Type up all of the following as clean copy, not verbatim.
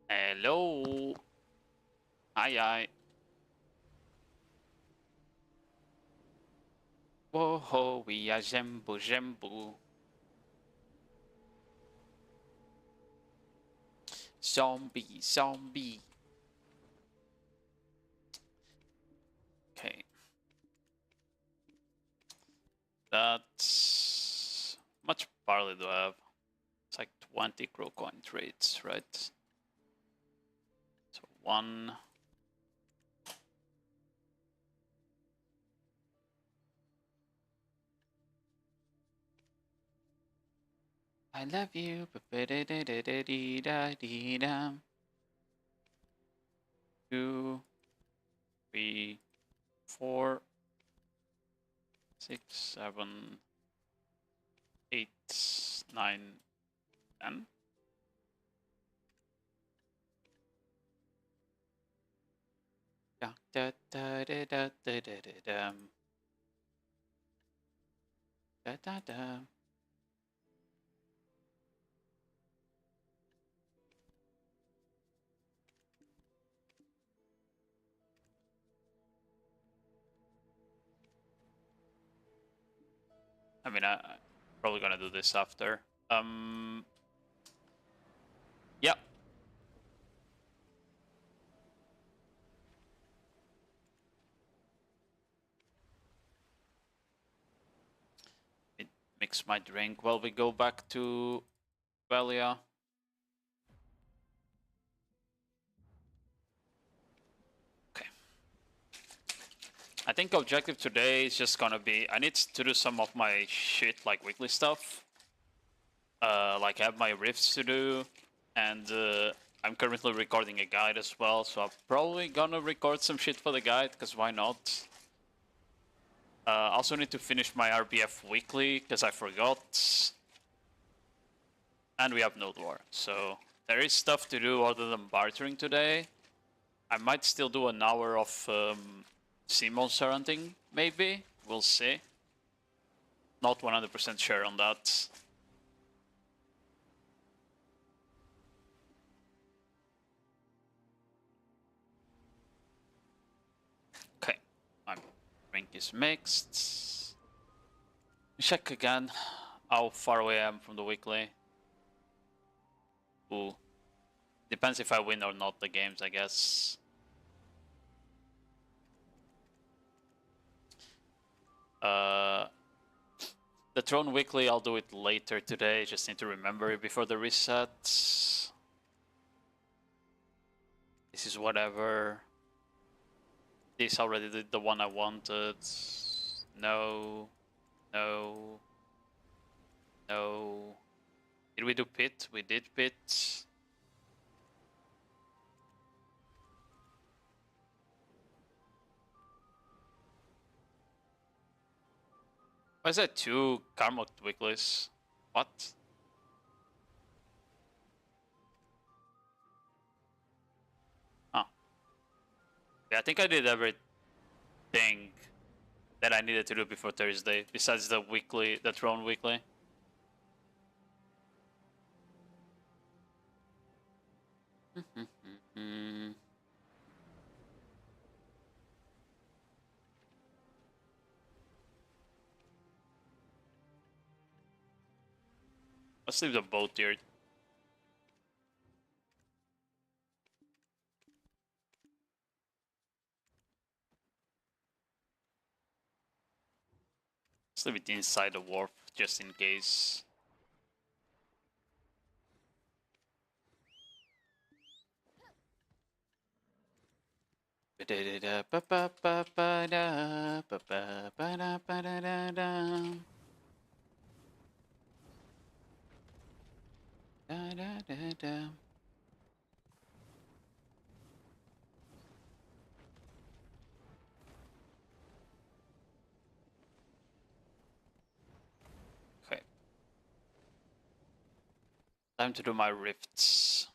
Hello. Hi, hi. Whoa, we are Jembu Jembu. Zombie, zombie. Okay, that's much barley do I have? It's like 20 crow coin trades, right? So one. I love you. 2, 3, 4, 6, 7, 8, 9, 10. Da, da, da, da, da, da, da, da, da, da, da. I mean, I'm probably gonna do this after. Yeah. It mix my drink while we go back to Velia. Okay. I think objective today is just gonna be I need to do some of my shit like weekly stuff. Like I have my rifts to do, and I'm currently recording a guide as well, so I'm probably gonna record some shit for the guide, because why not? I also need to finish my RBF weekly, because I forgot. And we have Nodewar, so there is stuff to do other than bartering today. I might still do an hour of sea monster hunting, maybe. We'll see. Not 100% sure on that. Okay, my drink is mixed. Check again how far away I am from the weekly. Ooh. Depends if I win or not the games, I guess. Uh, the Throne Weekly, I'll do it later today. Just need to remember it before the reset. This is whatever. This already did the one I wanted. No. No. No. Did we do pit? We did pit. Why is that two Karmok weeklies? What? Oh. Yeah, I think I did everything that I needed to do before Thursday, besides the weekly, the Throne weekly. Let's leave the boat here. Let's leave it inside the wharf, just in case. Okay. Time to do my rifts.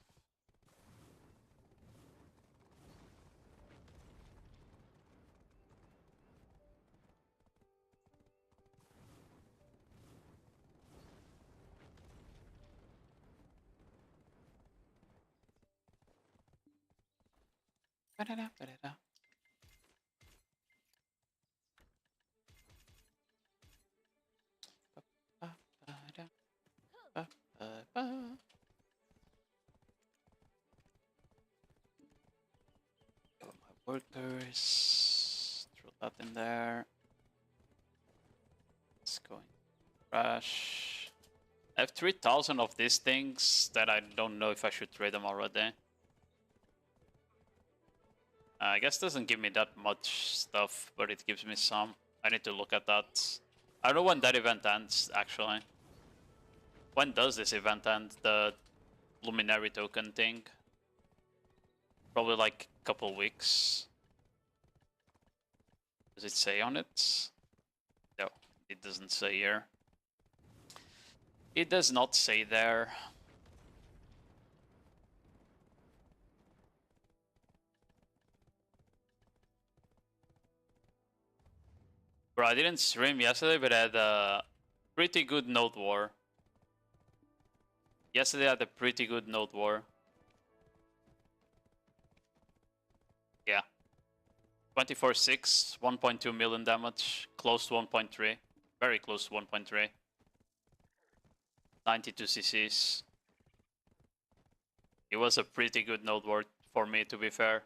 Workers, throw that in there. Let's go in crash. I have 3,000 of these things that I don't know if I should trade them already. I guess it doesn't give me that much stuff, but it gives me some. I need to look at that. I don't know when that event ends, actually. When does this event end? The Luminary token thing? Probably like a couple weeks. Does it say on it? No, it doesn't say here. It does not say there. Bro, I didn't stream yesterday, but I had a pretty good Nodewar. Yesterday I had a pretty good Nodewar. Yeah. 24-6, 1.2 million damage, close to 1.3. Very close to 1.3. 92 CCs. It was a pretty good Nodewar for me, to be fair.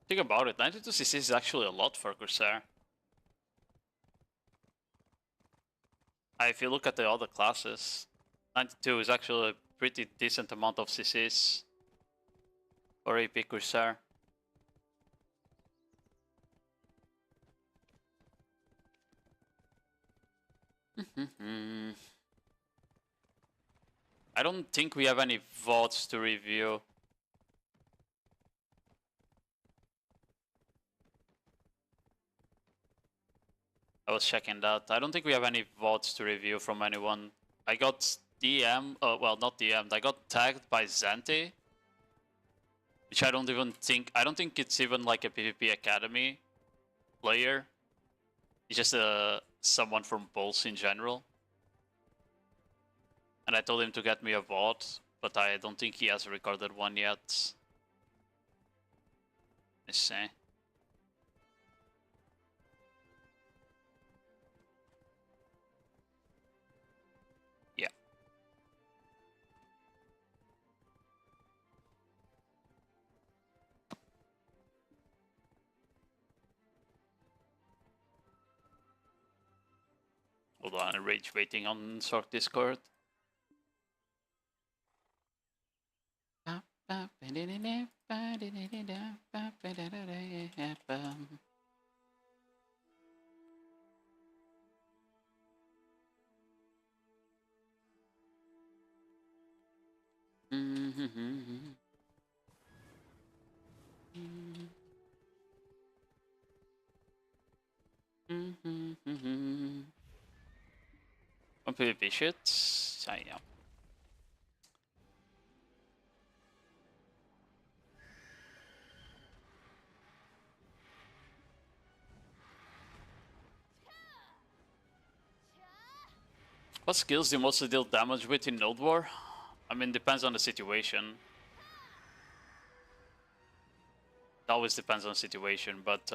Think about it, 92 CC is actually a lot for Corsair. If you look at the other classes, 92 is actually a pretty decent amount of CCs for AP Corsair. I don't think we have any votes to review. I was checking that. I don't think we have any votes to review from anyone. I got DM, well, not DM'd, I got tagged by Zanti, which I don't think it's even like a PvP Academy player. He's just someone from Pulse in general. And I told him to get me a vote, but I don't think he has recorded one yet. Let's see. Hold on, rage waiting on Sork Discord. On PvP shit, I know. What skills do you mostly deal damage with in Nodewar? I mean, depends on the situation. It always depends on the situation, but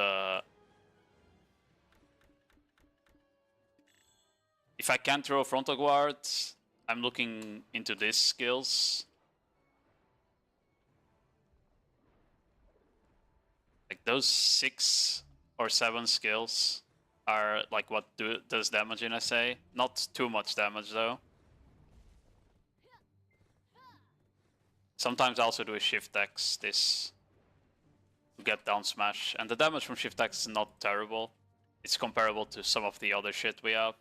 if I can't throw frontal guard, I'm looking into these skills. Like those 6 or 7 skills are like what does damage in SA. Not too much damage though. Sometimes I also do a shift X this to get down smash, and the damage from shift X is not terrible. It's comparable to some of the other shit we have.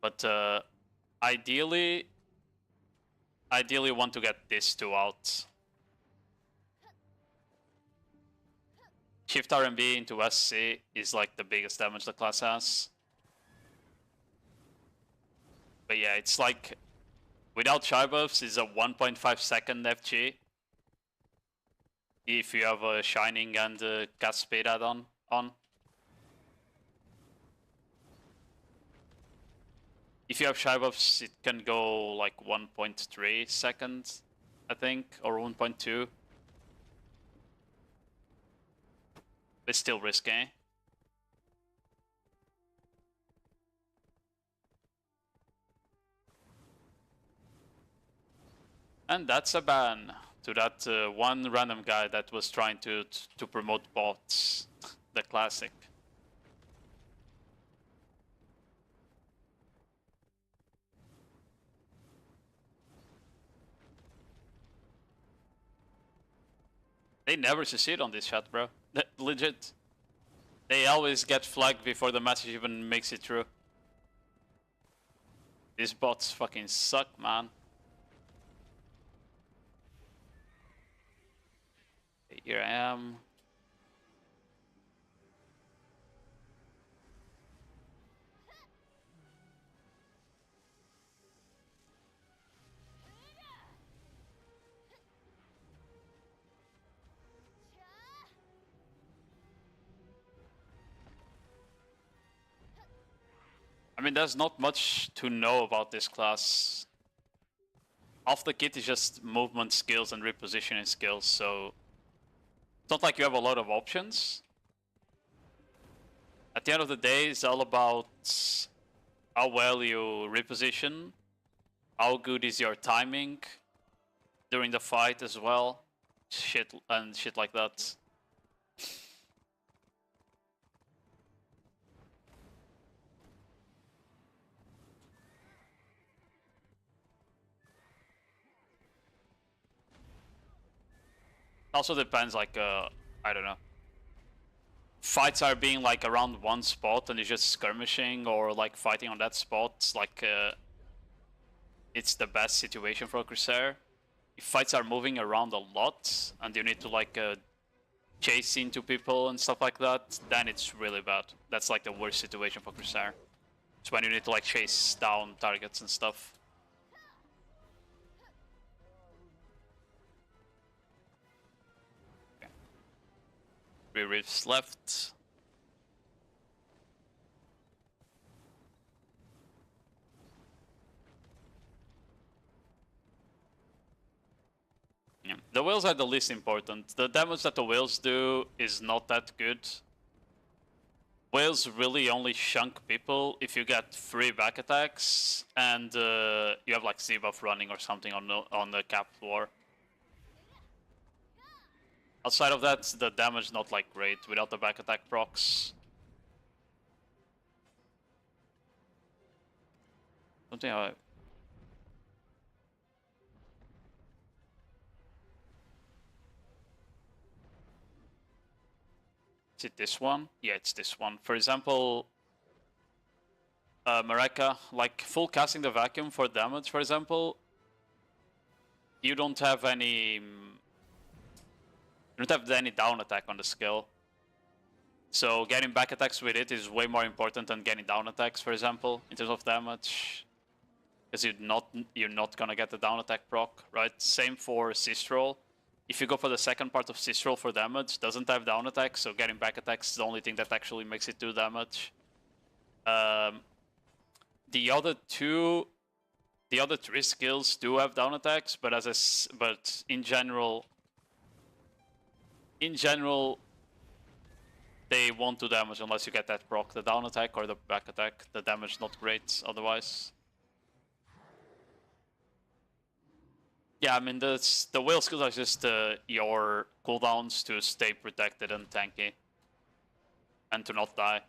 But ideally, ideally want to get this two out. Shift RMB into SC is like the biggest damage the class has. But yeah, it's like without shy buffs, it's a 1.5 second FG. If you have a Shining and a cast speed add-on on. If you have shy buffs, it can go like 1.3 seconds, I think, or 1.2. But still risky. And that's a ban to that one random guy that was trying to promote bots, the classic. They never succeed on this shot, bro. Legit. They always get flagged before the message even makes it through. These bots fucking suck, man. Here I am. I mean, there's not much to know about this class. Half the kit is just movement skills and repositioning skills, so it's not like you have a lot of options. At the end of the day, it's all about how well you reposition, how good is your timing during the fight as well, shit like that. Also depends, like, I don't know. Fights are being like around one spot and you're just skirmishing or like fighting on that spot, like it's the best situation for Corsair. If fights are moving around a lot and you need to like chase into people and stuff like that, then it's really bad. That's like the worst situation for Corsair. It's when you need to like chase down targets and stuff. 3 rifts left. Yeah. The whales are the least important. The damage that the whales do is not that good. Whales really only shunk people if you get 3 back attacks and you have like Z-buff running or something on the cap floor. Outside of that, the damage not like great without the back attack procs. Something I... Is it this one? Yeah, it's this one. For example, Mareka, like full casting the vacuum for damage, for example, you don't have any... You don't have any down attack on the skill. So getting back attacks with it is way more important than getting down attacks, for example, in terms of damage. Because you're not gonna get the down attack proc, right? Same for Sistrel. If you go for the second part of Sistrel for damage, doesn't have down attacks, so getting back attacks is the only thing that actually makes it do damage. The other 3 skills do have down attacks, but but in general, they won't do damage unless you get that proc, the down attack or the back attack. The damage not great otherwise. Yeah, I mean, the whale skills are just your cooldowns to stay protected and tanky. And to not die,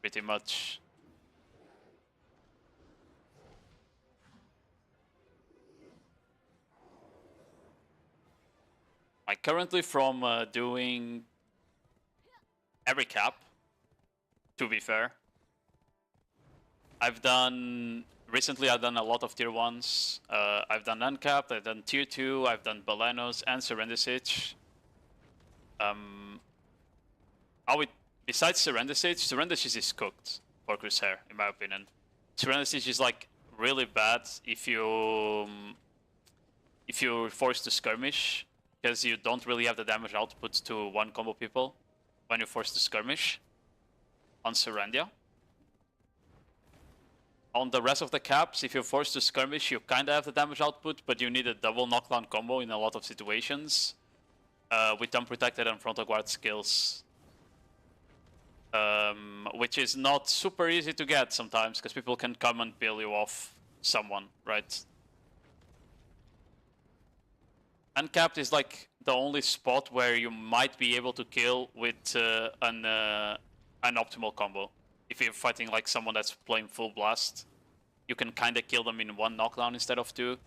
pretty much. Like, currently from doing every cap, to be fair, I've done Recently, I've done a lot of tier 1s. I've done Uncapped, I've done tier 2, I've done Balenos and Surrender Siege. I would, besides Surrender Siege is cooked for Corsair, in my opinion. Surrender Siege is like really bad if you're forced to skirmish, because you don't really have the damage output to one combo people when you're forced to skirmish on Serendia. On the rest of the caps, if you're forced to skirmish, you kinda have the damage output, but you need a double knockdown combo in a lot of situations with unprotected and frontal guard skills. Which is not super easy to get sometimes, because people can come and peel you off someone, right? Uncapped is like the only spot where you might be able to kill with an optimal combo. If you're fighting like someone that's playing full blast, you can kind of kill them in one knockdown instead of two.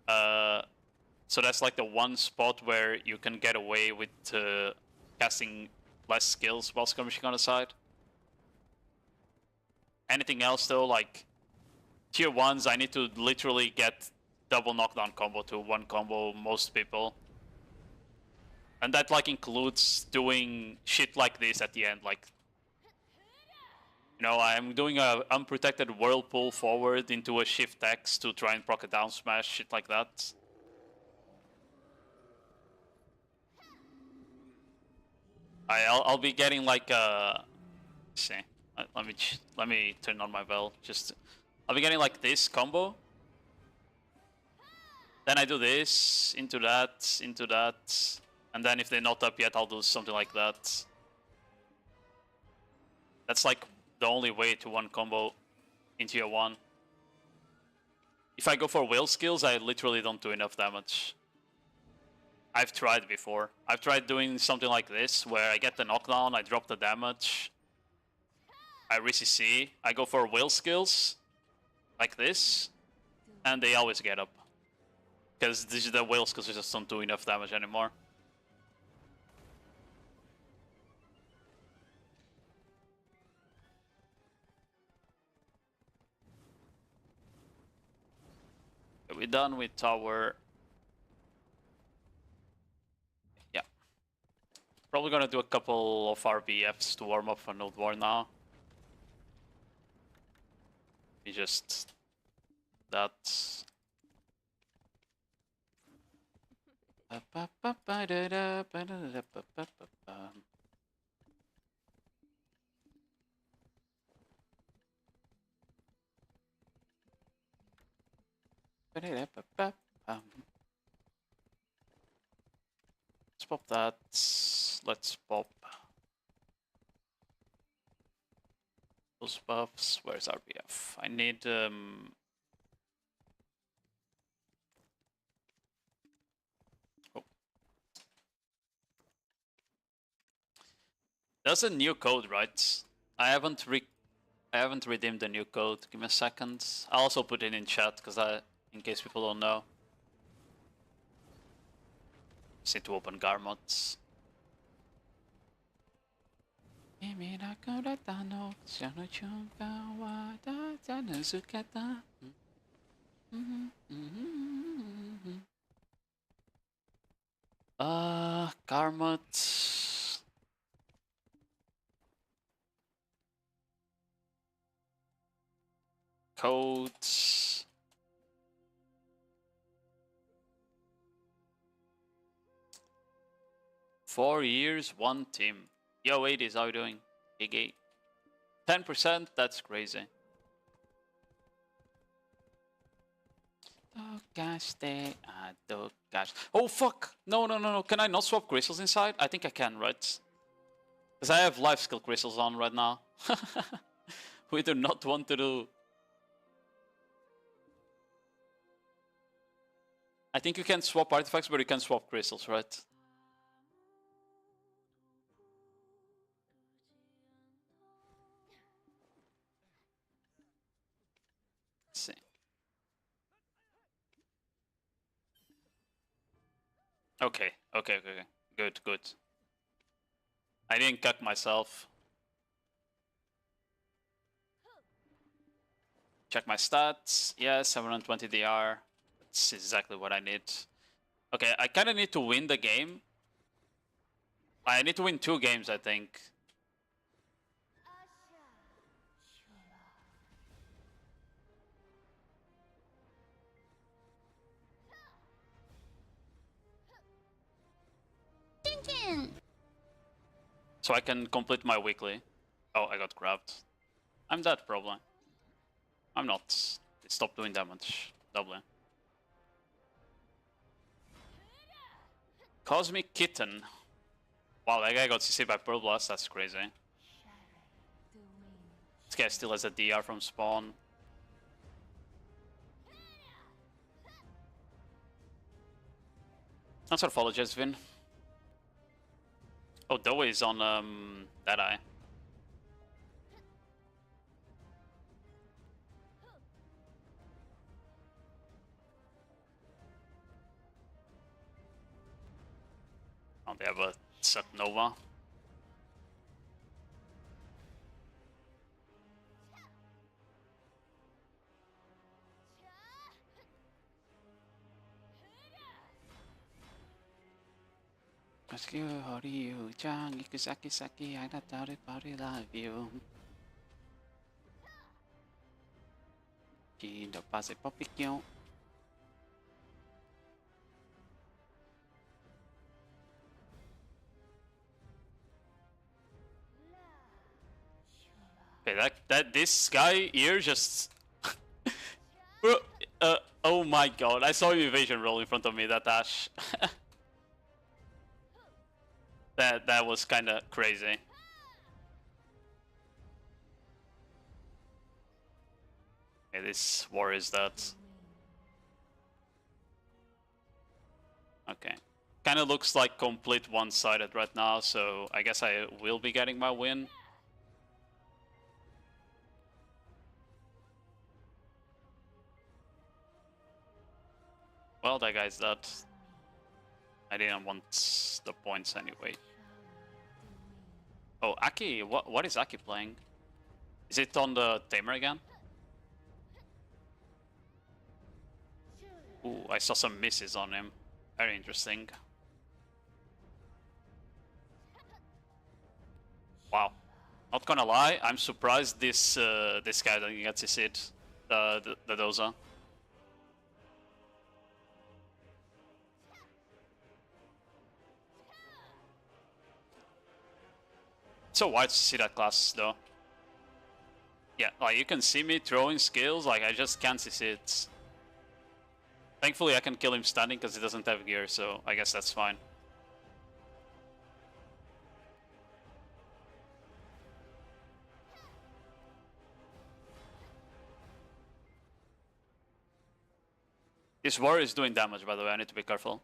So that's like the one spot where you can get away with casting less skills while skirmishing on the side. Anything else though, like tier 1s, I need to literally get double knockdown combo to one combo most people. And that like includes doing shit like this at the end, like, you know, I'm doing a unprotected whirlpool forward into a shift X to try and proc a down smash, shit like that. I'll be getting like see, let me turn on my bell. I'll be getting like this combo. Then I do this into that, and then if they're not up yet, I'll do something like that. That's like the only way to one combo in tier 1. If I go for will skills, I literally don't do enough damage. I've tried before. I've tried doing something like this, where I get the knockdown, I drop the damage, I re-CC, I go for will skills, like this, and they always get up. Because the will skills just don't do enough damage anymore. We're done with tower. Yeah. Probably gonna do a couple of RBFs to warm up for Nodewar now. We just... that... Let's pop that. Let's pop those buffs. Where's RBF? I need oh. There's a new code, right? I haven't redeemed the new code. Give me a second. I'll also put it in chat because in case people don't know. Just need to open Garmots. Garmot. Codes. Four years, one team. Yo, 80s, how you doing? GG. 10%, that's crazy. Oh gosh, oh fuck! No. Can I not swap crystals inside? I think I can, right? Because I have life skill crystals on right now. We do not want to do... I think you can swap artifacts, but you can swap crystals, right? Let's see. Okay. Good. I didn't cuck myself. Check my stats. Yeah, 720 DR. That's exactly what I need. Okay, I kind of need to win the game. I need to win 2 games, I think. So I can complete my weekly. Oh, I got grabbed. I'm dead, probably. I'm not. It stopped doing damage. Doubling. Cosmic Kitten. Wow, that guy got CC by Pearl Blast. That's crazy. This guy still has a DR from spawn. That's Orphology, Vin. Oh, Doe is on Deadeye. Oh, they have a Suck Nova. Let's go, Horiyu, Chang, Ikusaki Saki, I not doubt it, but I love you. Kindo pase popikyo. Okay, this guy here just bro, oh my god, I saw evasion roll in front of me, that dash. That was kinda crazy. Okay, this war is that. Okay. Kinda looks like complete one-sided right now, so I guess I will be getting my win. Well, that guy's dead. I didn't want the points anyway. Oh, Aki, what is Aki playing? Is it on the Tamer again? Ooh, I saw some misses on him. Very interesting. Wow. Not gonna lie, I'm surprised this this guy doesn't get his hit. The Doza. So wide to see that class though. Yeah, like you can see me throwing skills, like I just can't see it. Thankfully I can kill him standing because he doesn't have gear, so I guess that's fine. This war is doing damage, by the way, I need to be careful.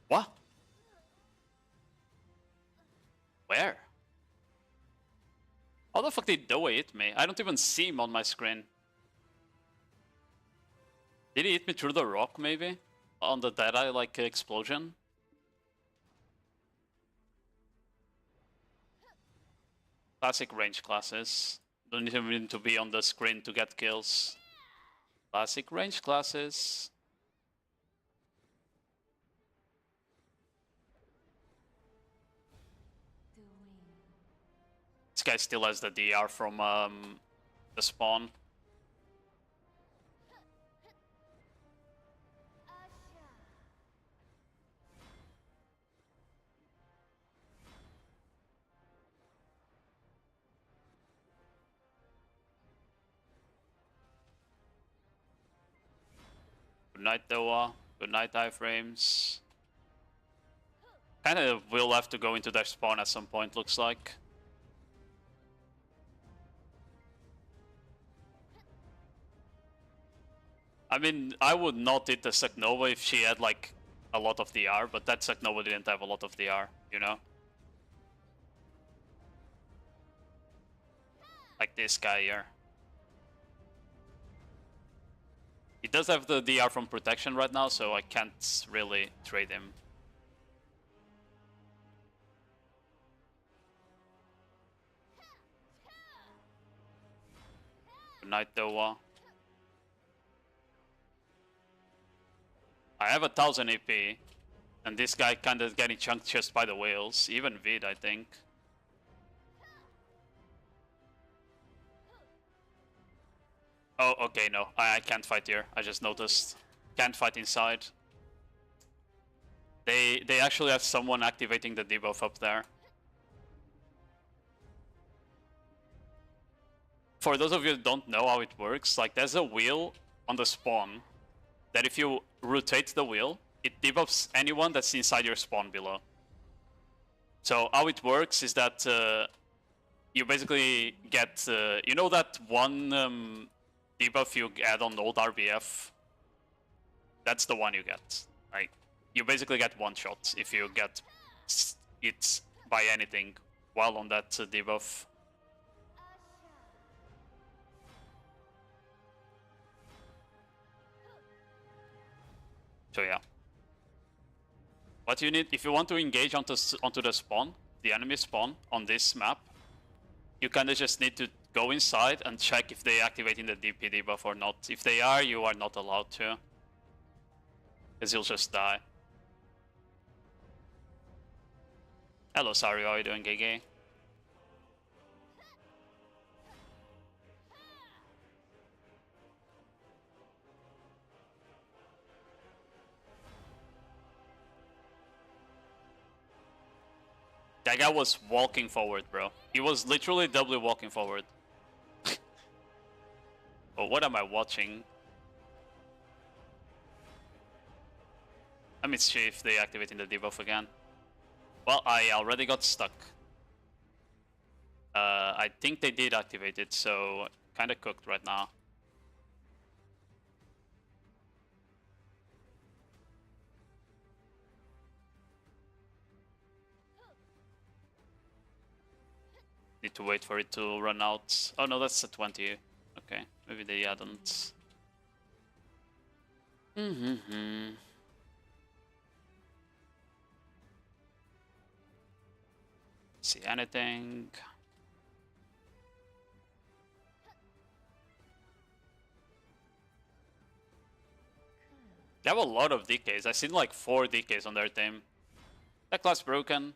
What? Where? How the fuck did Doe hit me? I don't even see him on my screen. Did he hit me through the rock, maybe? On the Deadeye, like, explosion? Classic range classes. Don't even need to be on the screen to get kills. Classic range classes. This guy still has the DR from the spawn. Good night, Doa. Good night, iframes. Kinda will have to go into their spawn at some point, looks like. I mean, I would not hit the Saknova if she had like a lot of DR, but that Saknova didn't have a lot of DR, you know? Like this guy here. He does have the DR from protection right now, so I can't really trade him. Good night, Nodewar. I have 1000 AP, and this guy kinda getting chunked just by the whales. Even Vid, I think. Oh, okay, no. I can't fight here. I just noticed. Can't fight inside. They actually have someone activating the debuff up there. For those of you that don't know how it works, like there's a wheel on the spawn that if you rotate the wheel, it debuffs anyone that's inside your spawn below. So how it works is that you basically get, you know that one debuff you add on old RBF? That's the one you get. Like, you basically get one shot if you get it by anything while on that debuff. So yeah. What you need, if you want to engage onto the spawn, the enemy spawn on this map, you kinda just need to go inside and check if they activating the DP debuff or not. If they are, you are not allowed to. Because you'll just die. Hello Sario, how are you doing, GG? That guy was walking forward, bro. He was literally doubly walking forward. Oh, what am I watching? Let me see if they activating the debuff again. Well, I already got stuck. I think they did activate it, so kinda cooked right now. Need to wait for it to run out. Oh no, that's a 20. Okay, maybe they hadn't. See anything? They have a lot of DKs. I've seen like 4 DKs on their team. That class broken.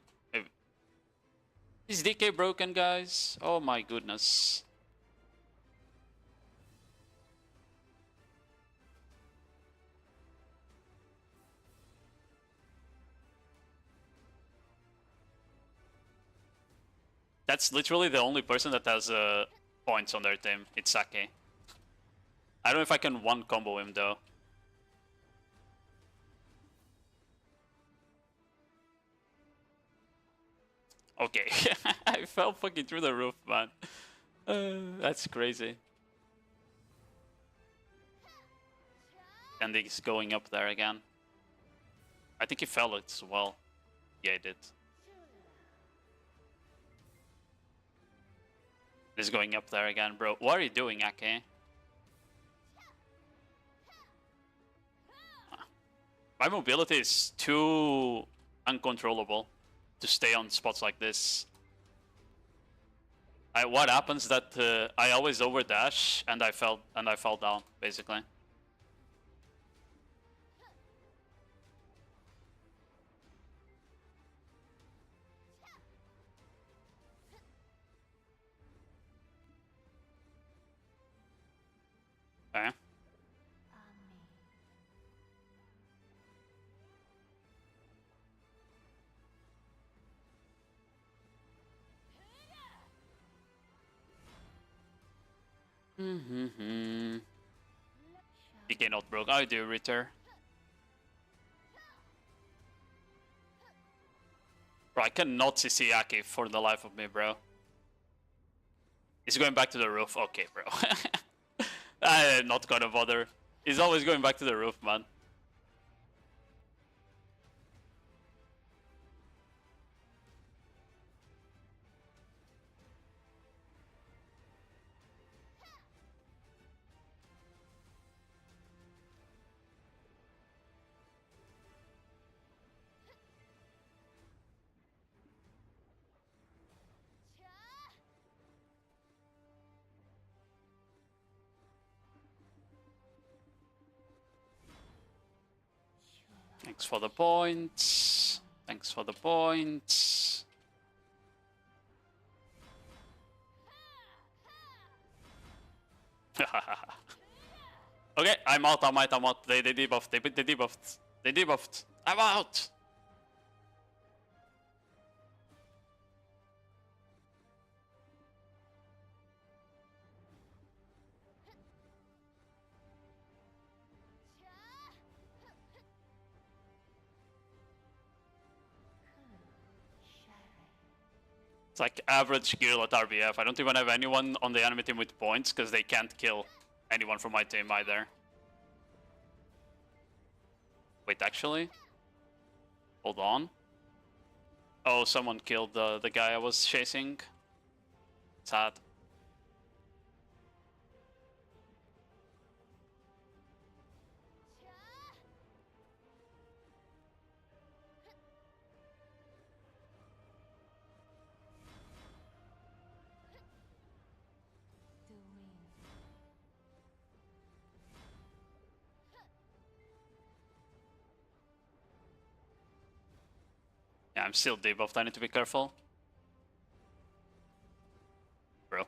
Is DK broken, guys? Oh my goodness. That's literally the only person that has points on their team. It's Sake. I don't know if I can one combo him though. Okay, I fell fucking through the roof, man. That's crazy. And he's going up there again. I think he fell as well. Yeah, he did. He's going up there again, bro. What are you doing, Ake? My mobility is too uncontrollable to stay on spots like this. What happens that I always overdash and I fell down basically. Okay. DK not broke. I do, Ritter. Bro, I cannot CC Aki for the life of me, bro. He's going back to the roof. Okay, bro. I'm not gonna bother. He's always going back to the roof, man. Thanks for the points. Thanks for the points. Okay, I'm out. They debuffed. They debuffed. They debuffed. I'm out. It's like average gear at RBF. I don't even have anyone on the enemy team with points because they can't kill anyone from my team either. Wait, actually? Hold on. Oh, someone killed the guy I was chasing. Sad. Yeah, I'm still debuffed. I need to be careful. Bro.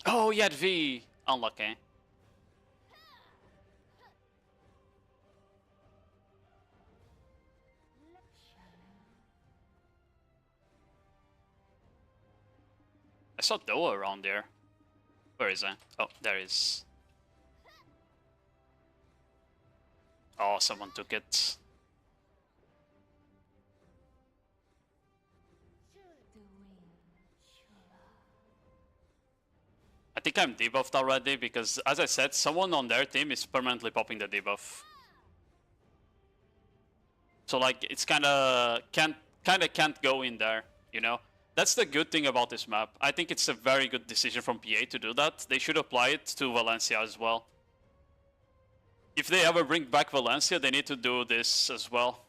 Oh, he had V. Unlucky. I saw Doa around there. Where is he? Oh, there is. Oh, someone took it. I think I'm debuffed already because, as I said, someone on their team is permanently popping the debuff. So like, it's can't go in there, you know? That's the good thing about this map. I think it's a very good decision from PA to do that. They should apply it to Valencia as well. If they ever bring back Valencia, they need to do this as well.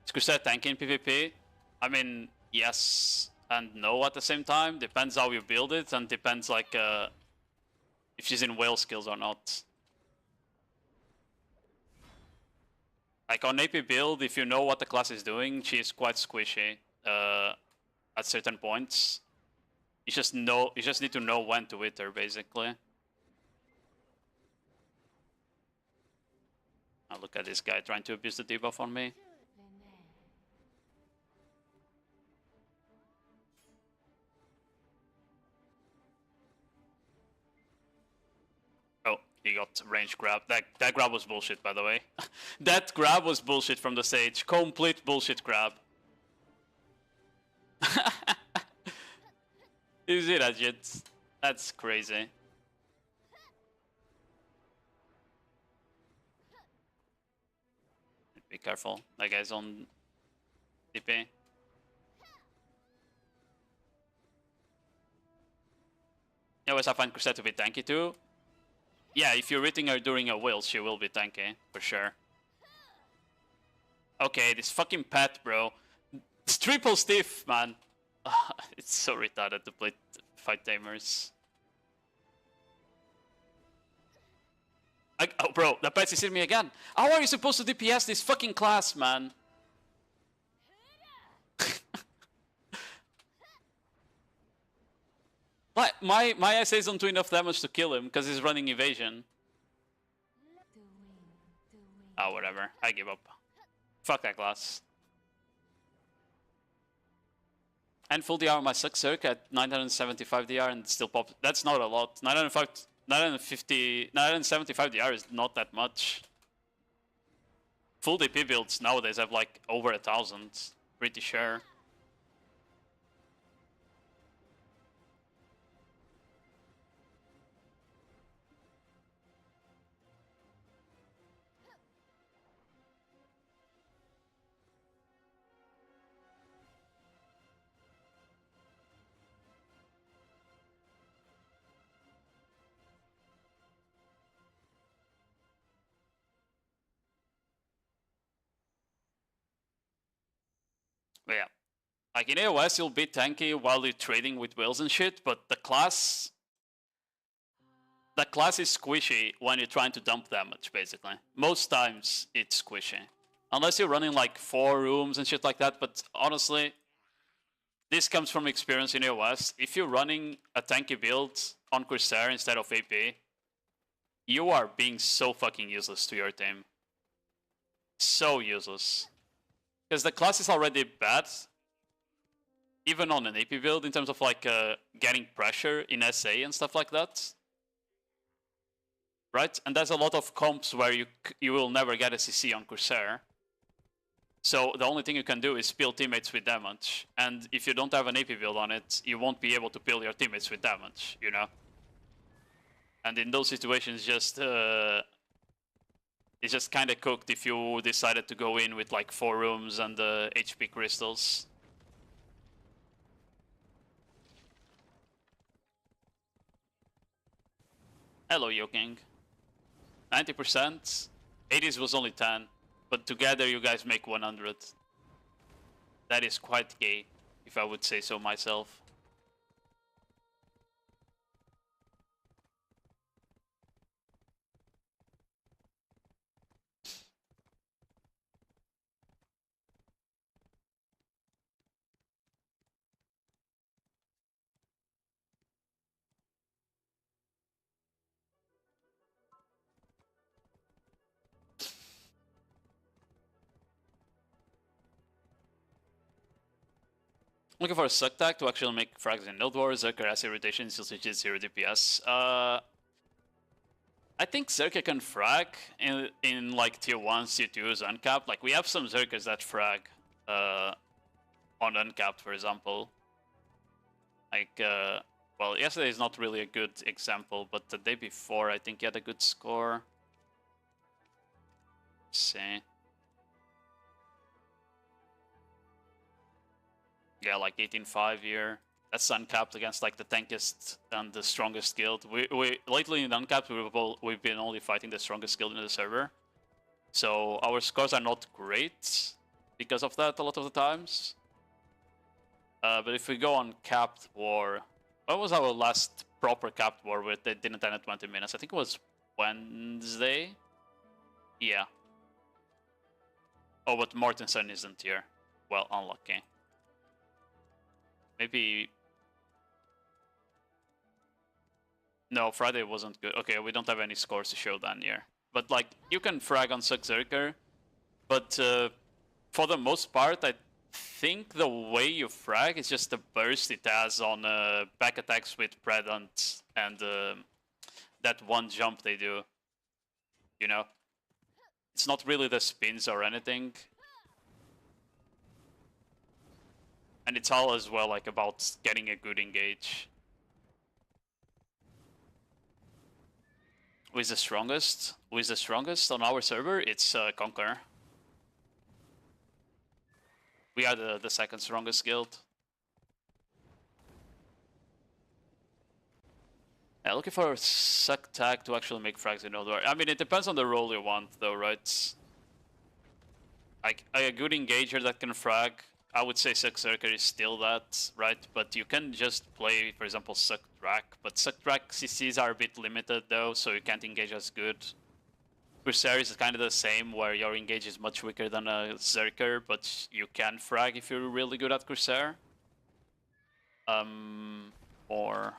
Is Corsair tanky in PvP? I mean, yes and no at the same time. Depends how you build it and depends like if she's in whale skills or not. Like on AP build, if you know what the class is doing, she is quite squishy at certain points. You just need to know when to hit her, basically. Now look at this guy trying to abuse the debuff on me. Oh, he got range grab. That grab was bullshit, by the way. That grab was bullshit from the stage. Complete bullshit grab. You see that shit? That's crazy. Be careful. That guy's on DP. Anyways, I find Corsair to be tanky too. Yeah, if you're hitting her during a wheel, she will be tanky, for sure. Okay, this fucking pet, bro. It's triple stiff, man. It's so retarded to play fight tamers. Oh, bro, the pet is hitting me again. How are you supposed to DPS this fucking class, man? My SAs don't do enough damage to kill him because he's running evasion. Oh, whatever. I give up. Fuck that class. And full DR on my Suck Circ at 975 DR and still pop. That's not a lot. 975 DR is not that much. Full DP builds nowadays have like over 1,000. Pretty sure. But yeah. Like in AOS, you'll be tanky while you're trading with whales and shit, but the class is squishy when you're trying to dump damage, basically. Most times, it's squishy. Unless you're running like 4 rooms and shit like that, but honestly, this comes from experience in AOS. If you're running a tanky build on Corsair instead of AP, you are being so fucking useless to your team. So useless. Because the class is already bad, even on an AP build, in terms of like getting pressure in SA and stuff like that. Right? And there's a lot of comps where you will never get a CC on Corsair. So the only thing you can do is peel teammates with damage. And if you don't have an AP build on it, you won't be able to peel your teammates with damage, you know? And in those situations, it's just kind of cooked if you decided to go in with like 4 rooms and HP crystals. Hello, Yoking. 90%. 80s was only 10. But together you guys make 100. That is quite gay, if I would say so myself. Looking for a suck tag to actually make frags in Nodewar. Zerker has irritation, still switches 0 DPS. I think Zerker can frag in like tier 1s, tier 2s, uncapped. Like we have some Zerkers that frag on uncapped, for example. Like, well, yesterday is not really a good example, but the day before I think he had a good score. Let's see. Yeah, like 18-5 here. That's uncapped against like the tankiest and the strongest guild. We lately in uncapped we've been only fighting the strongest guild in the server, so our scores are not great because of that a lot of the times. But if we go on capped war, what was our last proper capped war with that didn't end at 20 minutes? I think it was Wednesday. Yeah. Oh, but Mortensen isn't here. Well, unlucky. Maybe... No, Friday wasn't good. Okay, we don't have any scores to show then here. But like, you can frag on Zerker, but for the most part, I think the way you frag is just the burst it has on back attacks with Predant and that one jump they do. You know? It's not really the spins or anything. And it's all as well like about getting a good engage. Who is the strongest? Who is the strongest on our server? It's Conquer. We are the second strongest guild. Yeah, looking for a suck tag to actually make frags in Nodewar. I mean, it depends on the role you want, though, right? Like a good engager that can frag, I would say Suck Zerker is still that, right? But you can just play, for example, Suck Drak. But Suck Drak CCs are a bit limited though, so you can't engage as good. Corsair is kind of the same, where your engage is much weaker than a Zerker, but you can frag if you're really good at Corsair. Or...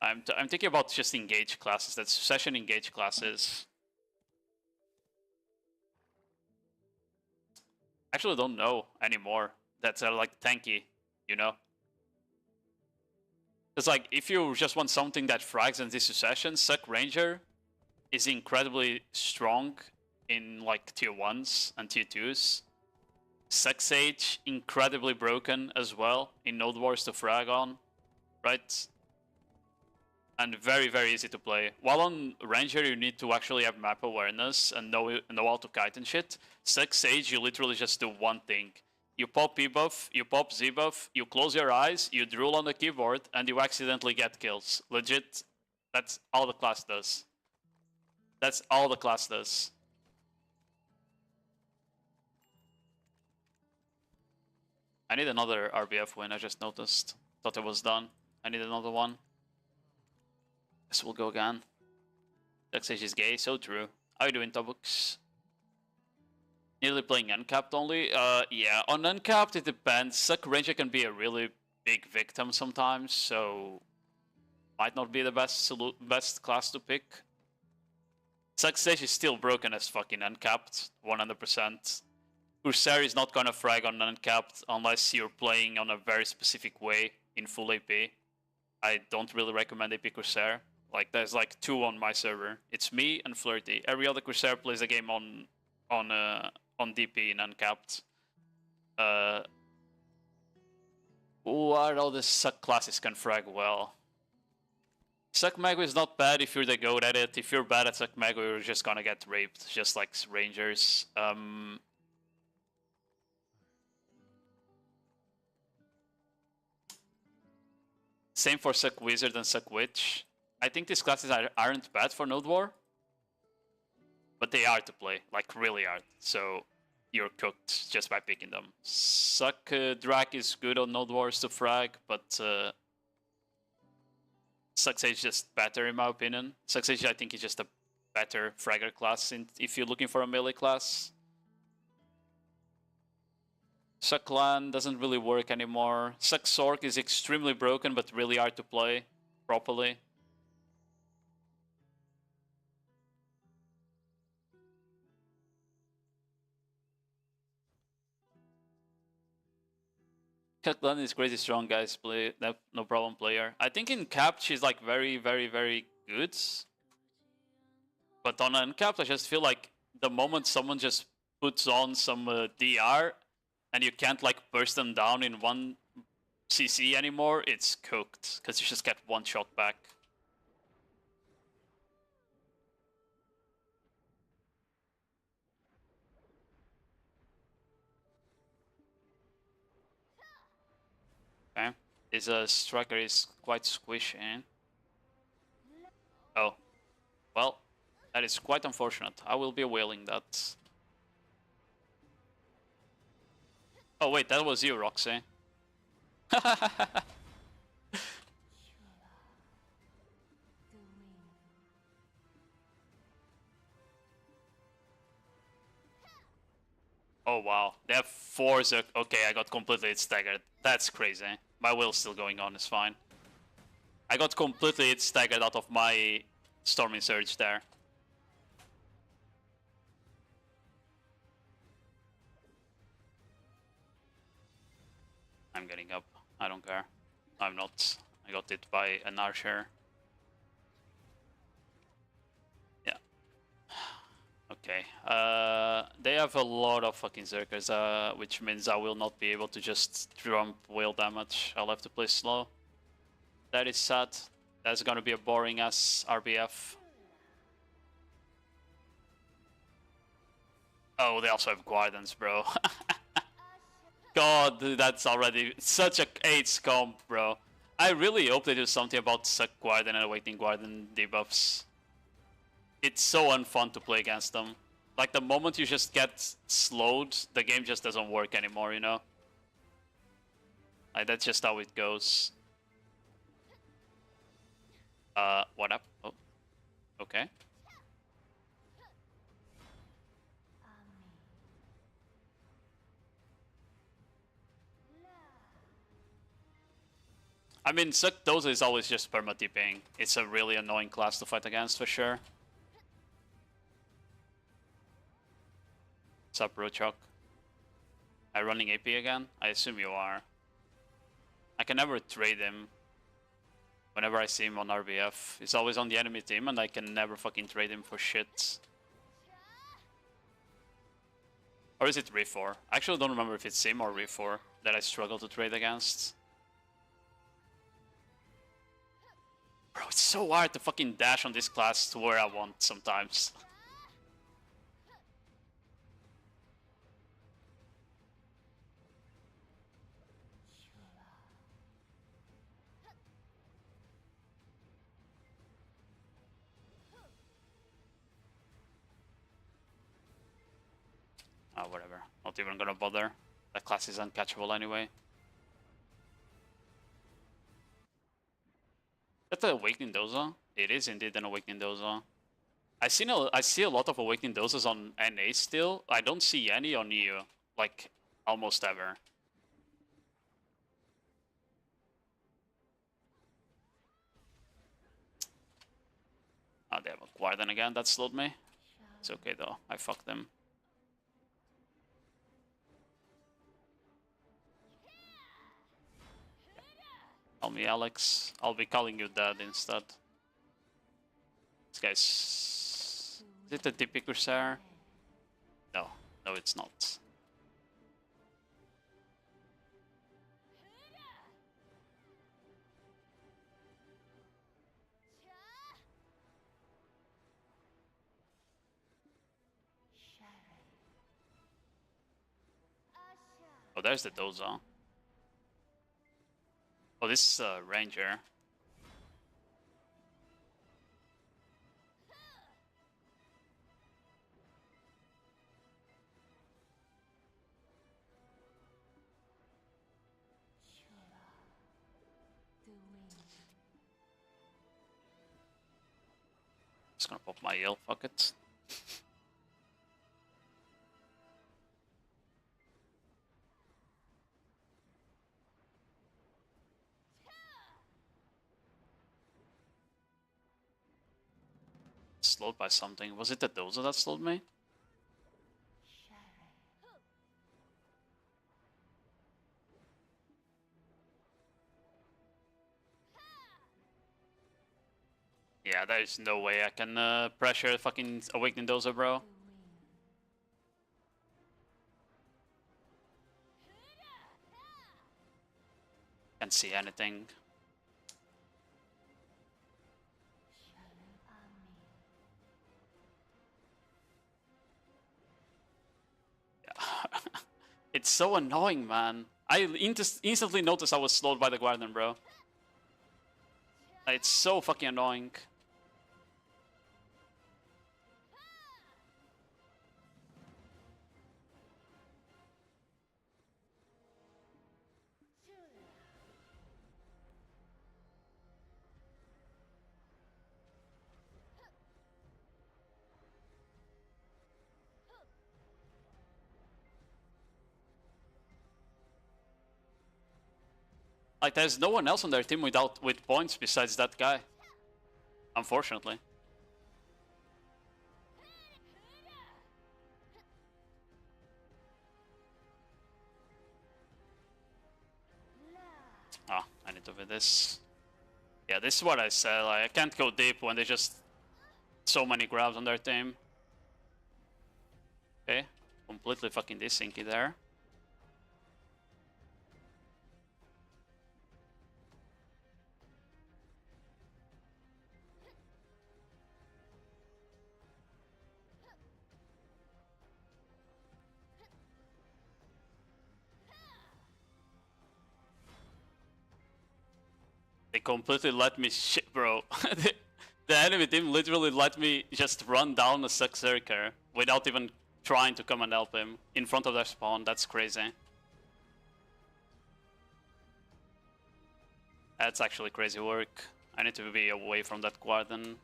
I'm thinking about just engage classes, that's session engage classes. Actually don't know anymore that are like tanky, you know? It's like, if you just want something that frags in this session, Suck Ranger is incredibly strong in like tier 1s and tier 2s. Suck Sage, incredibly broken as well in Nodewars to frag on, right? And very, very easy to play. While on Ranger, you need to actually have map awareness and know how to kite and shit. Suck Sage, you literally just do one thing. You pop E buff, you pop Z buff, you close your eyes, you drool on the keyboard, and you accidentally get kills. Legit, that's all the class does. That's all the class does. I need another RBF win, I just noticed. Thought it was done. I need another one. Guess we'll go again. Darkseid is gay, so true. How you doing, Tobux? Nearly playing uncapped only? Yeah, on uncapped it depends. Suck Ranger can be a really big victim sometimes, so might not be the best class to pick. Suck Stage is still broken as fucking uncapped, 100%. Corsair is not gonna frag on uncapped unless you're playing on a very specific way in full AP. I don't really recommend AP Corsair. Like, there's like 2 on my server. It's me and Flirty. Every other Corsair plays the game on DP in uncapped. What other Suck classes can frag well? Suck Mago is not bad if you're the goat at it. If you're bad at Suck Mago, you're just gonna get raped, just like Rangers. Same for Suck Wizard and Suck Witch. I think these classes aren't bad for Nodewar, but they are to play, like really hard. So you're cooked just by picking them. Suck Drak is good on Nodewars to frag, but Suck Sage is just better in my opinion. Suck Sage I think is just a better fragger class if you're looking for a melee class. Suck Clan doesn't really work anymore. Suck Sork is extremely broken but really hard to play properly. Clan is crazy strong, guys. Play no problem player. I think in capped she's like very, very, very good. But on uncapped, I just feel like the moment someone just puts on some DR and you can't like burst them down in 1 CC anymore, it's cooked because you just get 1 shot back. Okay, this striker is quite squishy. Oh, well, that is quite unfortunate. I will be wailing that. Oh wait, that was you, Roxy. Oh wow, they have 4 Zerk. Okay, I got completely staggered. That's crazy. My will's still going on, it's fine. I got completely staggered out of my Storming Surge there. I'm getting up. I don't care. I'm not. I got hit by an archer. Yeah. Okay. They have a lot of fucking Zerkers, which means I will not be able to just dump whale damage. I'll have to play slow. That is sad. That's gonna be a boring ass RBF. Oh, they also have Guardians, bro. God, that's already such a 8 comp, bro. I really hope they do something about Suck Guardian and Awaiting Guardian debuffs. It's so unfun to play against them. Like, the moment you just get slowed, the game just doesn't work anymore, you know? Like, that's just how it goes. What up? Oh, okay. I mean, Suck Doza is always just perma-tipping. It's a really annoying class to fight against, for sure. What's up, Rochok? Are you running AP again? I assume you are. I can never trade him. Whenever I see him on RBF, he's always on the enemy team and I can never fucking trade him for shit. Or is it Re4? I actually don't remember if it's him or Re4 that I struggle to trade against. Bro, it's so hard to fucking dash on this class to where I want sometimes. Oh, whatever. Not even gonna bother. That class is uncatchable anyway. That's the Awakening Doza? It is indeed an Awakening Doza. I see a lot of Awakening Dozas on NA still. I don't see any on EU, like almost ever. Oh, they have a Guardian again. That slowed me. It's okay though. I fucked them. Call me Alex. I'll be calling you Dad instead. This guy's... Is it a DP Corsair? No. No, it's not. Oh, there's the Doza. Oh, this is a Ranger. Just gonna pop my heal, fuck it. Slowed by something. Was it the Doza that slowed me? Yeah, there is no way I can pressure fucking Awakening Doza, bro. Can't see anything. It's so annoying, man. I instantly noticed I was slowed by the Guardian, bro. It's so fucking annoying. Like, there's no one else on their team with points besides that guy. Unfortunately. Ah, I need to do this. Yeah, this is what I said. Like, I can't go deep when there's just so many grabs on their team. Okay, completely fucking desynchy there. They completely let me shit, bro. The enemy team literally let me just run down a Suxerker without even trying to come and help him in front of their spawn. That's crazy. That's actually crazy work. I need to be away from that Guardian.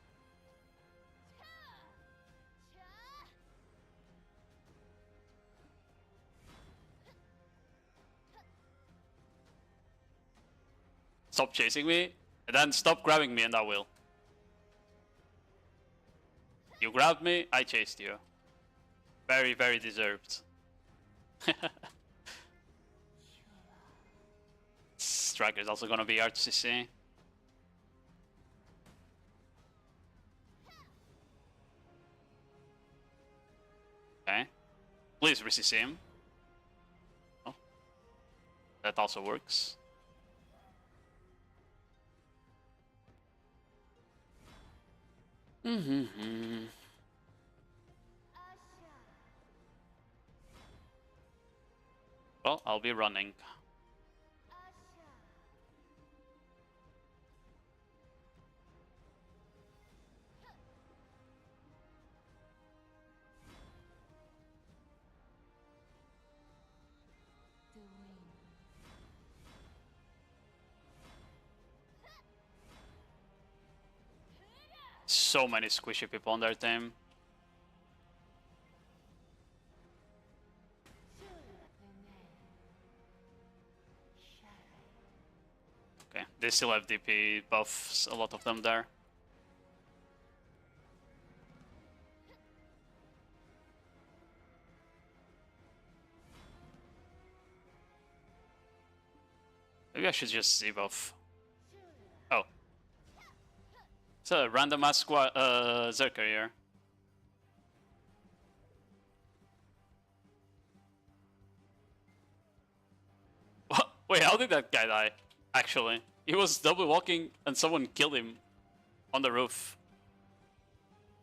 Stop chasing me, and then stop grabbing me, and I will. You grabbed me, I chased you. Very, very deserved. Striker is also gonna be RCC. Okay. Please re-CC him. Oh. That also works. Well, I'll be running. so many squishy people on their team. Okay, they still have DP buffs, a lot of them there. Maybe I should just debuff. Oh. It's a random ass Zerker here. Wait, how did that guy die? Actually, he was double walking and someone killed him on the roof.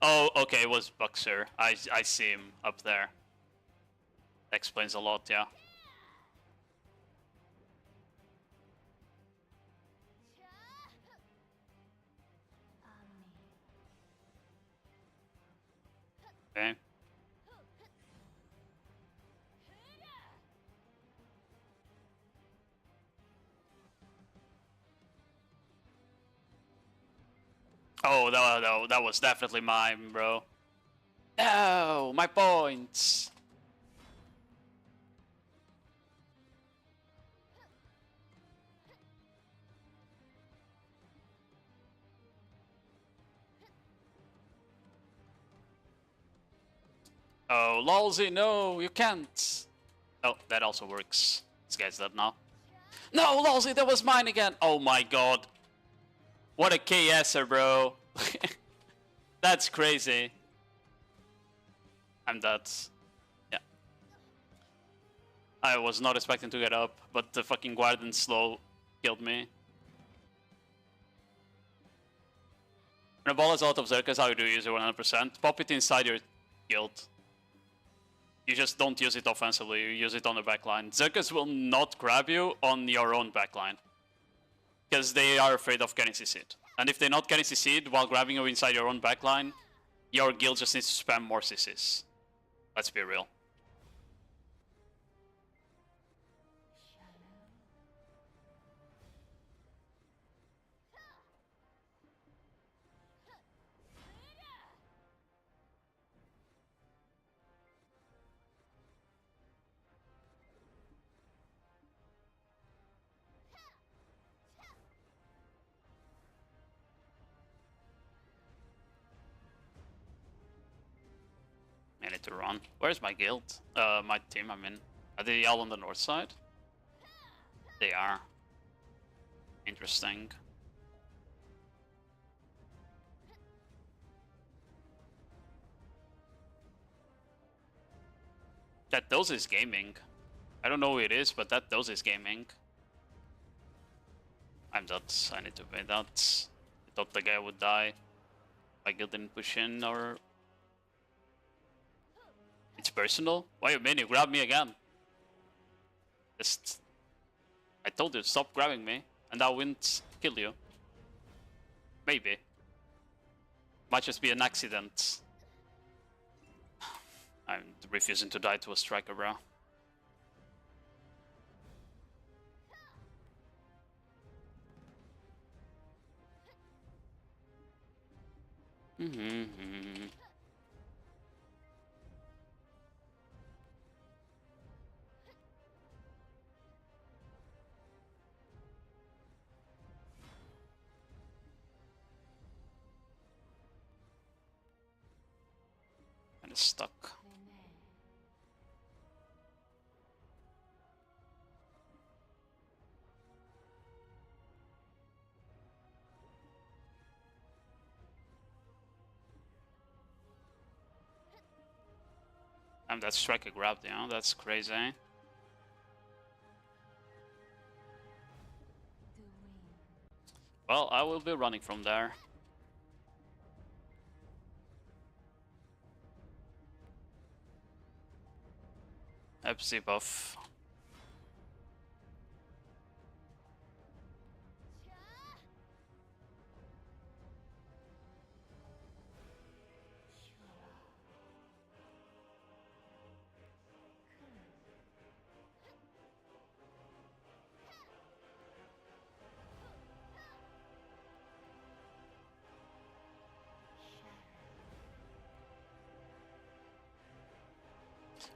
Oh, okay, it was Boxer. I see him up there. That explains a lot, yeah. Okay. Oh, that was definitely mine, bro. No, my points. Oh, lolzy, no, you can't. Oh, that also works. This guy's dead now. No, lolzy, that was mine again. Oh my god. What a KSer, bro. That's crazy. I'm dead. Yeah. I was not expecting to get up, but the fucking Guardian slow killed me. When a ball is out of Zerkas, how you do use it 100%? Pop it inside your guild. You just don't use it offensively, you use it on the backline. Zerkas will not grab you on your own backline. Because they are afraid of getting CC'd. And if they're not getting CC'd while grabbing you inside your own backline, your guild just needs to spam more CCs. Let's be real. I need to run. Where's my guild? My team, I mean. Are they all on the north side? They are. Interesting. That dose is gaming. I don't know who it is, but that dose is gaming. I'm dead. I need to pay that. I thought the guy would die. My guild didn't push in, or... It's personal? Why you mean you grab me again? Just... I told you, stop grabbing me, and I won't kill you. Maybe. Might just be an accident. I'm refusing to die to a striker, bro. Kinda stuck. And that striker grabbed, you know, that's crazy. Well, I will be running from there. FC buff.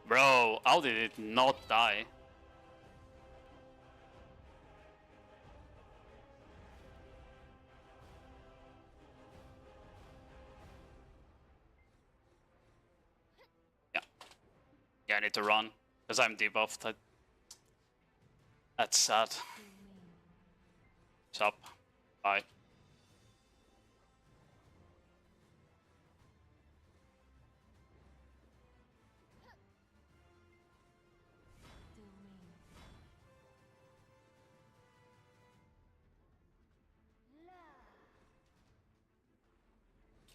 Bro, how did it not die? Yeah. Yeah, I need to run. Because I'm debuffed. That's sad. What's up? Bye.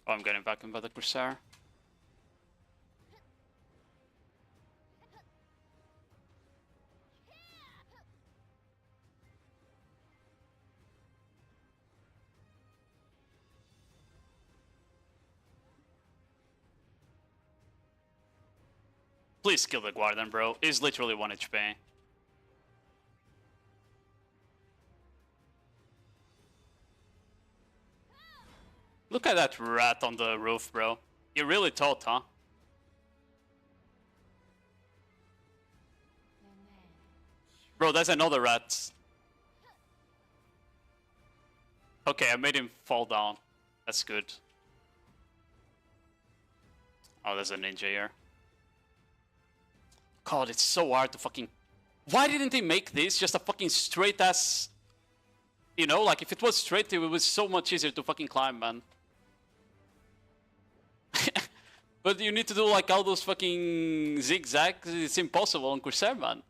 Oh, I'm getting back in by the Corsair. Please kill the Guardian, bro. He's literally 1 HP. Look at that rat on the roof, bro. You really thought, huh? Bro, there's another rat. Okay, I made him fall down. That's good. Oh, there's a ninja here. God, it's so hard to fucking... Why didn't they make this just a fucking straight ass... You know, like if it was straight, it was so much easier to fucking climb, man. But you need to do like all those fucking zigzags. It's impossible on Corsair, man.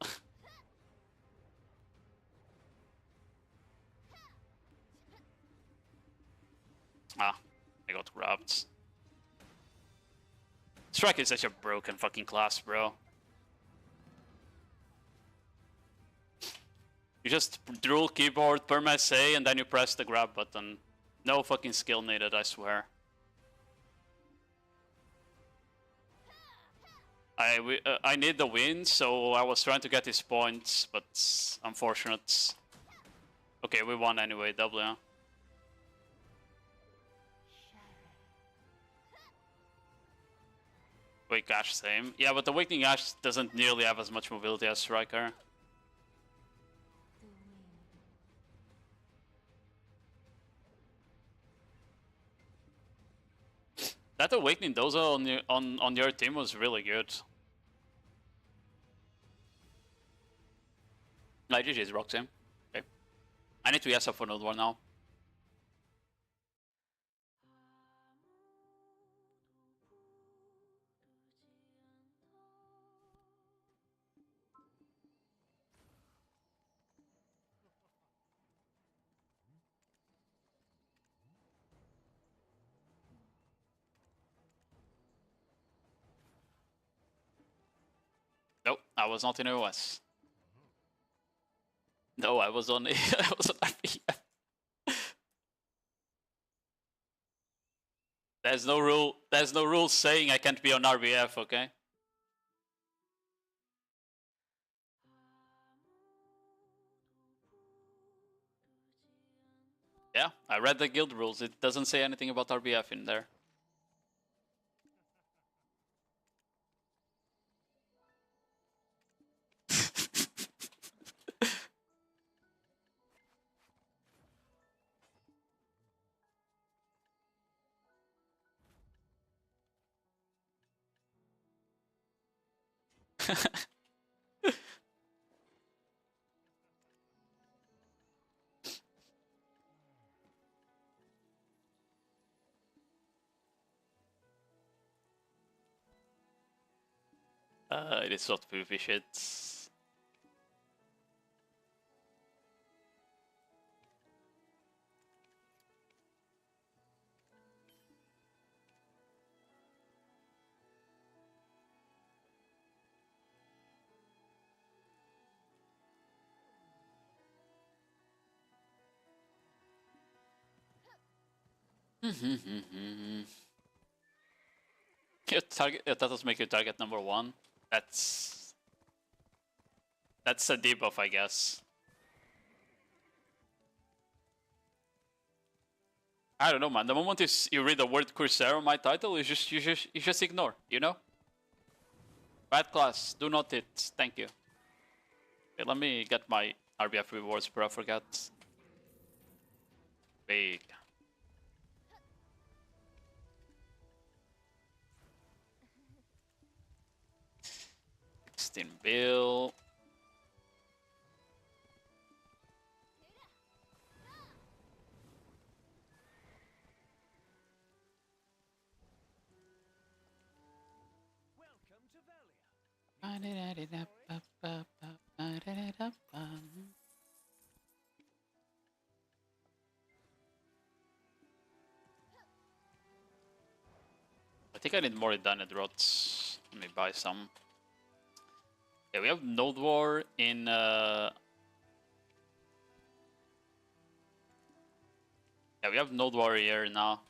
Ah, I got grabbed. Strike is such a broken fucking class, bro. You just dual keyboard, perma SA, and then you press the grab button. No fucking skill needed, I swear. I need the win, so I was trying to get his points, but unfortunate. Okay, we won anyway, W. Wake Ash same. Yeah, but the Awakening Ash doesn't nearly have as much mobility as Striker. That Awakening Dozo on your team was really good. Like GG's rock team. Okay. I need to yes up for Nodewar now. Nope, I was not in OS. No, I was on I was on RBF. There's no rule saying I can't be on RBF, okay? Yeah, I read the guild rules. It doesn't say anything about RBF in there. It is not PvP shit. Your titles make you target number 1. That's a debuff, I guess. I don't know, man. The moment you read the word Corsair on my title, you just ignore, you know? Bad class, do not hit. Thank you. Okay, let me get my RBF rewards, bro. I forgot. Big. 16 bill. I think I need more redundant rods. Let me buy some. Yeah, we have Nodewar in yeah, we have Nodewar here now.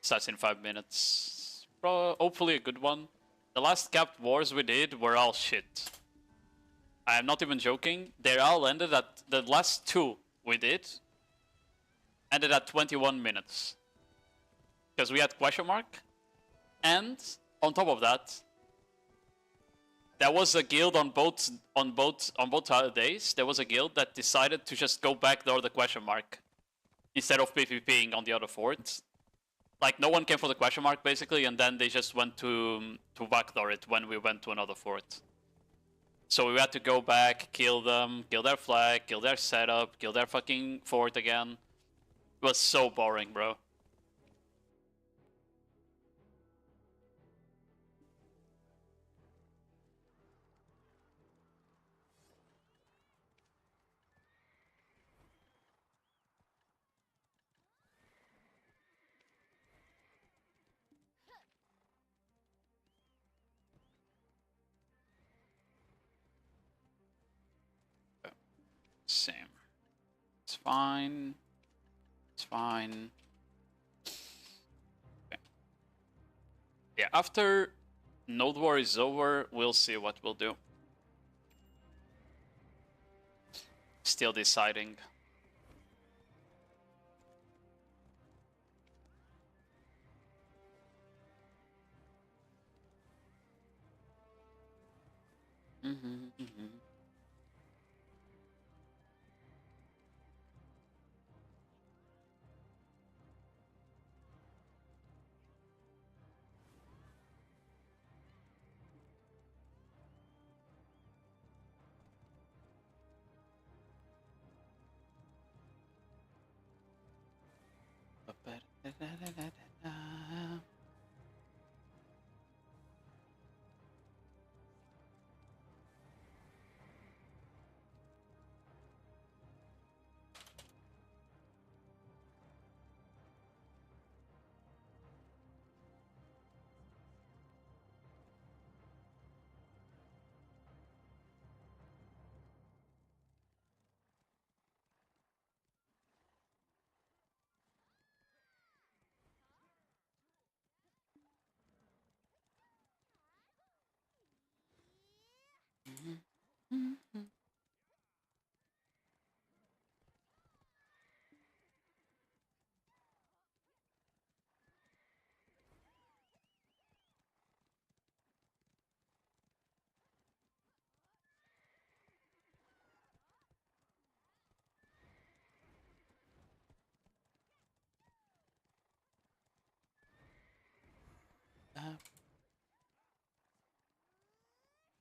Starts in 5 minutes. Hopefully a good one. The last capped wars we did were all shit. I am not even joking. They all ended at the last two we did ended at 21 minutes. Because we had question mark. And on top of that, there was a guild on both days. There was a guild that decided to just go backdoor the question mark instead of PvPing on the other forts. Like no one came for the question mark basically, and then they just went to backdoor it when we went to another fort. So we had to go back, kill them, kill their flag, kill their setup, kill their fucking fort again. It was so boring, bro. Same. It's fine. It's fine. Okay. Yeah, after Nodewar is over, we'll see what we'll do. Still deciding.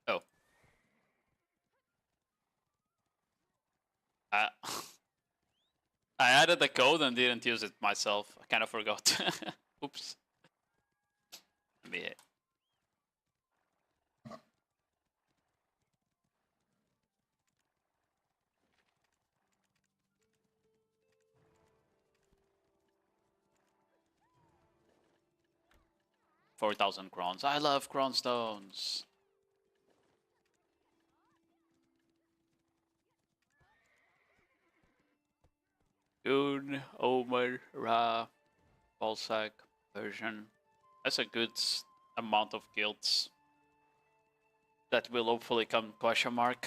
Oh. I I added the code and didn't use it myself. I kind of forgot. Oops. Let me hit. $4,000 crowns. I love crown stones. Goon, Omer, Ra, Balsac, Persian. That's a good amount of guilds. That will hopefully come question mark.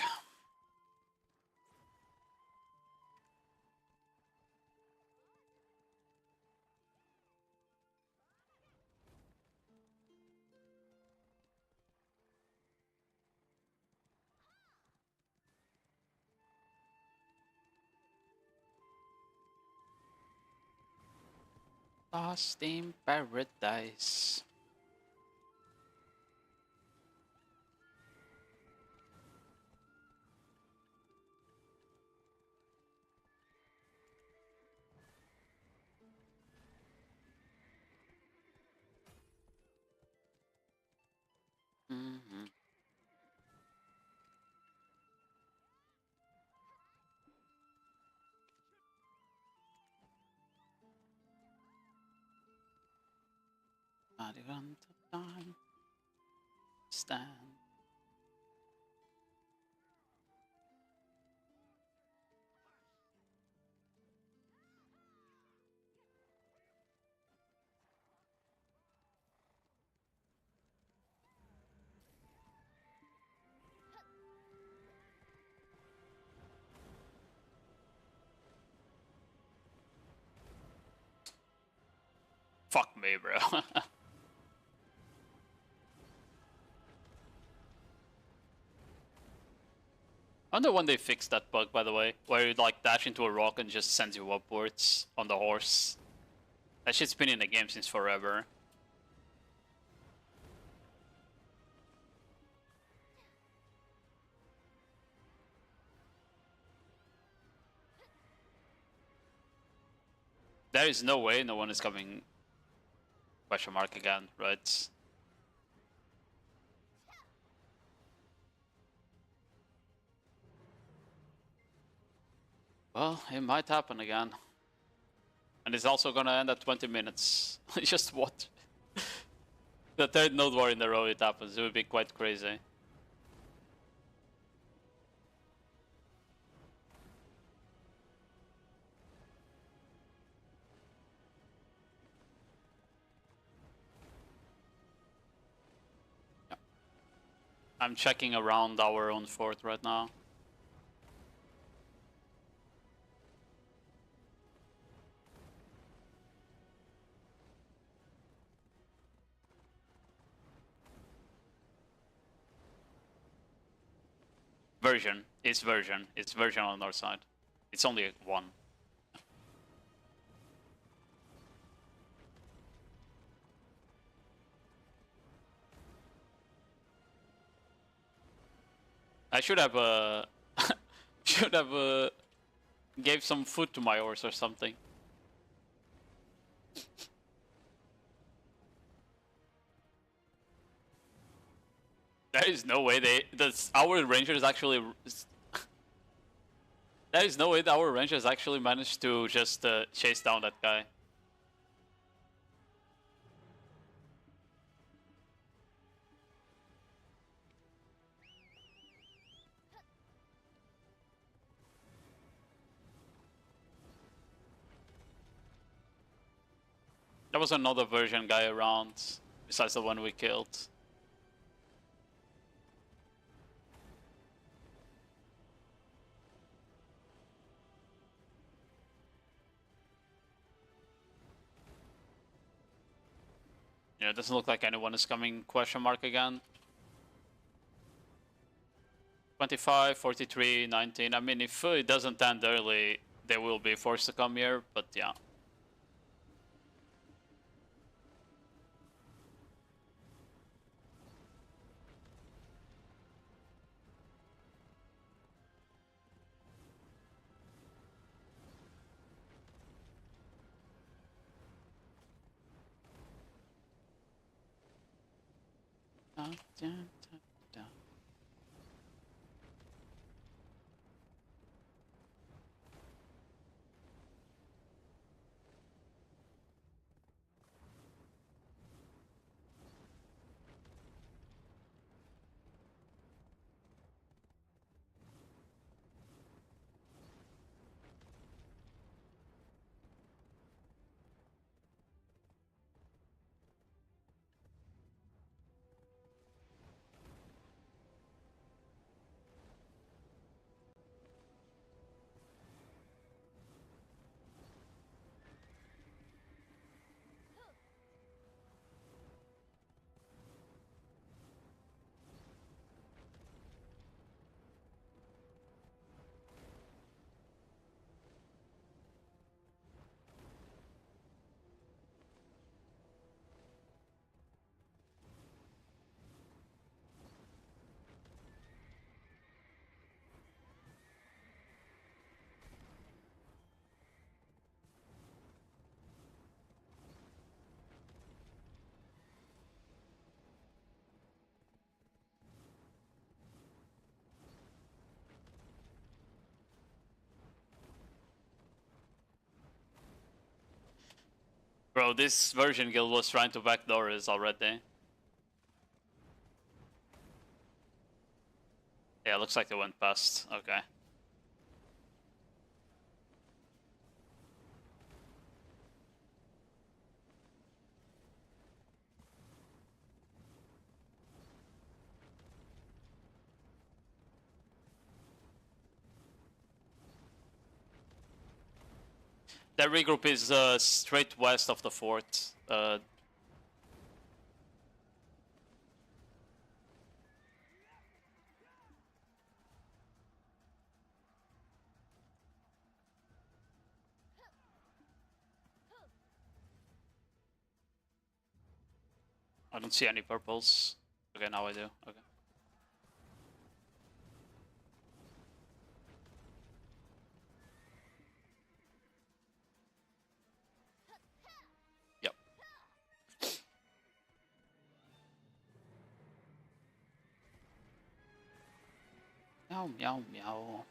Lost in paradise. Mm-hmm. Not even the time. Stand. Fuck me, bro. I wonder when they fixed that bug, by the way, where you like dash into a rock and just sends you upwards on the horse. That shit's been in the game since forever. There is no way no one is coming. Question mark again, right? Well, it might happen again. And it's also gonna end at 20 minutes. Just what? The third Nodewar in a row it happens. It would be quite crazy. Yeah. I'm checking around our own fort right now. Version. It's version. It's version on our side. It's only one. I should have should have gave some food to my horse or something. There is no way our rangers actually. There is no way that our rangers actually managed to just chase down that guy. There was another version guy around, besides the one we killed. Yeah, it doesn't look like anyone is coming question mark again. 25, 43, 19. I mean, if it doesn't end early, they will be forced to come here, but yeah. Bro, this version guild was trying to backdoor us already. Yeah, looks like they went past. Okay. That regroup is straight west of the fort. I don't see any purples. Okay, now I do. Okay. Yep. Meow, meow, meow.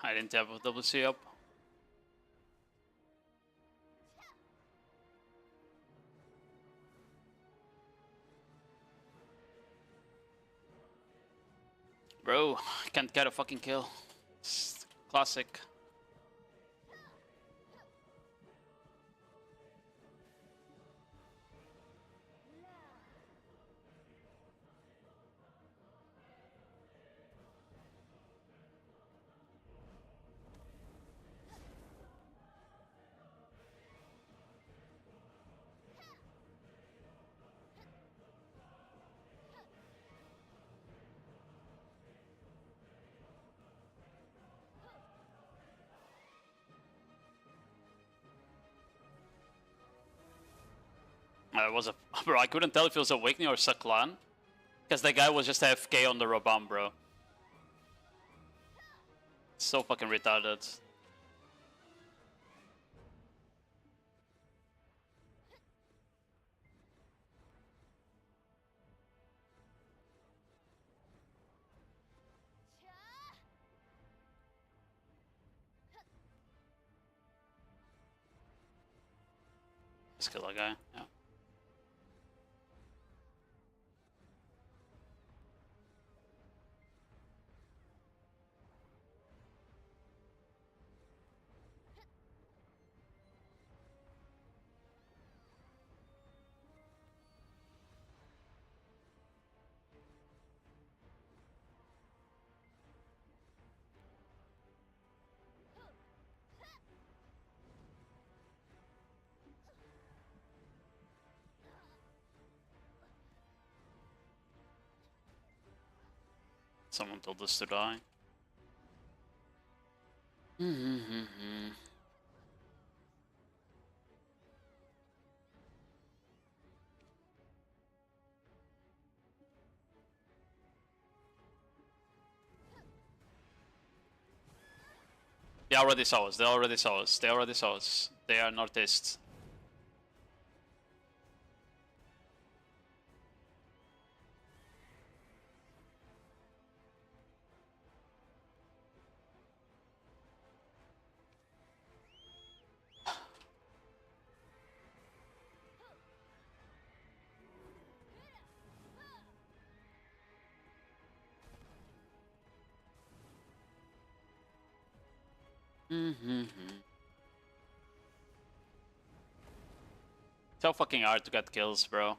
I didn't have a WC up. Bro, can't get a fucking kill. It's classic. It was a bro. I couldn't tell if it was Awakening or Saklan, because that guy was just AFK on the Rabam, bro. So fucking retarded. Let's kill that guy. Yeah. Someone told us to die. They already saw us. They already saw us. They already saw us. They are northeast. So fucking hard to get kills, bro.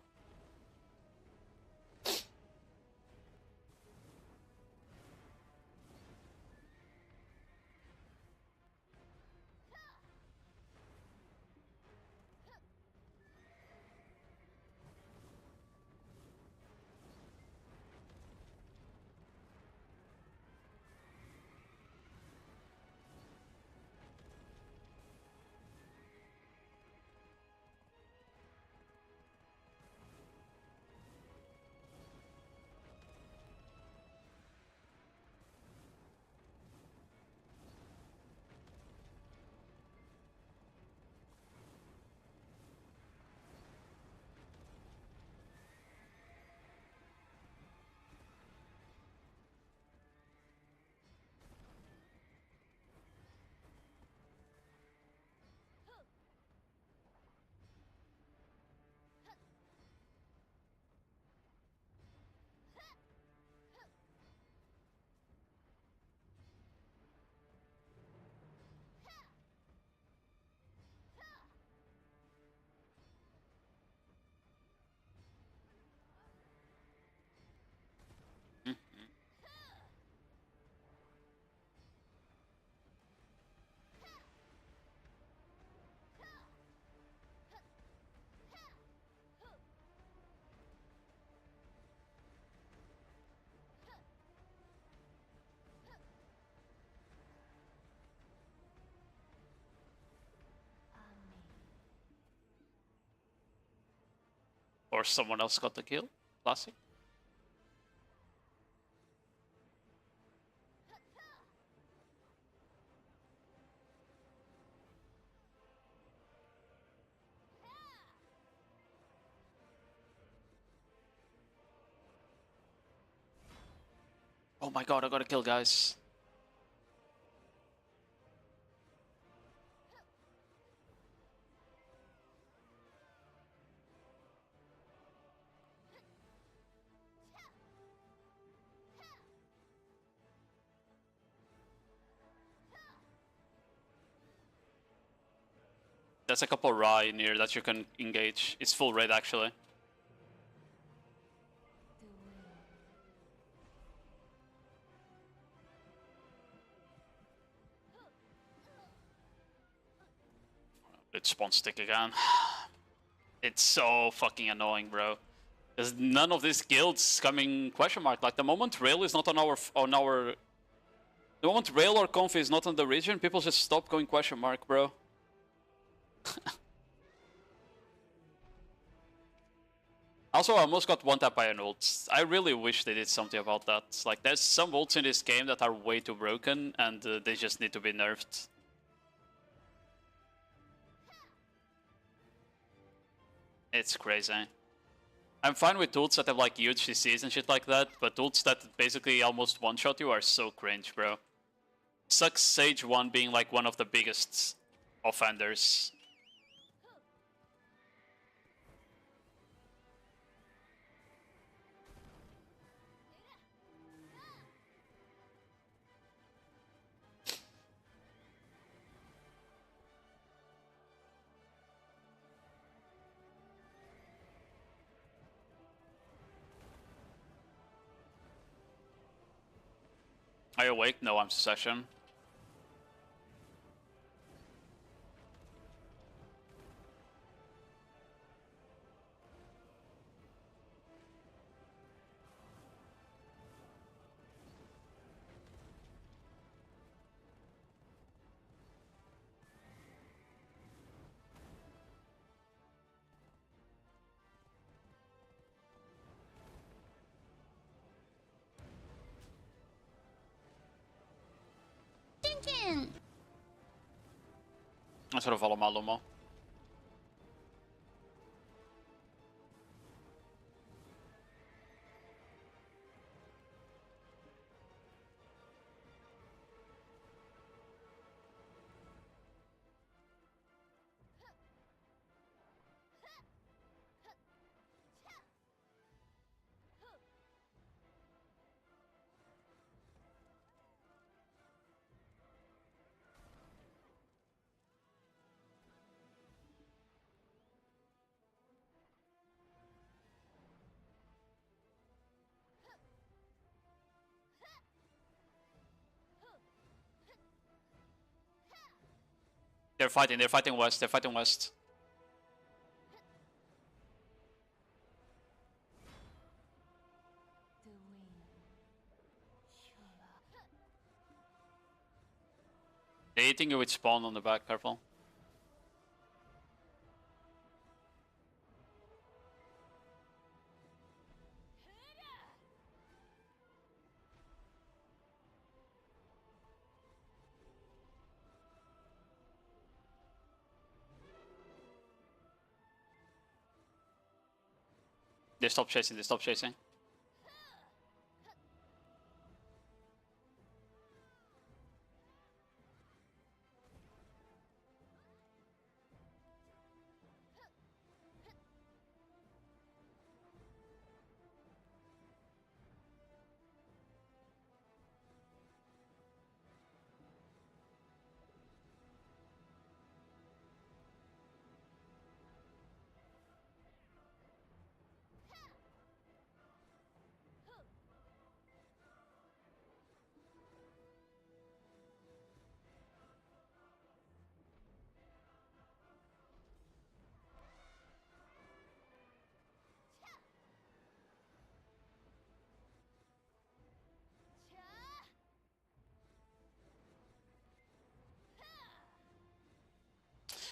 Or someone else got the kill. Classic. Oh my god, I got a kill, guys. There's a couple Rai near that you can engage. It's full red, actually. It's spawn stick again. It's so fucking annoying, bro. There's none of these guilds coming question mark. Like the moment rail is not on our the moment rail or conf is not on the region, people just stop going question mark, bro. Also, I almost got one tap by an ult. I really wish they did something about that. Like, there's some ults in this game that are way too broken, and they just need to be nerfed. It's crazy. I'm fine with ults that have like huge CCs and shit like that, but ults that basically almost one-shot you are so cringe, bro. Sucks Sage 1 being like one of the biggest offenders. Are you awake? No, I'm Succession. Jag tror det var allemaal. They're fighting west, they're fighting west. They're eating you with spawn on the back, careful. They stop chasing, they stop chasing.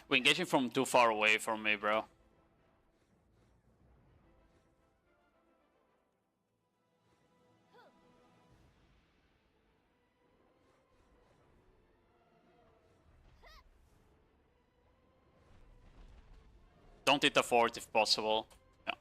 We're engaging from too far away from me, bro. Don't hit the fort if possible. Yeah.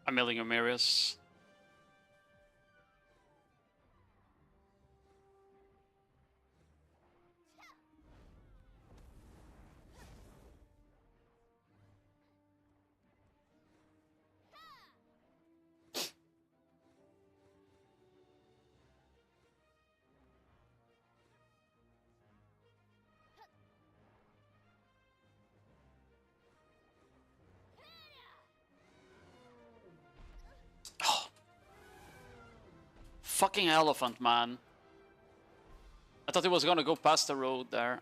I'm milling Amirius. Fucking elephant, man. I thought he was gonna go past the road there.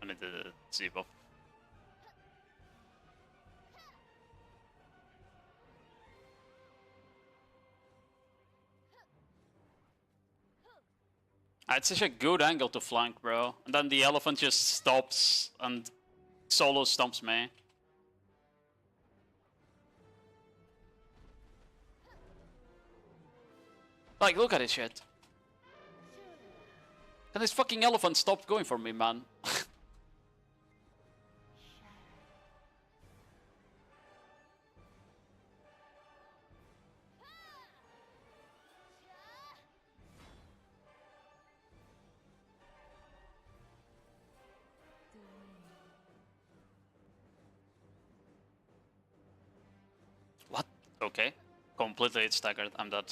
I need the Z-buff. It's such a good angle to flank, bro. And then the elephant just stops and solo stomps me. Like, look at this shit. And this fucking elephant stopped going for me, man. What? Okay. Completely it's staggered. I'm dead.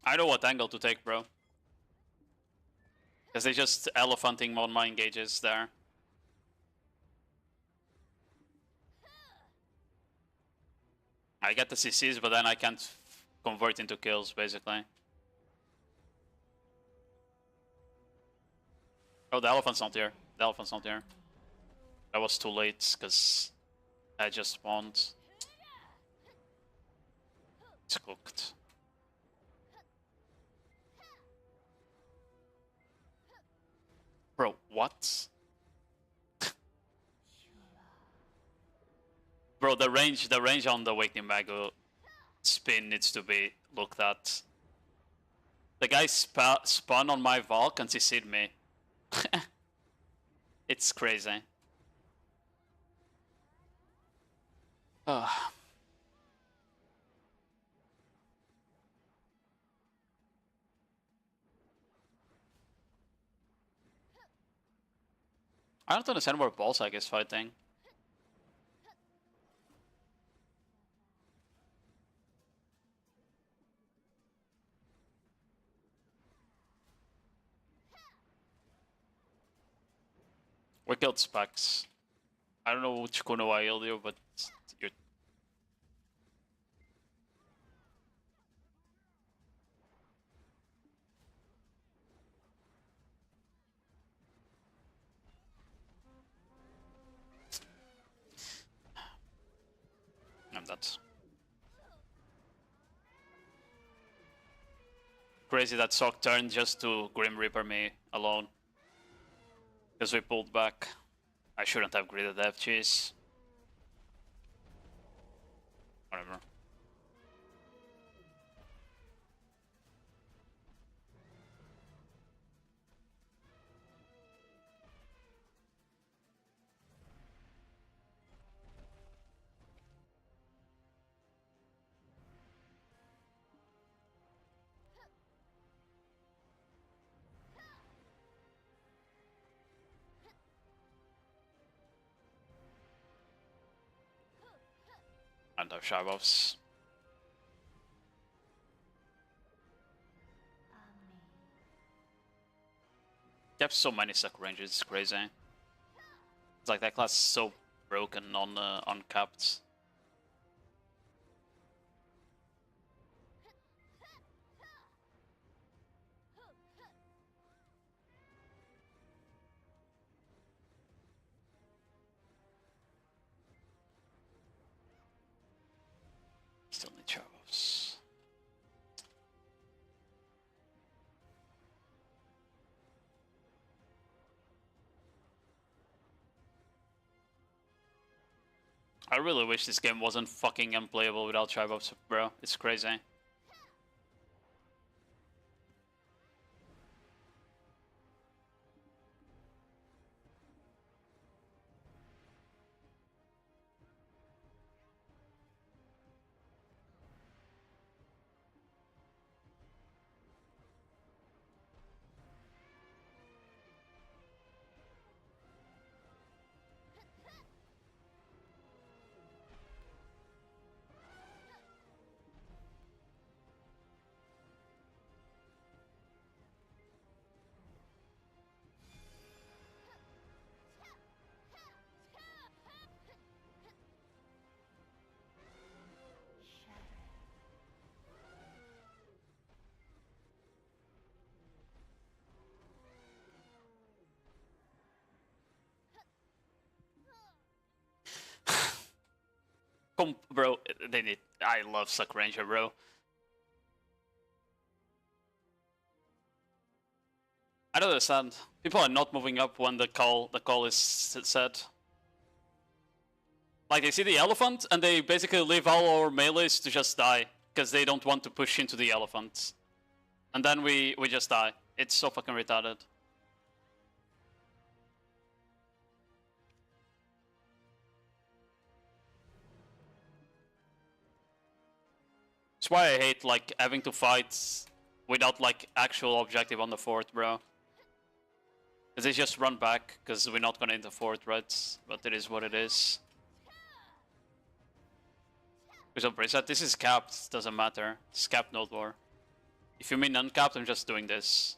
I know what angle to take, bro. Because they're just elephanting on my engages there. I get the CCs, but then I can't convert into kills, basically. Oh, the elephant's not here. The elephant's not here. That was too late, because I just spawned. It's cooked. Bro, what? Bro, the range on the Awakening Mago spin needs to be looked at. The guy spun on my Valk and CC'd me. It's crazy. I don't understand where Ballsack is fighting. We killed Specs. I don't know which Kuno I healed you, but you're... I'm dead. Crazy that Sock turned just to Grim Reaper me alone. Because we pulled back. I shouldn't have greeted FGs. Whatever. And have shy buffs. They have so many suck ranges, it's crazy. It's like that class is so broken on uncapped. Still need shy buffs. I really wish this game wasn't fucking unplayable without shy buffs, bro. It's crazy. Bro, they need... I love Suck Ranger, bro. I don't understand. People are not moving up when the call is set. Like, they see the elephant, and they basically leave all our melees to just die. Because they don't want to push into the elephant. And then we just die. It's so fucking retarded. That's why I hate, like, having to fight without, like, actual objective on the fort, bro. Because they just run back, because we're not gonna enter fort, right? But it is what it is. This is capped, doesn't matter. It's capped Nodewar. If you mean uncapped, I'm just doing this.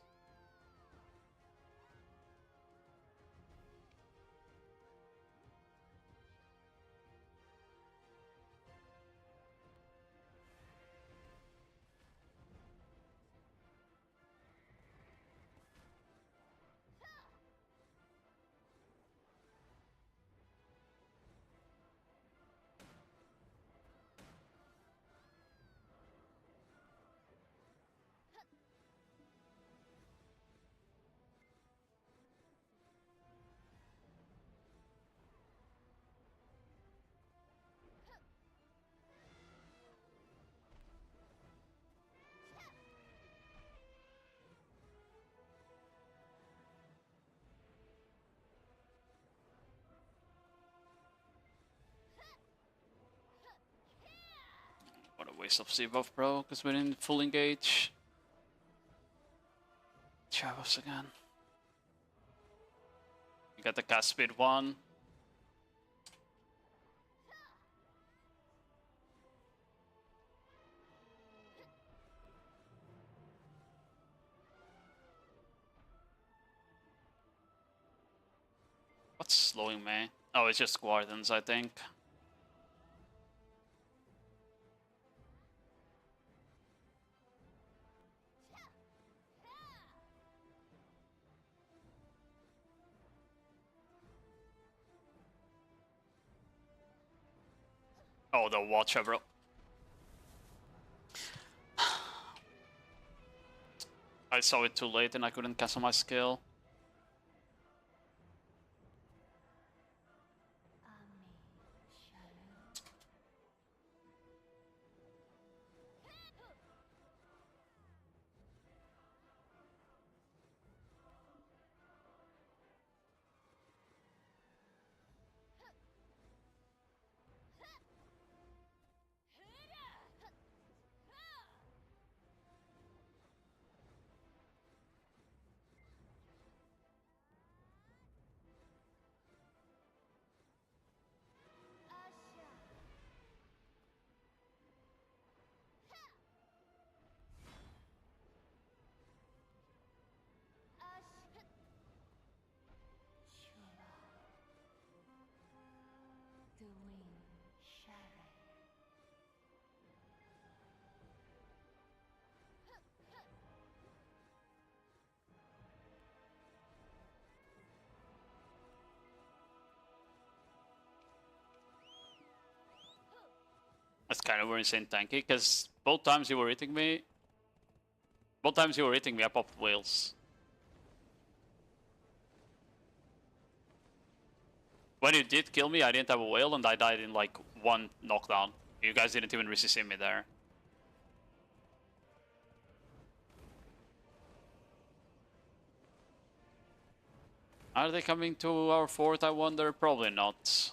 What a waste of C-buff, bro, because we're in full engage. Chavos again. You got the cast speed 1. What's slowing me? Oh, it's just Guardians, I think. Oh, the Watcher, bro. I saw it too late and I couldn't cancel my skill. That's kind of insane tanky, because both times you were hitting me, I popped whales. When you did kill me, I didn't have a whale and I died in like 1 knockdown. You guys didn't even resist me there. Are they coming to our fort, I wonder? Probably not.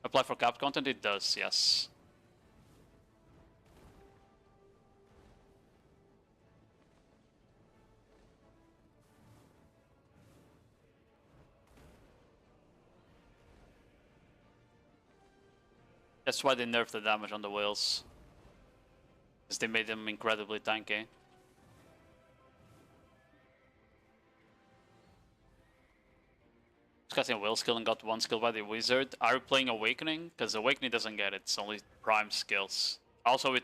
Apply for capped content? It does, yes. That's why they nerfed the damage on the whales. Because they made them incredibly tanky. Discussing whale skill and got 1 skill by the wizard. Are you playing Awakening? Because Awakening doesn't get it, it's only prime skills. Also, it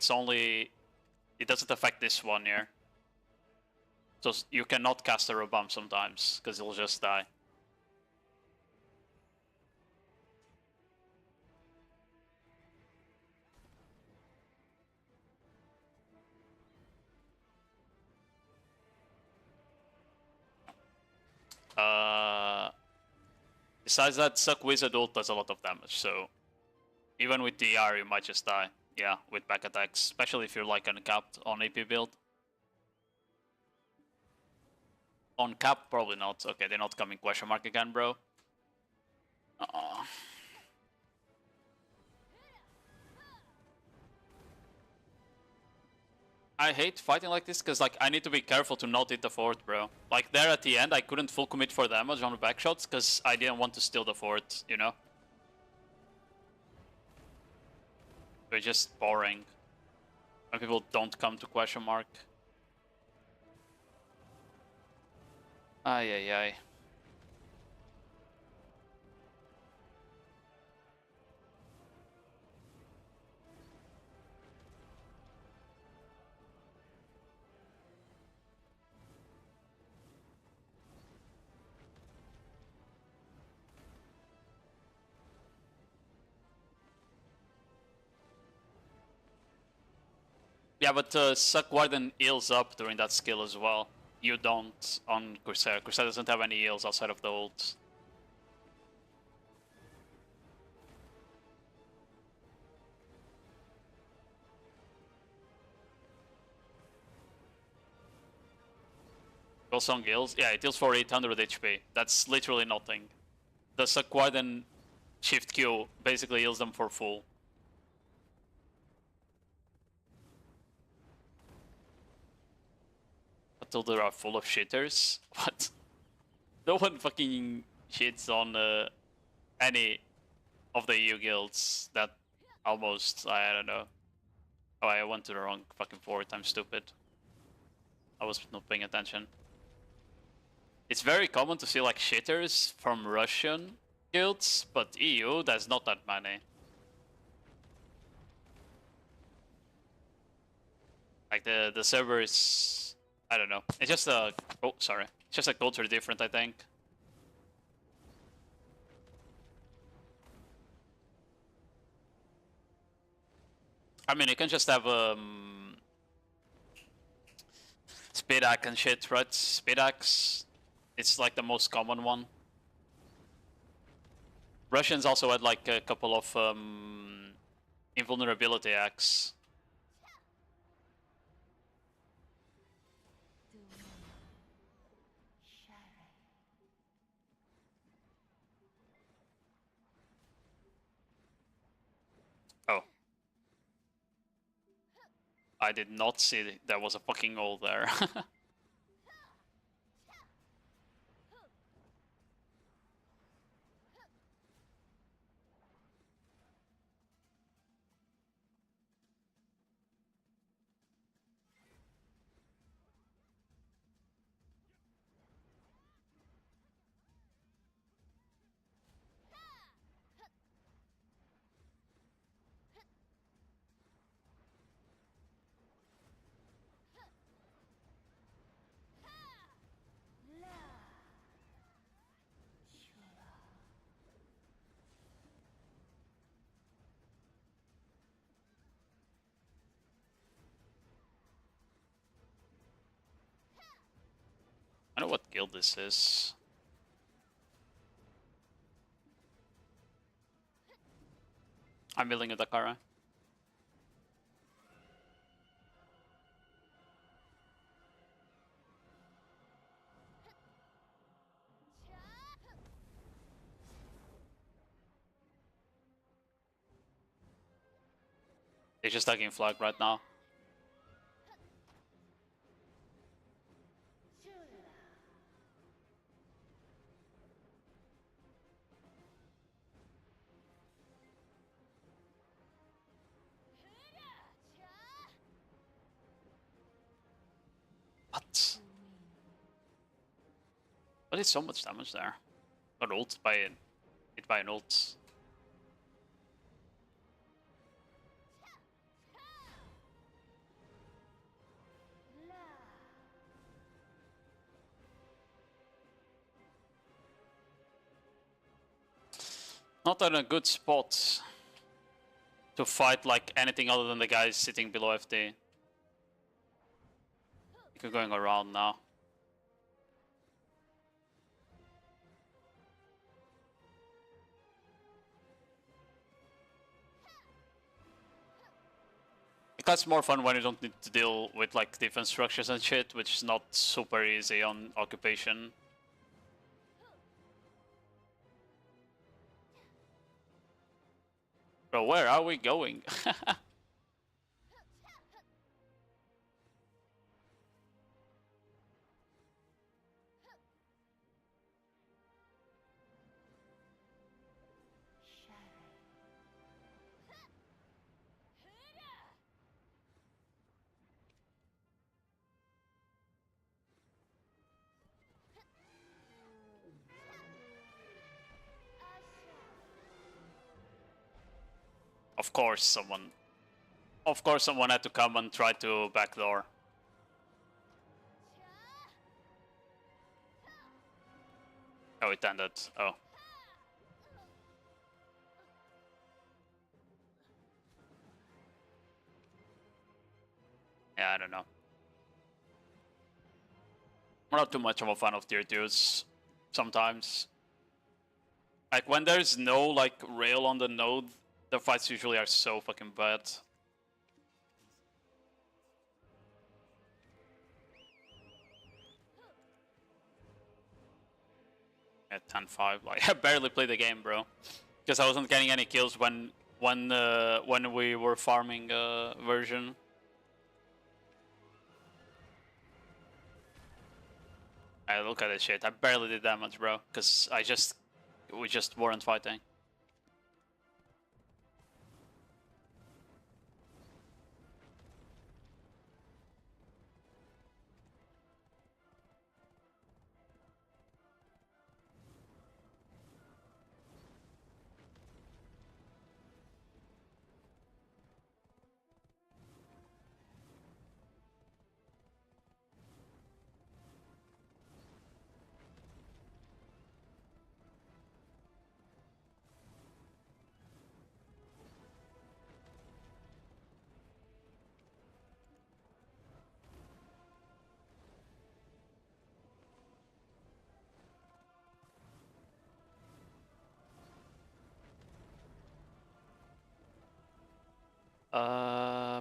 doesn't affect this one here. So you cannot cast a Robump sometimes, because you'll just die. Besides that, Suck Wizard ult does a lot of damage, so even with DR you might just die. Yeah, with back attacks, especially if you're like uncapped on AP build. On cap, probably not. Okay, they're not coming question mark again, bro. I hate fighting like this because like I need to be careful to not hit the fort, bro. Like there at the end, I couldn't full commit for damage on the back shots because I didn't want to steal the fort, you know? They're just boring. When people don't come to question mark. Ay ay ay. Yeah, but Suck Warden heals up during that skill as well. You don't on Corsair. Corsair doesn't have any heals outside of the ult. Song heals? Yeah, it heals for 800 HP. That's literally nothing. The Suck Warden Shift Q basically heals them for full. Until they are full of shitters? What? No one fucking shits on any of the EU guilds that almost, I don't know. Oh, I went to the wrong fucking fort, I'm stupid. I was not paying attention. It's very common to see like shitters from Russian guilds, but EU, there's not that many. Like the server is, I don't know. It's just a, oh sorry, it's just a culture different, I think. I mean, you can just have speed axe and shit, right? Speed axe, it's like the most common one. Russians also had like a couple of invulnerability axe. Oh. I did not see there was a fucking hole there. I know what guild this is. I'm building a Dakara. They're just taking flag right now. What? But it's so much damage there. Got ult by it. Hit by an ult. Not in a good spot to fight like anything other than the guys sitting below FD. You're going around now. It's more fun when you don't need to deal with like defense structures and shit, which is not super easy on Occupation. Bro, where are we going? Of course someone had to come and try to backdoor. Oh, it ended. Oh. Yeah, I don't know. I'm not too much of a fan of tier 2s sometimes. Like, when there's no, like, rail on the node, the fights usually are so fucking bad. At 10-5, like, I barely played the game, bro. Because I wasn't getting any kills when we were farming version. I look at this shit. I barely did damage, bro. Because we just weren't fighting. I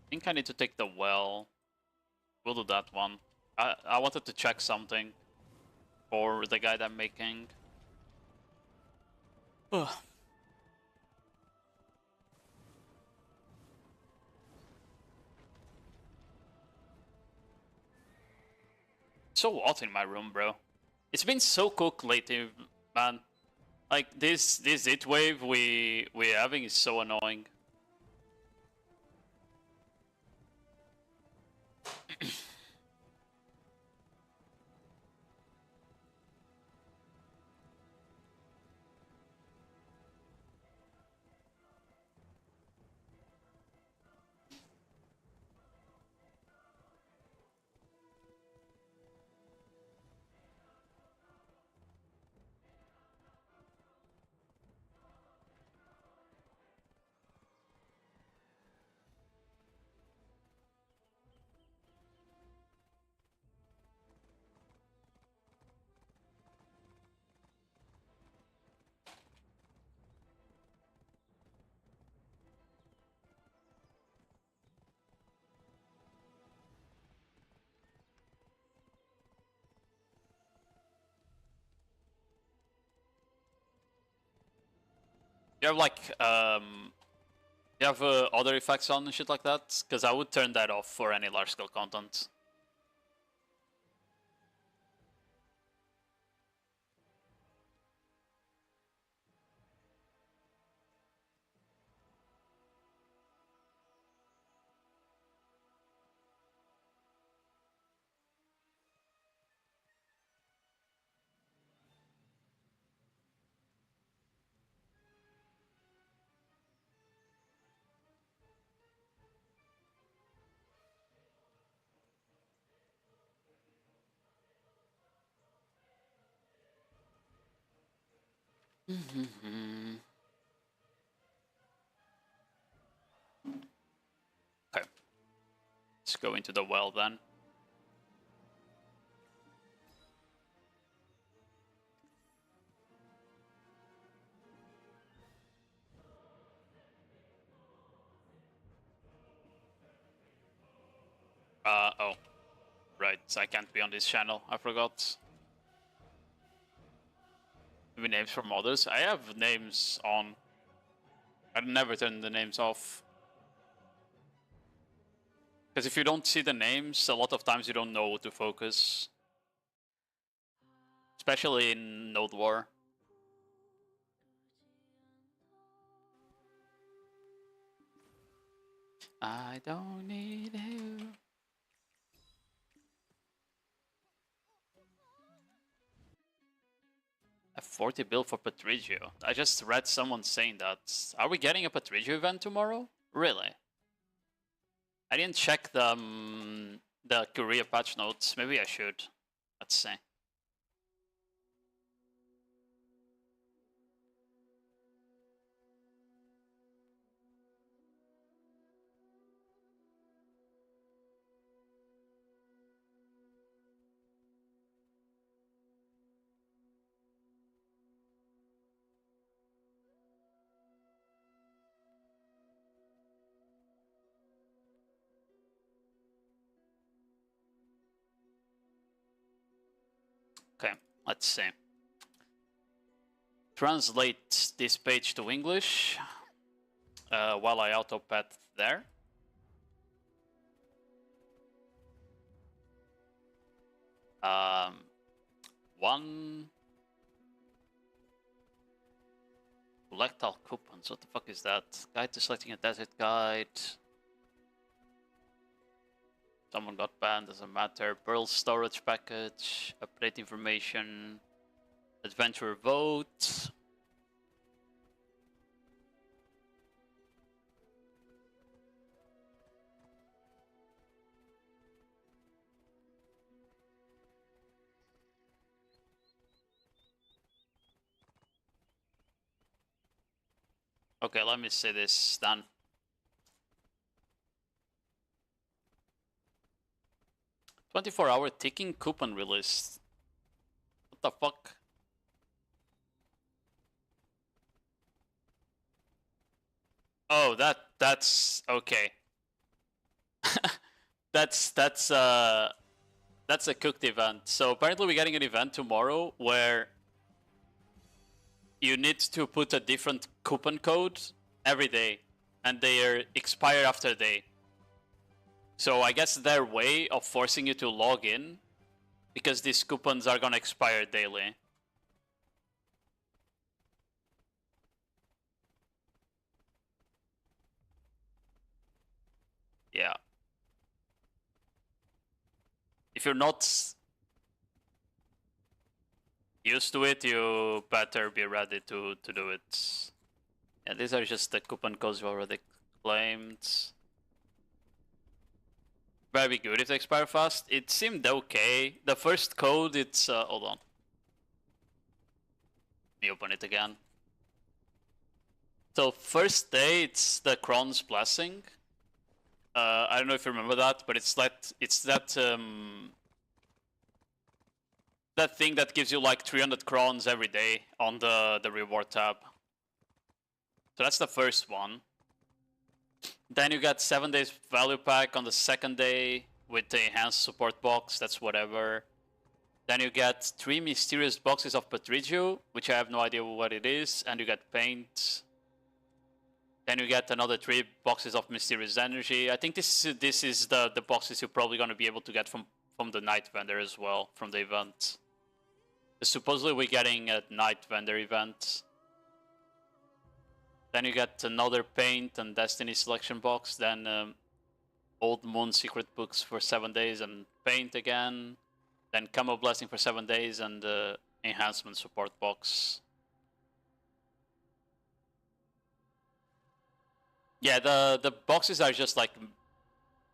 think I need to take the well. We'll do that one. I wanted to check something for the guide I'm making. Ugh. So hot in my room, bro. It's been so cooked lately, man. Like this heat wave we're having is so annoying. You have like you have other effects on and shit like that? Because I would turn that off for any large scale content. Okay. Let's go into the well then. Oh. Right, I can't be on this channel. I forgot. Maybe names from others. I have names on. I never turn the names off. Because if you don't see the names, a lot of times you don't know what to focus. Especially in Nodewar. I don't need you. F4 40 bill for Patrigio. I just read someone saying that. Are we getting a Patrigio event tomorrow? Really? I didn't check the Korea patch notes. Maybe I should. Let's see. Okay, let's see. Translate this page to English while I auto-pet there. One collect all coupons. What the fuck is that? Guide to selecting a desert guide. Someone got banned, doesn't matter. Pearl storage package, update information, adventure vote. Okay, let me see this done. "24-hour ticking coupon release." What the fuck? Oh, that's okay. that's a cooked event. So apparently we're getting an event tomorrow where you need to put a different coupon code every day, and they expire after a day. So I guess their way of forcing you to log in, because these coupons are gonna expire daily. Yeah. If you're not used to it, you better be ready to do it. Yeah, these are just the coupon codes we already claimed. Very good if they expire fast. It seemed okay. The first code, it's hold on. Let me open it again. So first day, it's the Kron's Blessing. I don't know if you remember that, but it's that that thing that gives you like 300 crowns every day on the reward tab. So that's the first one. Then you get 7 days value pack on the second day with the enhanced support box. That's whatever. Then you get 3 mysterious boxes of Patrigio, which I have no idea what it is, and you get paint. Then you get another 3 boxes of mysterious energy. I think this is the boxes you're probably going to be able to get from the night vendor as well, from the event. Supposedly we're getting a night vendor event. Then you get another paint and destiny selection box. Then Old Moon secret books for 7 days and paint again. Then Camo Blessing for 7 days and enhancement support box. Yeah, the boxes are just like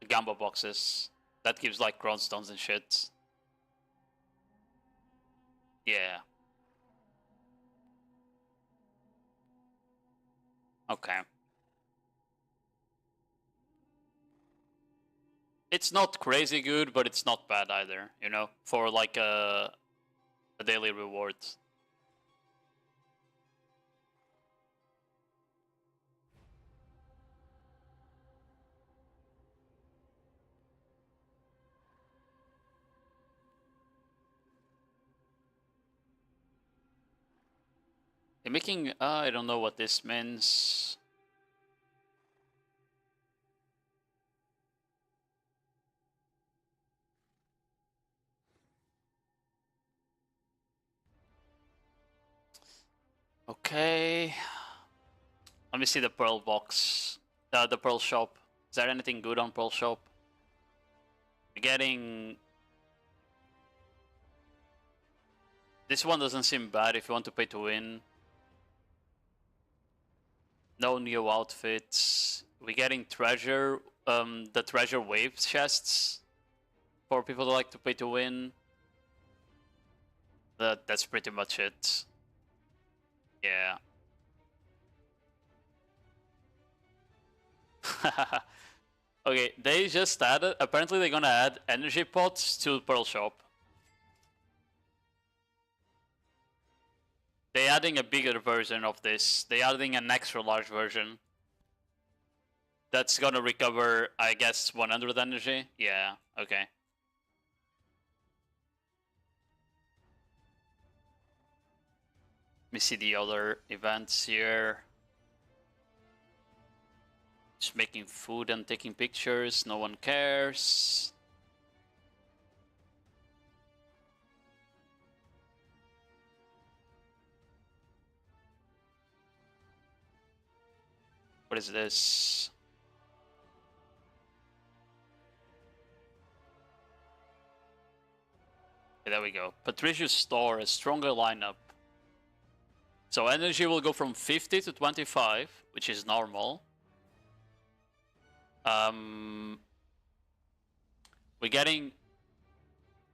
Gamba boxes. That gives like crown stones and shit. Yeah. Okay. It's not crazy good, but it's not bad either, you know, for like a daily reward. They're making, I don't know what this means. Okay. Let me see the Pearl box. The Pearl shop. Is there anything good on Pearl shop? We're getting This one doesn't seem bad if you want to pay to win. No new outfits. We're getting treasure, the treasure wave chests for people who like to pay to win. That's pretty much it. Yeah. Okay, they just added, apparently they're gonna add energy pots to Pearl Shop. They're adding a bigger version of this. They're adding an extra large version. That's gonna recover, I guess, 100 energy? Yeah, okay. Let me see the other events here. Just making food and taking pictures, no one cares. What is this? Okay, there we go. Patricia's store, a stronger lineup. So energy will go from 50 to 25, which is normal. We're getting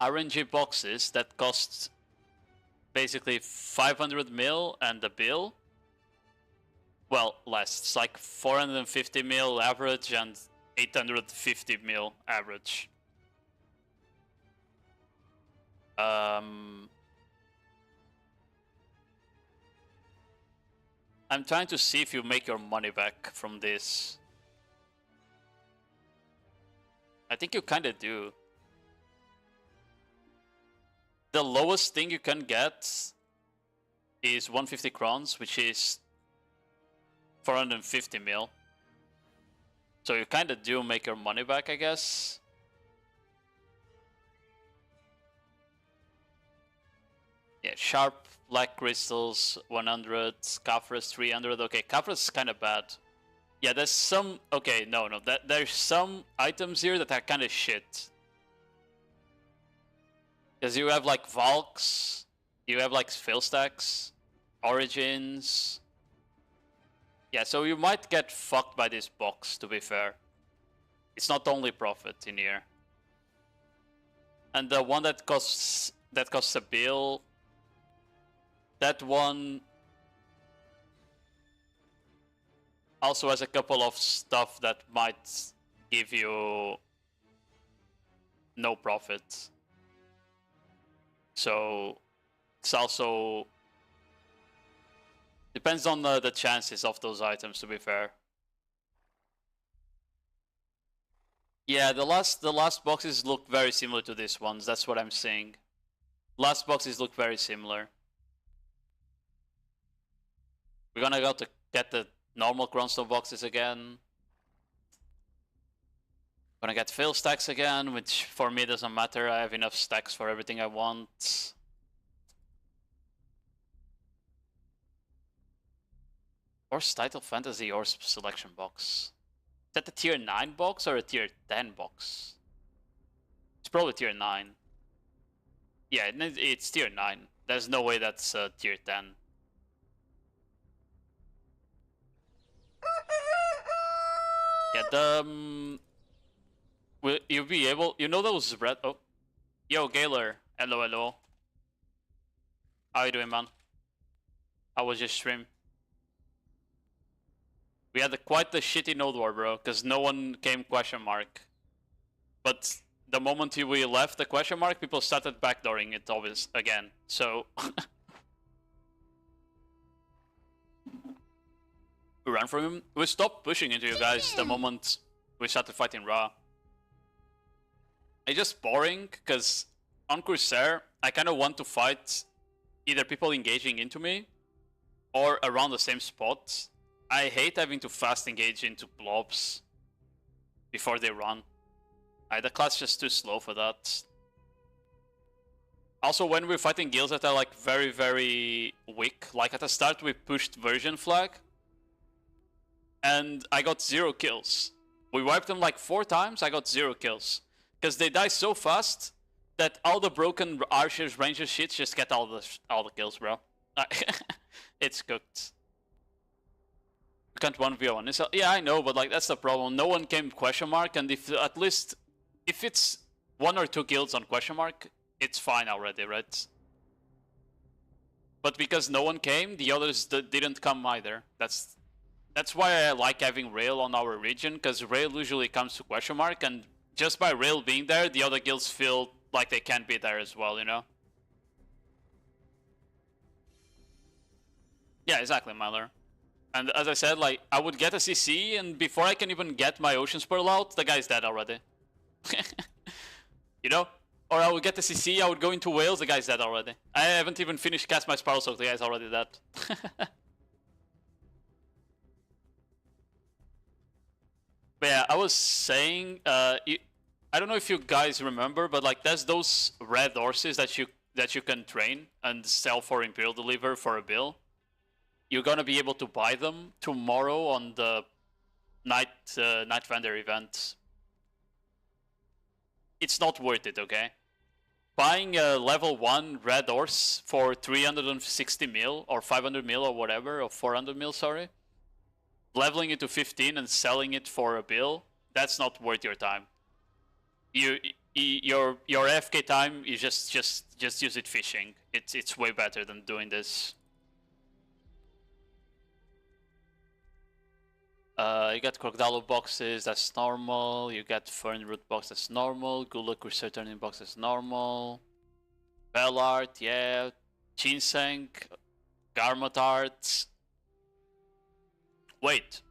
RNG boxes that cost basically 500 mil and a bill. Well, less. It's like 450 mil average and 850 mil average. I'm trying to see if you make your money back from this. I think you kinda do. The lowest thing you can get is 150 crowns, which is 450 mil. So you kinda do make your money back, I guess. Yeah, sharp black crystals 100, Kafras 300. Okay, Kafras is kinda bad. Yeah, there's some... Okay, no. There's some items here that are kind of shit. Because you have like Valks, you have like fail stacks, Origins. Yeah, so you might get fucked by this box, to be fair. It's not only profit in here. And the one that costs a bill, that one also has a couple of stuff that might give you no profit. So it's also depends on the chances of those items, to be fair. Yeah, the last boxes look very similar to these ones. That's what I'm saying. Last boxes look very similar. We're gonna go to get the normal Cronstone boxes again. Gonna get fail stacks again, which for me doesn't matter. I have enough stacks for everything I want. Horse Title Fantasy Horse Selection box. Is that a tier 9 box or a tier 10 box? It's probably tier 9. Yeah, it's tier 9. There's no way that's tier 10. Yeah, will you be able... You know those red... Oh. Yo, Gaylor. Hello, hello. How you doing, man? How was your stream? We had quite the shitty Nodewar, bro, because no one came question mark. But the moment we left the question mark, people started backdooring it always again. So... we ran from him. We stopped pushing into you guys the moment we started fighting Ra. It's just boring, because on Corsair, I kind of want to fight either people engaging into me or around the same spot. I hate having to fast engage into blobs before they run. The class is just too slow for that. Also, when we're fighting guilds that are like very, very weak, like at the start we pushed version flag, and I got 0 kills. We wiped them like 4 times, I got 0 kills. Because they die so fast that all the broken archers, rangers, shits just get all the kills, bro. It's cooked. You can't 1v1. Yeah, I know, but like that's the problem. No one came question mark, and if at least if it's 1 or 2 kills on question mark, it's fine already, right? But because no one came, the others didn't come either. That's why I like having rail on our region, because rail usually comes to question mark, and just by rail being there, the other guilds feel like they can be there as well, you know? Yeah, exactly, Myler. And as I said, like, I would get a CC, and before I can even get my Ocean Pearl out, the guy's dead already. You know? Or I would get the CC, I would go into Wales, the guy's dead already. I haven't even finished cast my Spiral Soak, the guy's already dead. But yeah, I was saying, I don't know if you guys remember, but like there's those red horses that you can train and sell for Imperial Deliver for a bill. You're gonna be able to buy them tomorrow on the night vendor event. It's not worth it, okay? Buying a level 1 red horse for 360 mil or 500 mil or whatever, or 400 mil, sorry. Leveling it to 15 and selling it for a bill, that's not worth your time. Your AFK time, you just use it fishing. It's way better than doing this. You got Crocodile boxes, that's normal. You got Fern Root box, that's normal. Gula Corsair turning box, that's normal. Bellart, yeah. Ginseng, Garmat art. Wait.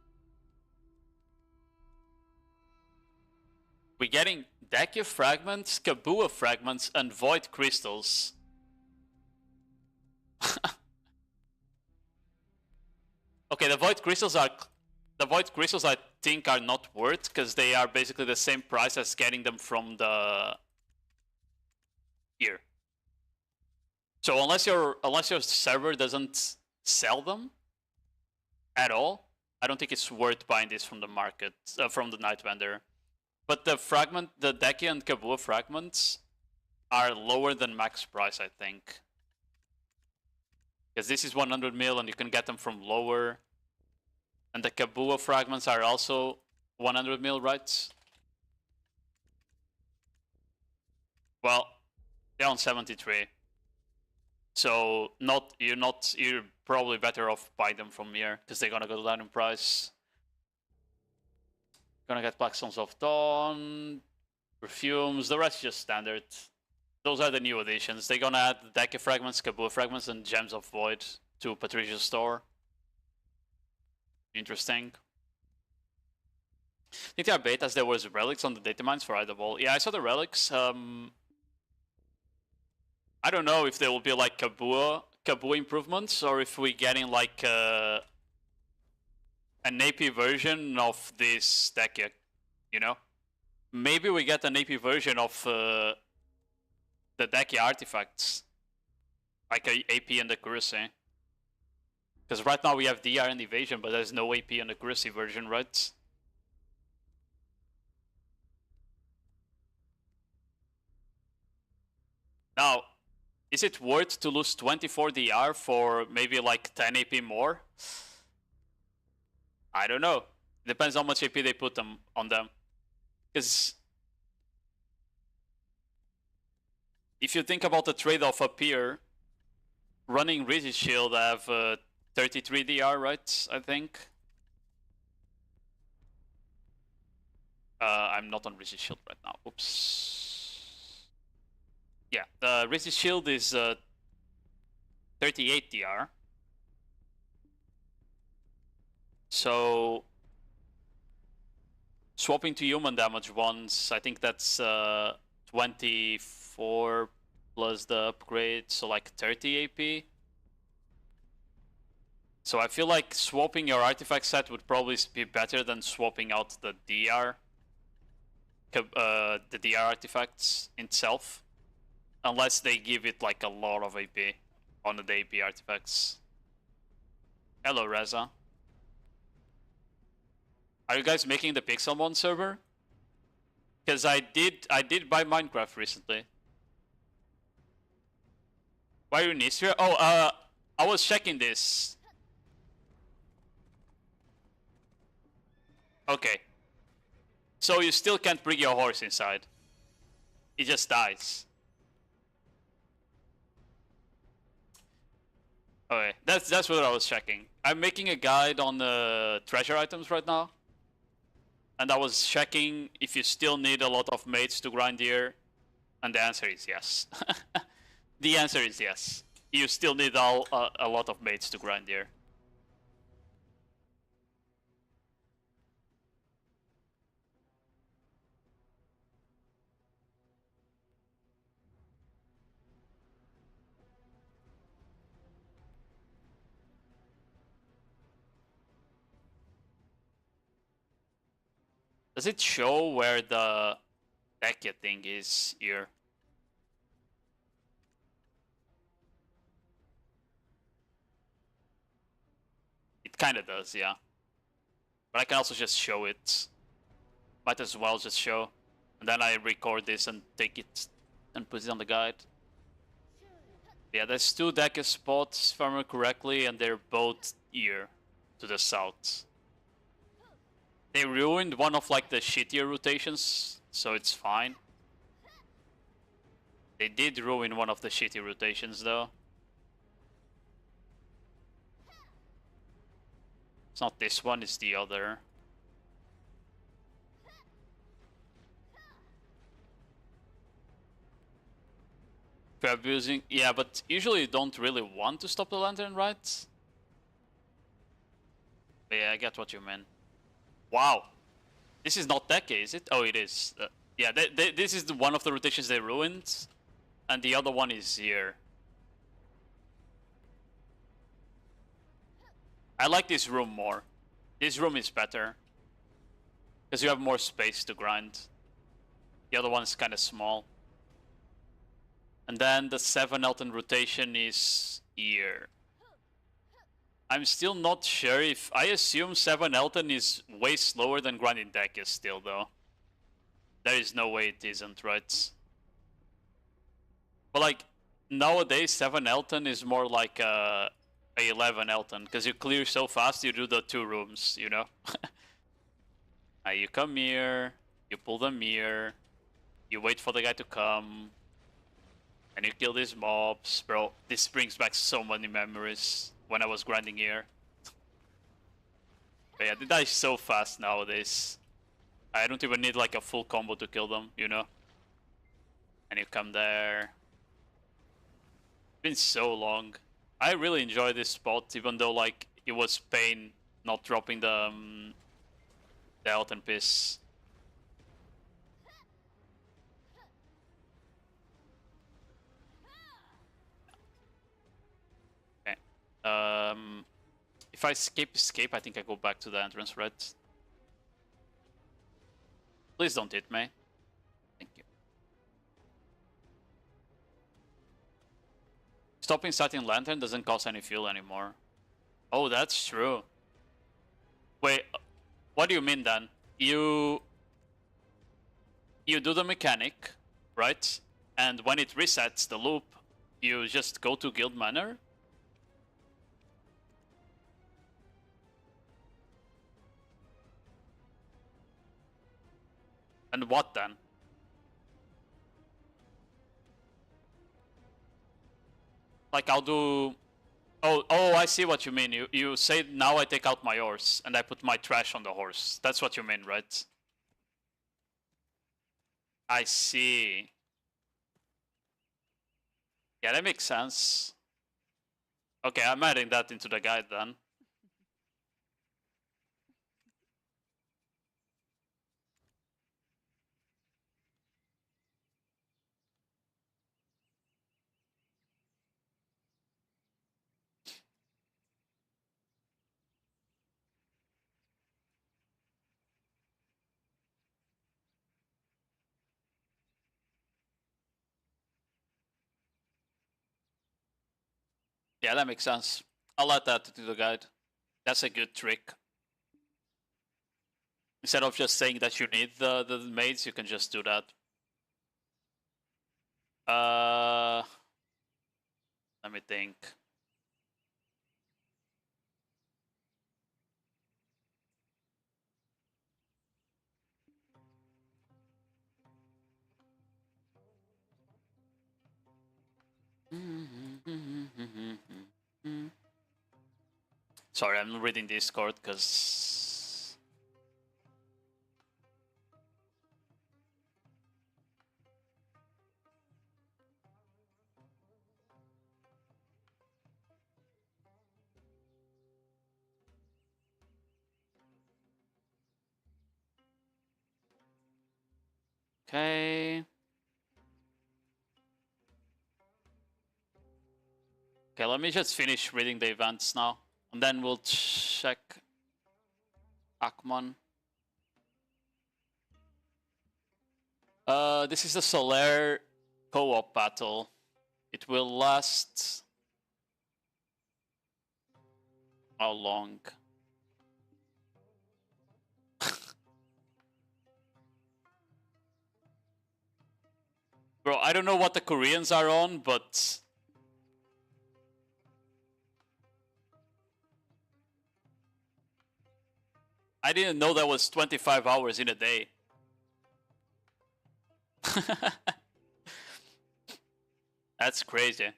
We're getting Dekia fragments, Kabua fragments, and Void crystals. Okay, the Void crystals I think are not worth, because they are basically the same price as getting them from the here. So unless your server doesn't sell them at all, I don't think it's worth buying this from the market, from the night vendor. But the Dekia and Kabua fragments are lower than max price, I think. Because this is 100 mil and you can get them from lower. And the Kabua fragments are also 100 mil, right? Well, they're on 73. So you're probably better off buying them from here, because they're gonna go down in price. Gonna get Black Sons of Dawn, Perfumes, the rest is just standard. Those are the new additions. They're gonna add Deca fragments, Kabua fragments, and Gems of Void to Patricia's store. Interesting. I think there are betas, there was relics on the data mines for either wall. Yeah, I saw the relics. I don't know if there will be like Kabua improvements, or if we're getting like an AP version of this deck, you know? Maybe we get an AP version of the Decky artifacts, like a AP and accuracy. Because right now we have DR and evasion, but there's no AP and accuracy version, right? Now, is it worth to lose 24 DR for maybe like 10 AP more? I don't know. Depends how much AP they put on them. Because if you think about the trade-off up here, running Rigid Shield, I have 33 DR, right? I think. I'm not on Rigid Shield right now. Oops. Yeah, the Rigid Shield is 38 DR. So swapping to human damage once, I think that's 24 plus the upgrade, so like 30 AP. So I feel like swapping your artifact set would probably be better than swapping out the DR artifacts itself. Unless they give it like a lot of AP on the AP artifacts. Hello, Reza. Are you guys making the Pixelmon server? Because I did buy Minecraft recently. Why are you in Istria? Oh, I was checking this. Okay. So you still can't bring your horse inside. It just dies. Okay, that's what I was checking. I'm making a guide on the treasure items right now. And I was checking if you still need a lot of mates to grind here. And the answer is yes. The answer is yes. You still need a lot of mates to grind here. Does it show where the Dekia thing is here? It kinda does, yeah. But I can also just show it. Might as well just show. And then I record this and take it and put it on the guide. Yeah, there's 2 Dekia spots, if I remember correctly, and they're both here to the south. They ruined one of like the shittier rotations, so it's fine. They did ruin one of the shitty rotations though. It's not this one, it's the other. If you're abusing... Yeah, but usually you don't really want to stop the lantern, right? But yeah, I get what you mean. Wow. This is not Deca, is it? Oh, it is. Yeah, this is one of the rotations they ruined. And the other one is here. I like this room more. This room is better. Because you have more space to grind. The other one is kind of small. And then the 7 Elton rotation is here. I'm still not sure if... I assume 7 Elton is way slower than grinding Deca still, though. There is no way it isn't, right? But like, nowadays 7 Elton is more like a 11 Elton. Because you clear so fast, you do the 2 rooms, you know? You come here, you pull them here, you wait for the guy to come, and you kill these mobs. Bro, this brings back so many memories when I was grinding here. But yeah, they die so fast nowadays. I don't even need like a full combo to kill them, you know? And you come there. It's been so long. I really enjoy this spot, even though like it was pain not dropping the Elton Piss. Okay. If I escape, I think I go back to the entrance, right? Please don't hit me. Thank you. Stopping starting lantern doesn't cost any fuel anymore. Oh, that's true. Wait, what do you mean then? You do the mechanic, right? And when it resets the loop, you just go to Guild Manor? And what then? Like I'll do... Oh, I see what you mean. You say now I take out my horse and I put my trash on the horse. That's what you mean, right? I see. Yeah, that makes sense. Okay, I'm adding that into the guide then. Yeah, that makes sense. I'll add that to the guide. That's a good trick. Instead of just saying that you need the maids, you can just do that. Let me think. Sorry, I'm reading Discord because... Okay. Okay, let me just finish reading the events now. And then we'll check Akmon. This is the Solaire co-op battle. It will last... How long? Bro, I don't know what the Koreans are on, but... I didn't know that was 25 hours in a day. That's crazy.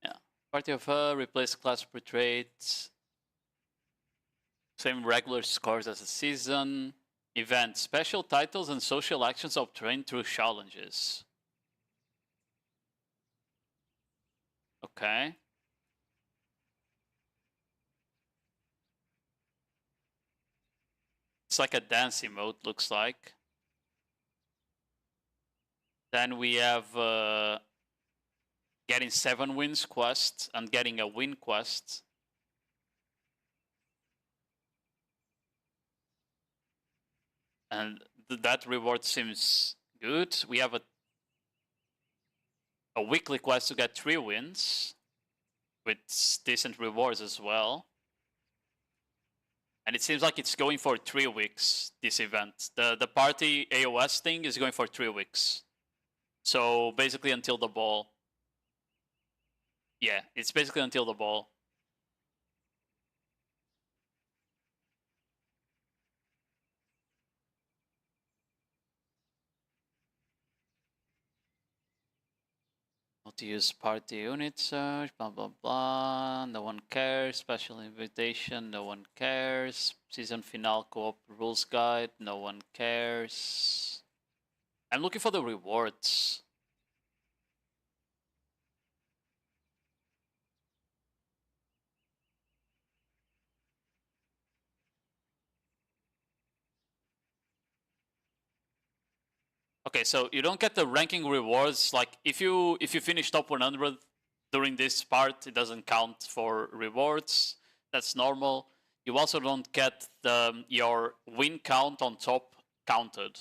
Yeah. Party of replace class portraits. Same regular scores as a season. Event. Special titles and social actions obtained through challenges. Okay. It's like a dance emote, looks like. Then we have getting 7 wins quest and getting a win quest. And that reward seems good. We have a weekly quest to get 3 wins with decent rewards as well. And it seems like it's going for 3 weeks, this event. The party AOS thing is going for 3 weeks. So basically until the ball. Yeah, it's basically until the ball. Not to use party unit search, blah blah blah. No one cares. Special invitation, no one cares. Season finale co-op rules guide, no one cares. I'm looking for the rewards. Okay, so you don't get the ranking rewards. Like if you finish top 100 during this part, it doesn't count for rewards. That's normal. You also don't get your win count on top counted.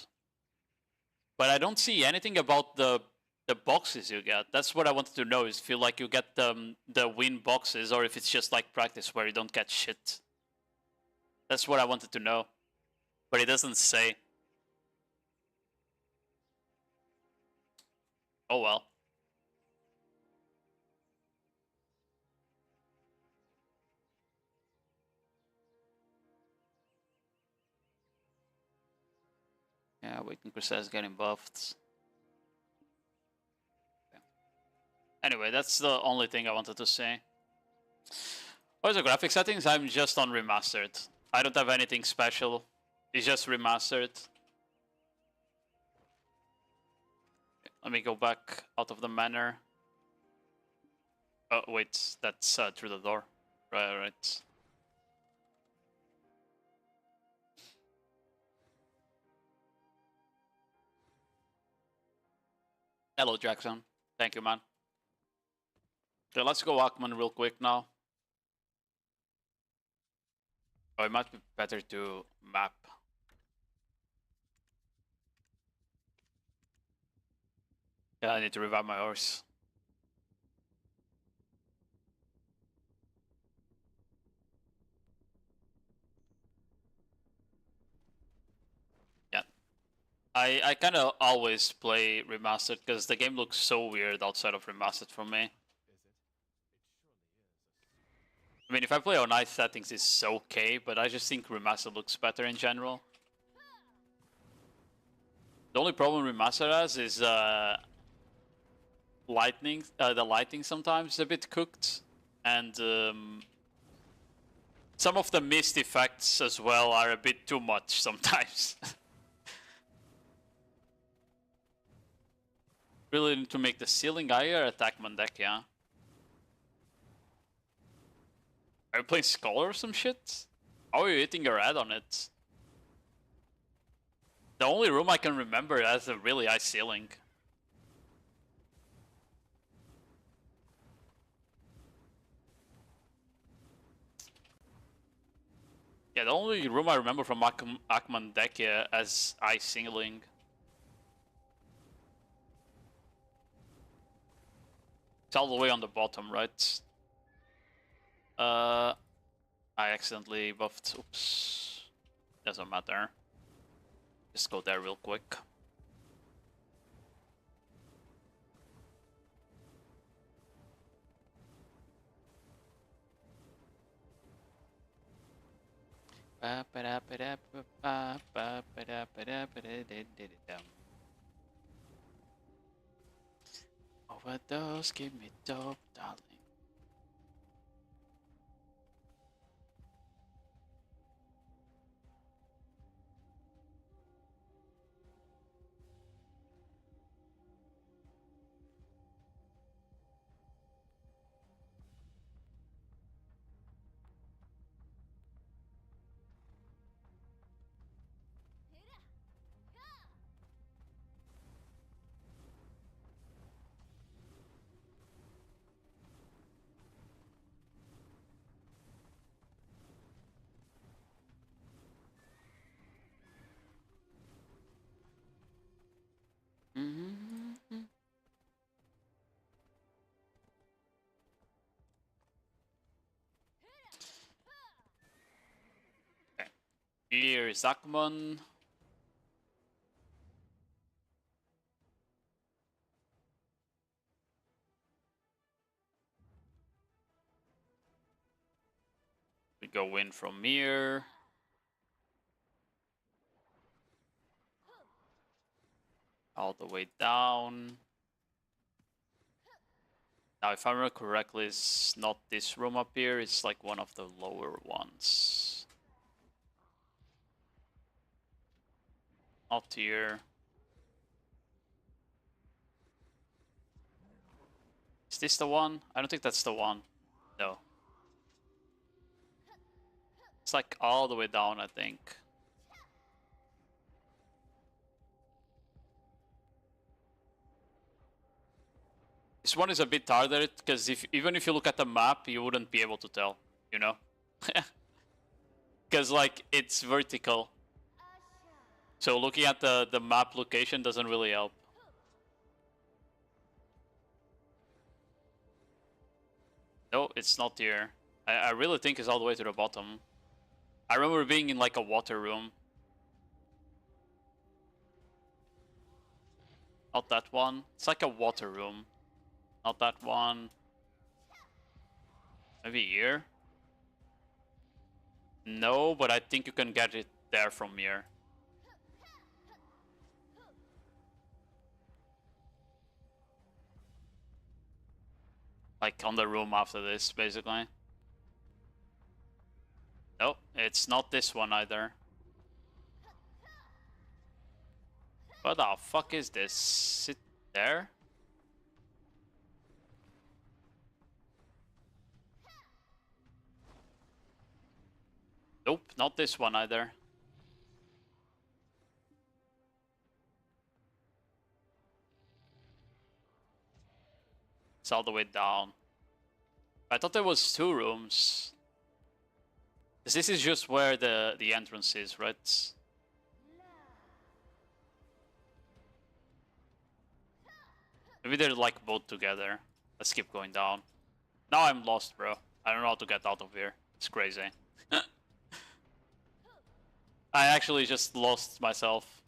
But I don't see anything about the boxes you get. That's what I wanted to know. Is feel like you get the win boxes, or if it's just like practice where you don't get shit. That's what I wanted to know, but it doesn't say. Oh well. Yeah, Waiting Corsair is getting buffed. Okay. Anyway, that's the only thing I wanted to say. What's the graphic settings? I'm just on remastered. I don't have anything special. It's just remastered. Let me go back out of the manor. Oh wait, that's through the door. Right. Hello, Jackson. Thank you, man. Okay, let's go Akman real quick now. Oh, it might be better to map. Yeah, I need to revive my horse. Yeah. I kind of always play remastered because the game looks so weird outside of remastered for me. I mean, if I play on nice settings, it's okay, but I just think remastered looks better in general. The only problem remastered has is lightning. The lighting sometimes is a bit cooked, and some of the mist effects as well are a bit too much sometimes. Really need to make the ceiling higher. Attackman deck, yeah. Are you playing Scholar or some shit? How are you hitting your head on it? The only room I can remember has a really high ceiling. Yeah, the only room I remember from Akman deck has high ceiling. It's all the way on the bottom, right? I accidentally buffed. Oops. Doesn't matter. Just go there real quick. Overdose, give me dope, darling. Okay. Here is Akmon. We go in from here. All the way down. Now, if I remember correctly, it's not this room up here, it's like one of the lower ones. Not here. Is this the one? I don't think that's the one. No. It's like all the way down, I think. This one is a bit harder because even if you look at the map, you wouldn't be able to tell, you know? Because like it's vertical. So looking at the map location doesn't really help. No, it's not here. I really think it's all the way to the bottom. I remember being in like a water room. Not that one. It's like a water room. Not that one. Maybe here? No, but I think you can get it there from here. Like on the room after this, basically. No, it's not this one either. What the fuck is this? Sit there? Nope, not this one either. It's all the way down. I thought there was two rooms. This is just where the entrance is, right? Maybe they're like both together. Let's keep going down. Now I'm lost, bro. I don't know how to get out of here. It's crazy. I actually just lost myself.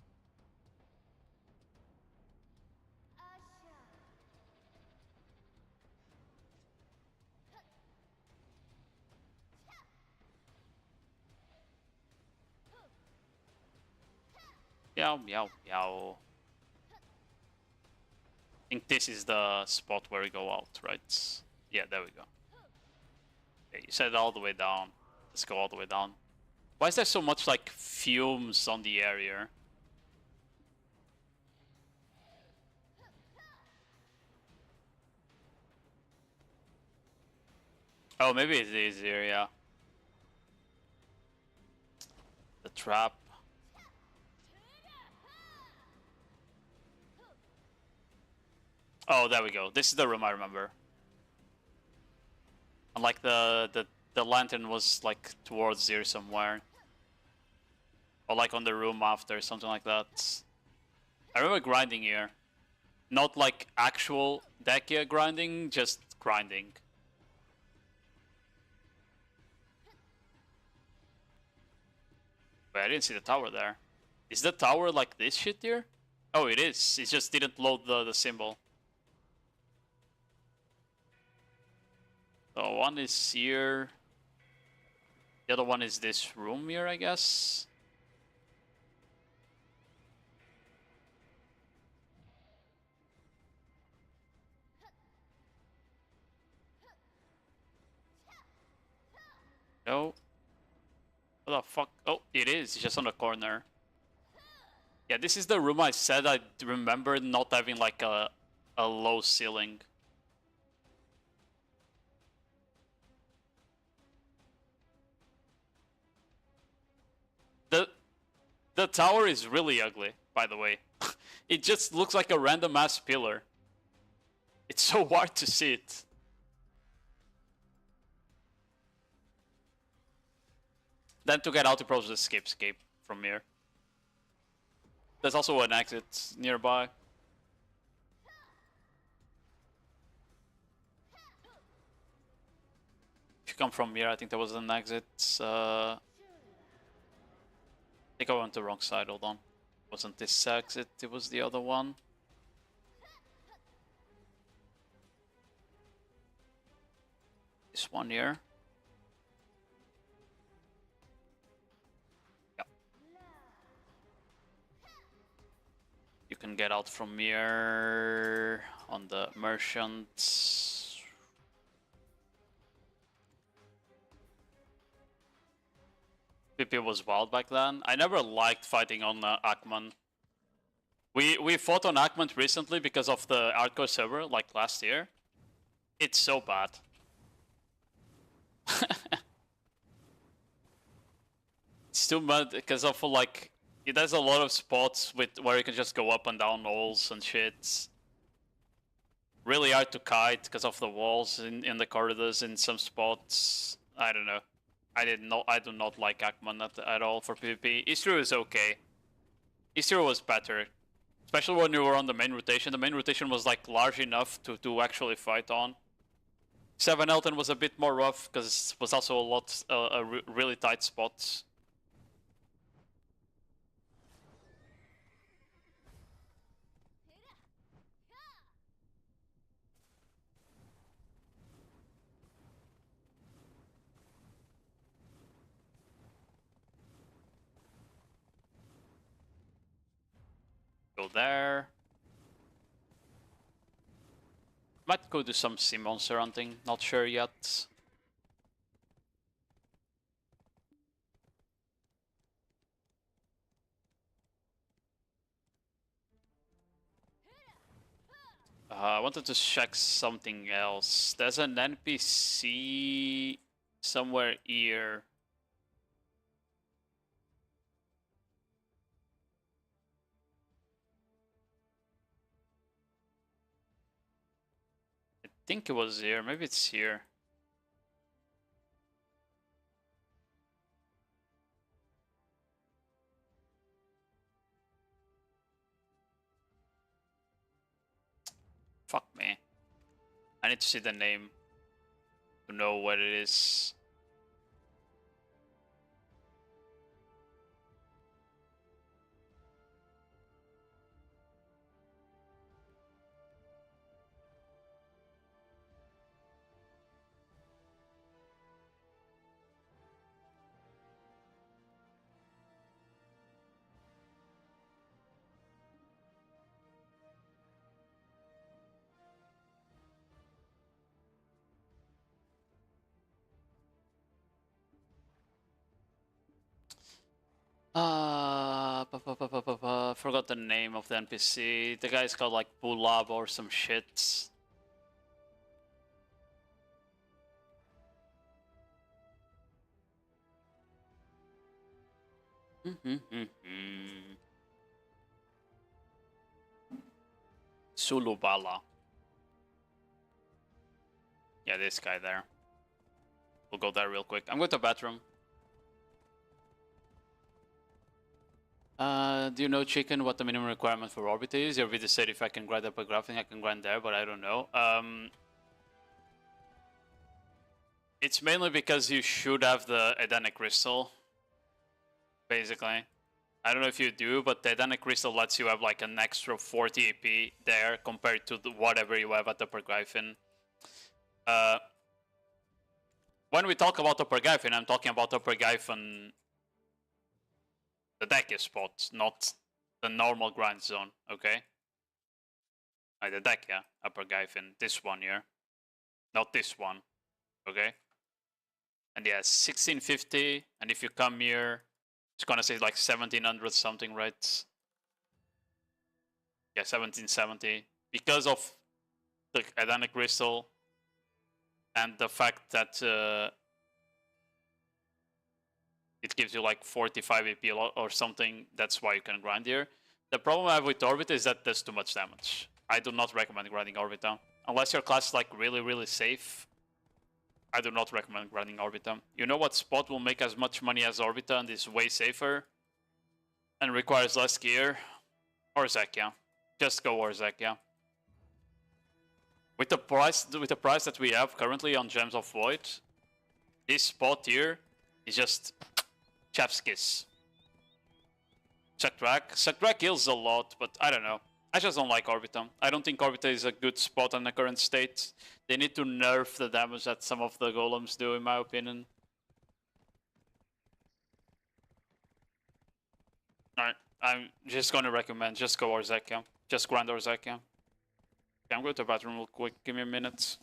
Meow, meow, meow. I think this is the spot where we go out, right? Yeah, there we go. Okay, you said all the way down. Let's go all the way down. Why is there so much like fumes on the area? Oh, maybe it's easier, yeah. The trap. Oh, there we go. This is the room I remember. And like the lantern was like towards here somewhere. Or like on the room after, something like that. I remember grinding here. Not like actual Dekia grinding, just grinding. Wait, I didn't see the tower there. Is the tower like this shit here? Oh, it is. It just didn't load the symbol. So one is here. The other one is this room here, I guess. No. What the fuck? Oh, it is. It's just on the corner. Yeah, this is the room I said I remember not having like a low ceiling. The tower is really ugly, by the way. It just looks like a random ass pillar. It's so hard to see it. Then to get out, you probably just escape from here. There's also an exit nearby. If you come from here, I think there was an exit. I think I went the wrong side, hold on. Wasn't this exit, it was the other one. This one here. Yep. You can get out from here on the merchant. PP was wild back then. I never liked fighting on Akman. We fought on Akman recently because of the hardcore server, like last year. It's so bad. It's too bad because of like it has a lot of spots with where you can just go up and down walls and shit. Really hard to kite because of the walls in the corridors in some spots. I don't know. I do not like Akman at all for PvP. Istro is okay. Istro was better. Especially when you were on the main rotation. The main rotation was like large enough to actually fight on. 7 Elton was a bit more rough because it was also a lot really tight spots. Go there. Might go do some sea monster hunting, not sure yet. I wanted to check something else. There's an NPC somewhere here. I think it was here, maybe it's here. Fuck me. I need to see the name to know what it is. Forgot the name of the NPC. The guy's called like Bulab or some shit. Sulubala. Yeah, this guy there. We'll go there real quick. I'm going to the bathroom. Do you know, Chicken, what the minimum requirement for Orbit is? Your video said if I can grind up a graphing, I can grind there, but I don't know. It's mainly because you should have the Edenic Crystal, basically. I don't know if you do, but the Edenic Crystal lets you have like an extra 40 AP there compared to whatever you have at Upper Gryphon. When we talk about Upper Gryphon, I'm talking about Upper Gryphon, the deck spot, not the normal grind zone, okay? Like the deck, yeah, Upper Gryphon, this one here. Not this one, okay? And yeah, 1650, and if you come here, it's gonna say like 1700 something, right? Yeah, 1770. Because of the Edenic Crystal and the fact that it gives you like 45 AP or something, that's why you can grind here. The problem I have with Orbit is that there's too much damage. I do not recommend grinding Orbita. Unless your class is like really safe, I do not recommend grinding Orbita. You know what spot will make as much money as Orbita and is way safer and requires less gear? Orzekia. Just go Orzekia. With the price that we have currently on Gems of Void, this spot here is just chef's kiss. Suckdrag heals a lot, but I don't know. I just don't like Orbita. I don't think Orbita is a good spot in the current state. They need to nerf the damage that some of the golems do, in my opinion. Alright, I'm just gonna recommend just go Orzekia. Just grind Orzekia. Okay, I'm going to the bathroom real quick. Give me a minute.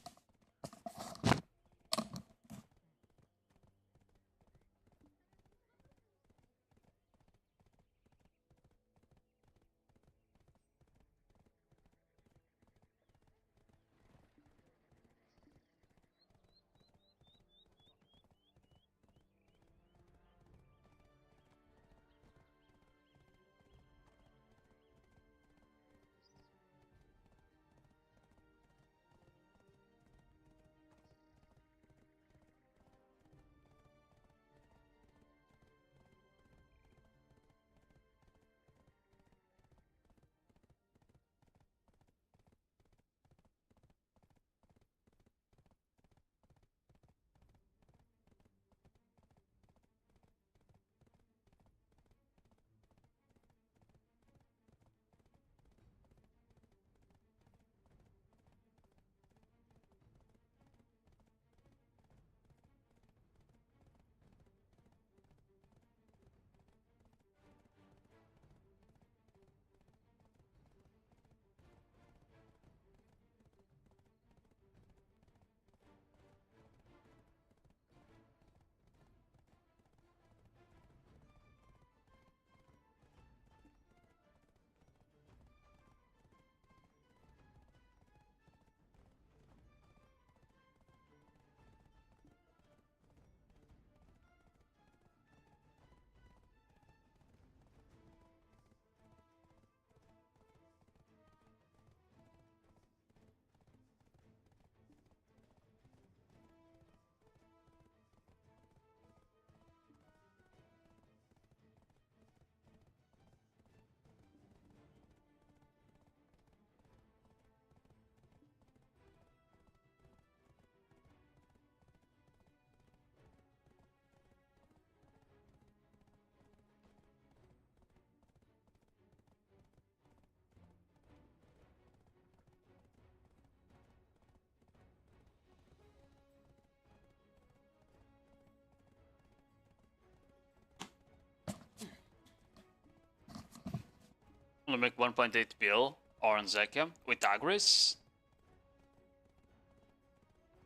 Only make 1.8 bill on Zekia with Agris.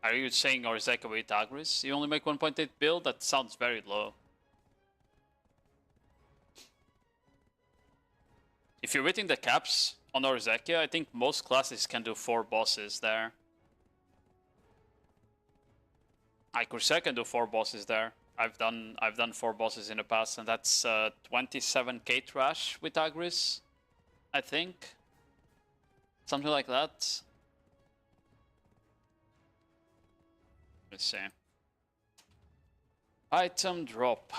Are you saying Zekia with Agris? You only make 1.8 bill? That sounds very low. If you're hitting the caps on Orzekia, I think most classes can do 4 bosses there. Corsair can do 4 bosses there. I've done 4 bosses in the past, and that's 27k trash with Agris, I think. Something like that. Let's see. Item drop.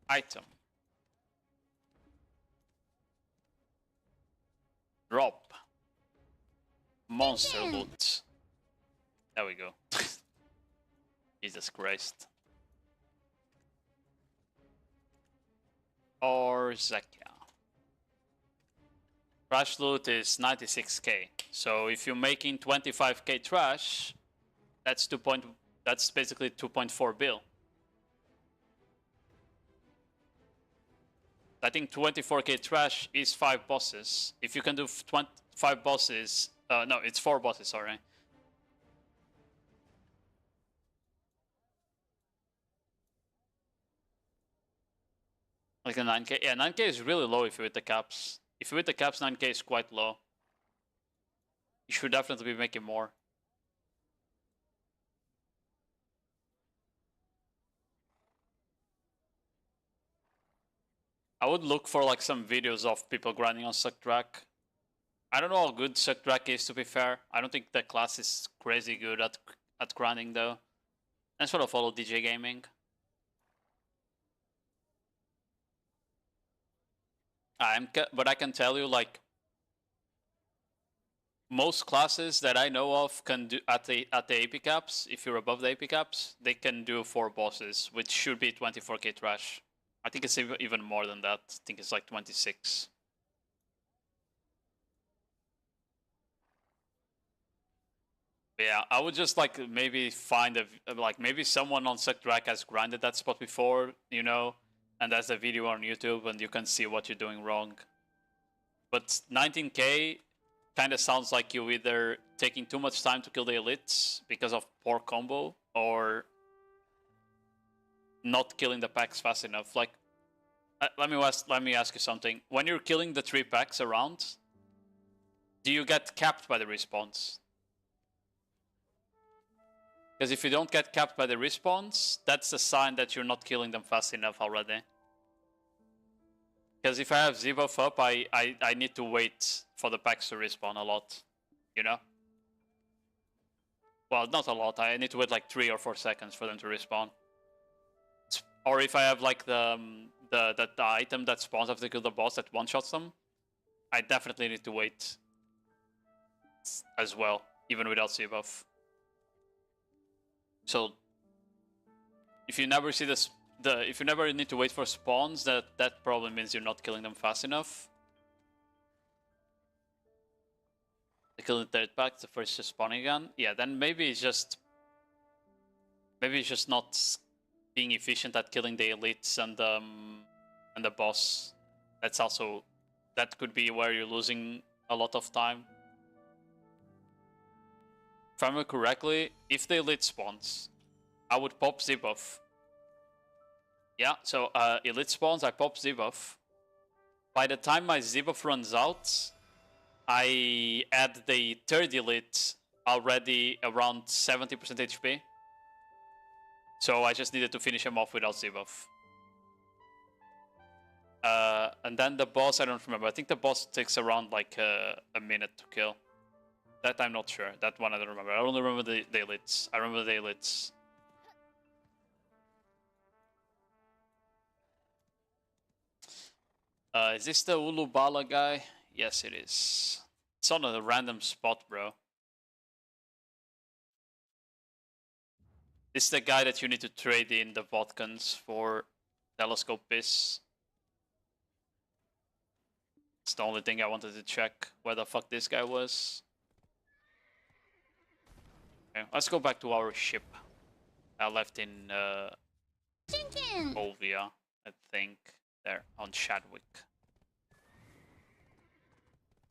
Item. Drop. Monster loot. There we go. Jesus Christ. Orzekia. Trash loot is 96k. So if you're making 25k trash, that's basically 2.4 bill. I think 24k trash is 5 bosses. If you can do 5 bosses, no, it's 4 bosses, sorry. Like a 9k? Yeah, 9k is really low if you hit the caps. If you hit the caps, 9k is quite low. You should definitely be making more. I would look for like some videos of people grinding on Suck Track. I don't know how good Suck Track is, to be fair. I don't think the class is crazy good at grinding though. And sort of follow DJ Gaming. But I can tell you, like, most classes that I know of can do at the AP caps. If you're above the AP caps, they can do 4 bosses, which should be 24k trash. I think it's even more than that. I think it's like 26. Yeah, I would just like maybe find maybe someone on Suckdrack has grinded that spot before, you know, and there's a video on YouTube and you can see what you're doing wrong. But 19k kind of sounds like you either taking too much time to kill the elites because of poor combo, or not killing the packs fast enough. Like, let me ask you something. When you're killing the 3 packs around, do you get capped by the respawns? Because if you don't get capped by the respawns, that's a sign that you're not killing them fast enough already. Because if I have Z-buff up, I need to wait for the packs to respawn a lot, you know? Well, not a lot. I need to wait like 3 or 4 seconds for them to respawn. Or if I have like the item that spawns after they kill the boss that one-shots them, I definitely need to wait as well, even without Z-buff. So if you never see if you never need to wait for spawns, that probably means you're not killing them fast enough. They kill the 3rd pack, the first just spawning again. Yeah, then maybe it's just not being efficient at killing the elites and the boss. That could be where you're losing a lot of time. If I remember correctly, if the elite spawns, I would pop Z-buff. Yeah, so elite spawns, I pop Z-buff. By the time my Z-buff runs out, I add the 3rd elite already around 70% HP. So I just needed to finish him off without Z-buff. And then the boss, I don't remember. I think the boss takes around like a minute to kill. That I'm not sure. That one I don't remember. I only remember the elites. I remember the elites. Is this the Ulubala guy? Yes, it is. It's on a random spot, bro. This is the guy that you need to trade in the Vodkans for Telescope Piss. It's the only thing I wanted to check where the fuck this guy was. Okay, let's go back to our ship. I left in Olvia, I think, there on Chadwick.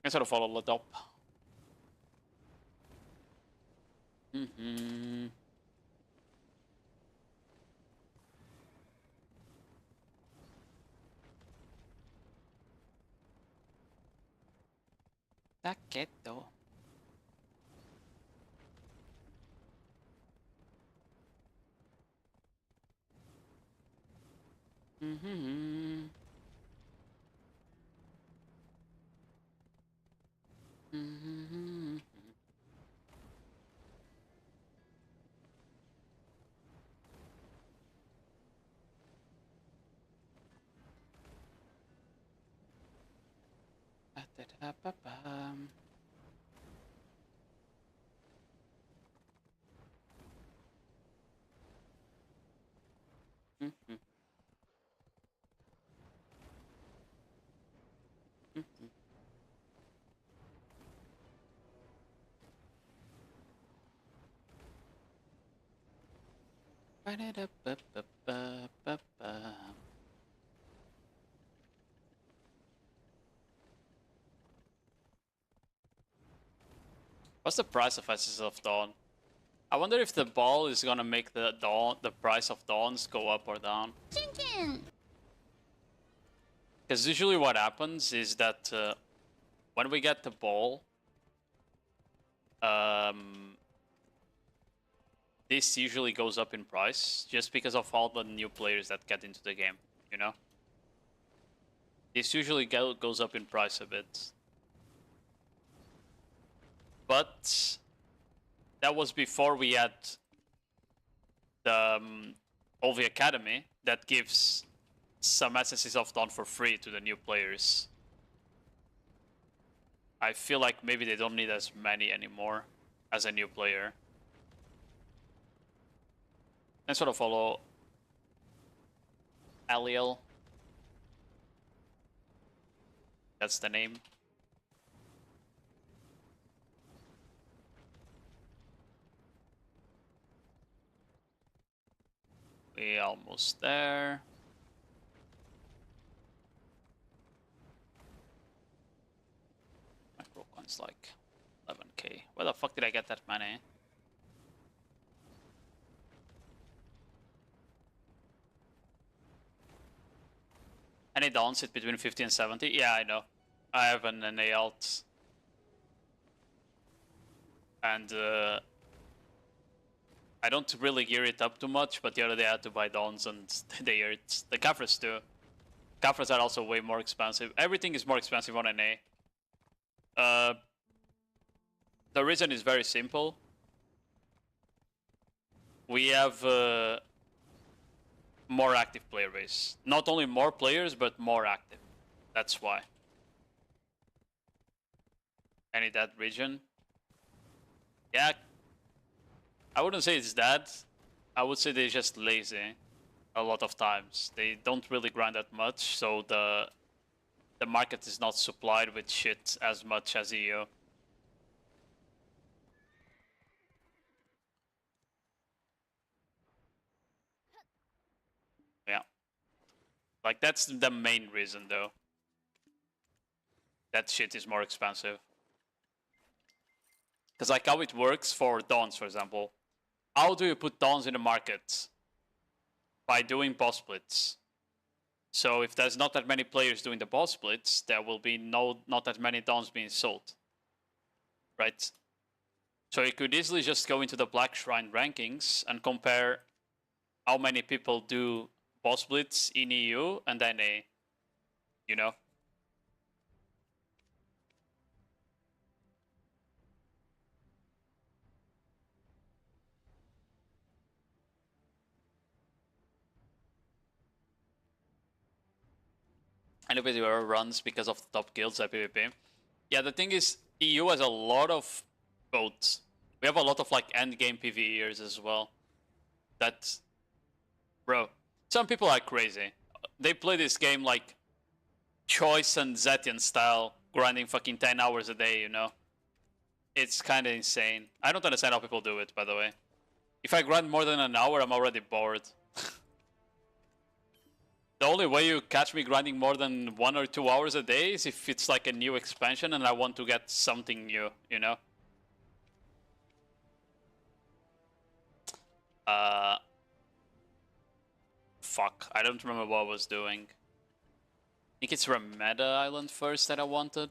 I sort of follow it up. Taqueto. Mm-hmm. Mm-hmm. Mm-hmm. What's the price of Ashes of Dawn? I wonder if the ball is gonna make the price of dawns go up or down. Because usually what happens is that when we get the ball, this usually goes up in price just because of all the new players that get into the game, you know? This usually goes up in price a bit. But that was before we had the OV Academy that gives some Essences of Dawn for free to the new players. I feel like maybe they don't need as many anymore as a new player. And sort of follow Aliel. That's the name. We almost there. My Microcoin's like 11k. Where the fuck did I get that money? Any downs sit between 50 and 70? Yeah, I know. I have an NA alt. And I don't really gear it up too much, but the other day I had to buy dawns and they hurt. The Kafras too. Kafras are also way more expensive. Everything is more expensive on NA. The reason is very simple. We have more active player base. Not only more players, but more active. That's why. Any that region? Yeah. I wouldn't say it's that. I would say they're just lazy a lot of times. They don't really grind that much, so the market is not supplied with shit as much as EU. Yeah. Like, that's the main reason, though. That shit is more expensive. Because, like, how it works for Dawns, for example. How do you put Dawns in the market? By doing boss splits. So if there's not that many players doing the boss splits, there will be not that many Dawns being sold. Right? So you could easily just go into the Black Shrine rankings and compare how many people do boss splits in EU and then you know? Anybody who runs because of the top guilds at PvP. Yeah, the thing is, EU has a lot of both. We have a lot of like end game PvEers as well. That, bro, some people are crazy. They play this game like Choice and Zetian style, grinding fucking 10 hours a day, you know? It's kind of insane. I don't understand how people do it, by the way. If I grind more than an hour, I'm already bored. The only way you catch me grinding more than 1 or 2 hours a day is if it's like a new expansion and I want to get something new, you know? Fuck, I don't remember what I was doing. I think it's Remeda Island first that I wanted.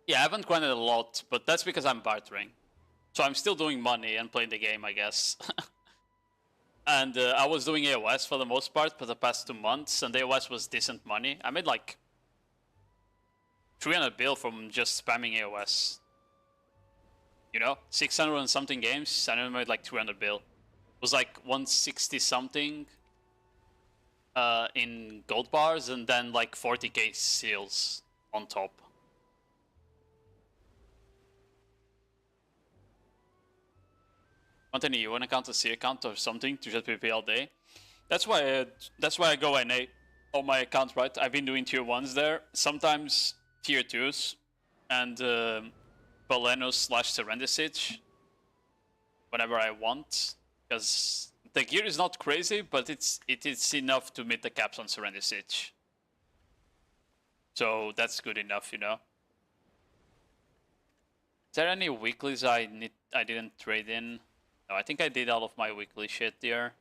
Yeah, I haven't grinded a lot, but that's because I'm bartering. So I'm still doing money and playing the game, I guess. And I was doing AOS for the most part for the past 2 months, and AOS was decent money. I made like 300 bill from just spamming AOS. You know, 600 and something games, and I made like 300 bill. It was like 160 something in gold bars, and then like 40k seals on top. Want any UN account, a C account, or something to just PvP all day? That's why I go NA on my account, right? I've been doing tier 1s there, sometimes tier 2s, and Palenos/Surrender Siege whenever I want, because the gear is not crazy, but it is enough to meet the caps on Surrender Siege. So that's good enough, you know. Is there any weeklies I didn't trade in? No, I think I did all of my weekly shit there.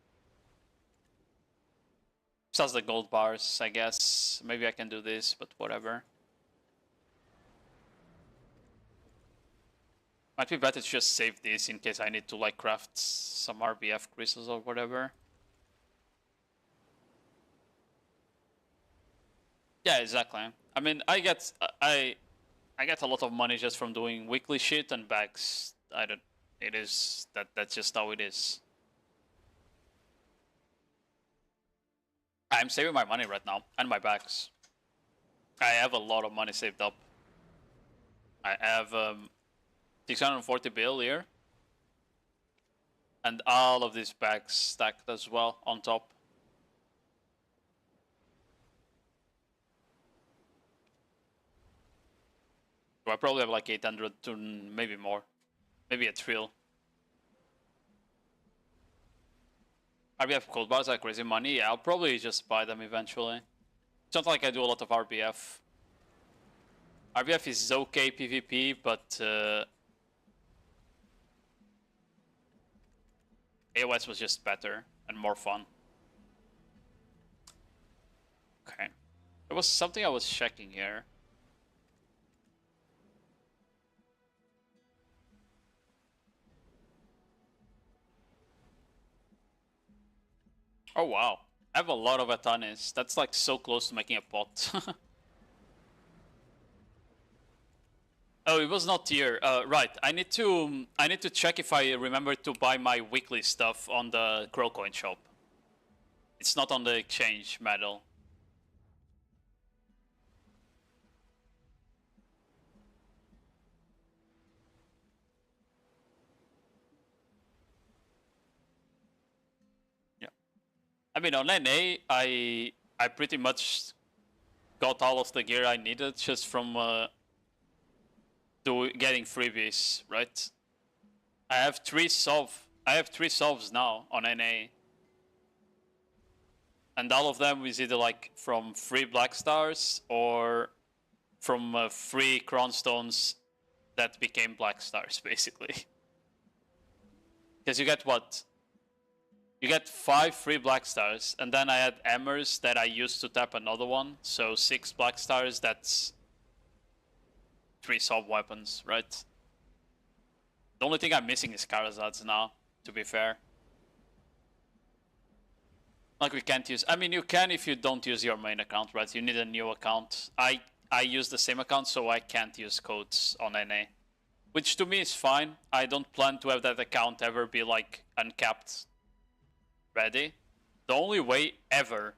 Besides the gold bars, I guess. Maybe I can do this, but whatever. Might be better to just save this in case I need to like craft some RBF crystals or whatever. Yeah, exactly. I mean, I get a lot of money just from doing weekly shit and bags. That's just how it is. I'm saving my money right now and my bags. I have a lot of money saved up. I have 640 bill here. And all of these bags stacked as well on top. So I probably have like 800 to maybe more. Maybe a trill. RBF gold bars are crazy money. Yeah, I'll probably just buy them eventually. It's not like I do a lot of RBF. RBF is okay PvP, but AOS was just better and more fun. Okay. There was something I was checking here. Oh wow. I have a lot of Atanis. That's like so close to making a pot. Oh, it was not here. Right. I need to check if I remember to buy my weekly stuff on the Crowcoin shop. It's not on the exchange medal. Yeah. I mean, on NA, I pretty much got all of the gear I needed just from getting freebies, right? I have three solves now on NA. And all of them is either like from free black stars or from free crown stones that became black stars, basically. Because you get what? You get 5 free black stars, and then I had hammers that I used to tap another one, so 6 black stars, that's 3 sub weapons, right? The only thing I'm missing is Karazads now, to be fair. Like we can't use, I mean you can if you don't use your main account, right? You need a new account. I use the same account, so I can't use codes on NA. Which to me is fine. I don't plan to have that account ever be like uncapped ready. The only way ever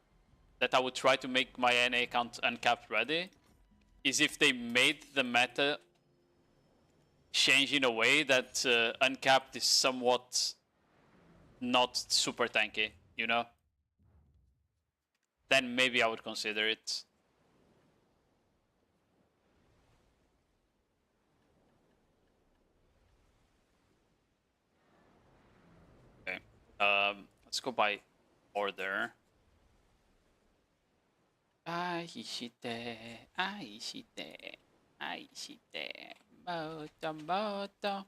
that I would try to make my NA account uncapped ready is if they made the meta change in a way that uncapped is somewhat not super tanky, you know? Then maybe I would consider it. Okay. Let's go by order. Aishite, aishite, aishite, moto moto.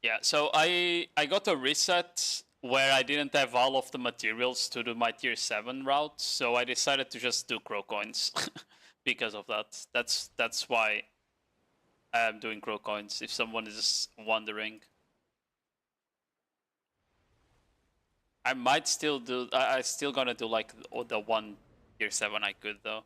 Yeah, so I got a reset where I didn't have all of the materials to do my tier 7 route, so I decided to just do crow coins because of that. That's why I'm doing crow coins, if someone is wondering. I might still do I still gonna do like the one tier 7 I could though.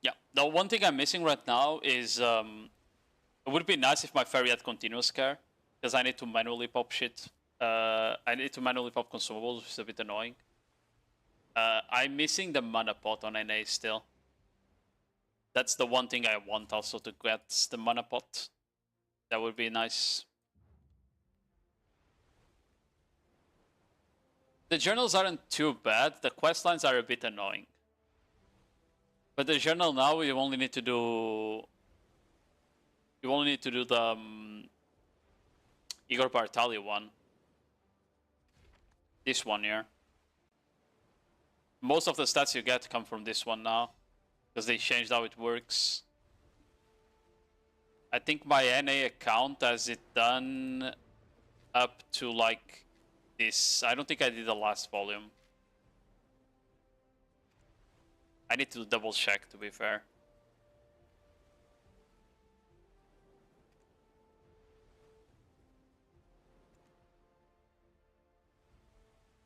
Yeah, the one thing I'm missing right now is it would be nice if my fairy had continuous care, because I need to manually pop shit. I need to manually pop consumables, which is a bit annoying. I'm missing the mana pot on NA still. That's the one thing I want also to get, the mana pot. That would be nice. The journals aren't too bad, the quest lines are a bit annoying. But the journal now, you only need to do... You only need to do the Igor Bartali one. This one here. Most of the stats you get come from this one now, because they changed how it works. I think my NA account has it done up to like this. I don't think I did the last volume. I need to double check, to be fair.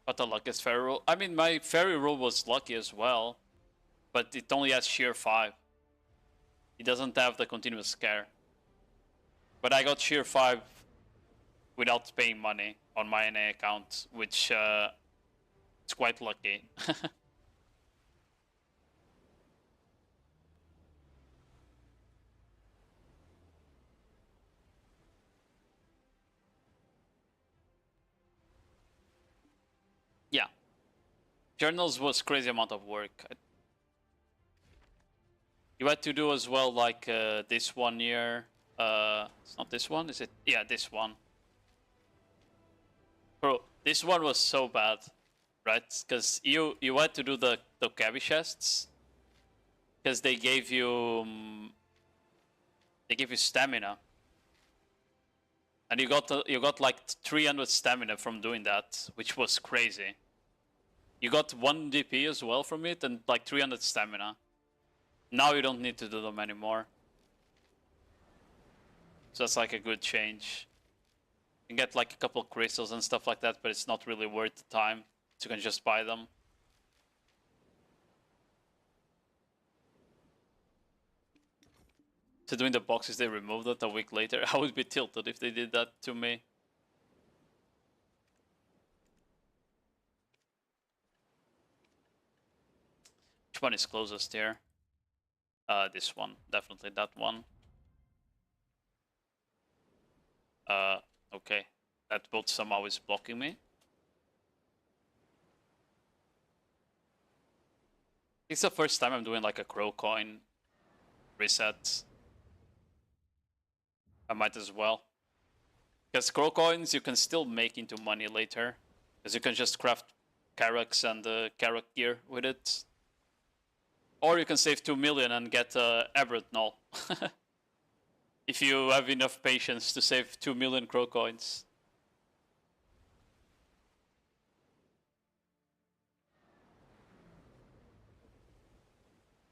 But the luckiest fairy rule. I mean, my fairy rule was lucky as well, but it only has sheer 5. It doesn't have the continuous scare. But I got sheer 5 without paying money on my NA account, which it's quite lucky. Yeah. Journals was crazy amount of work. You had to do as well like this one here. It's not this one, is it? Yeah, this one. Bro, this one was so bad, right? Because you had to do the cabbie chests, because they gave you stamina, and you got like 300 stamina from doing that, which was crazy. You got 1 DP as well from it, and like 300 stamina. Now you don't need to do them anymore. So that's like a good change. You can get like a couple of crystals and stuff like that, but it's not really worth the time. So you can just buy them. So doing the boxes, they removed it a week later. I would be tilted if they did that to me. Which one is closest here? This one. Definitely that one. Okay. That boat somehow is blocking me. It's the first time I'm doing like a crow coin reset. I might as well. Because crow coins you can still make into money later. Because you can just craft Carracks and Carrack gear with it. Or you can save 2 million and get Everett Null. If you have enough patience to save 2 million crow coins.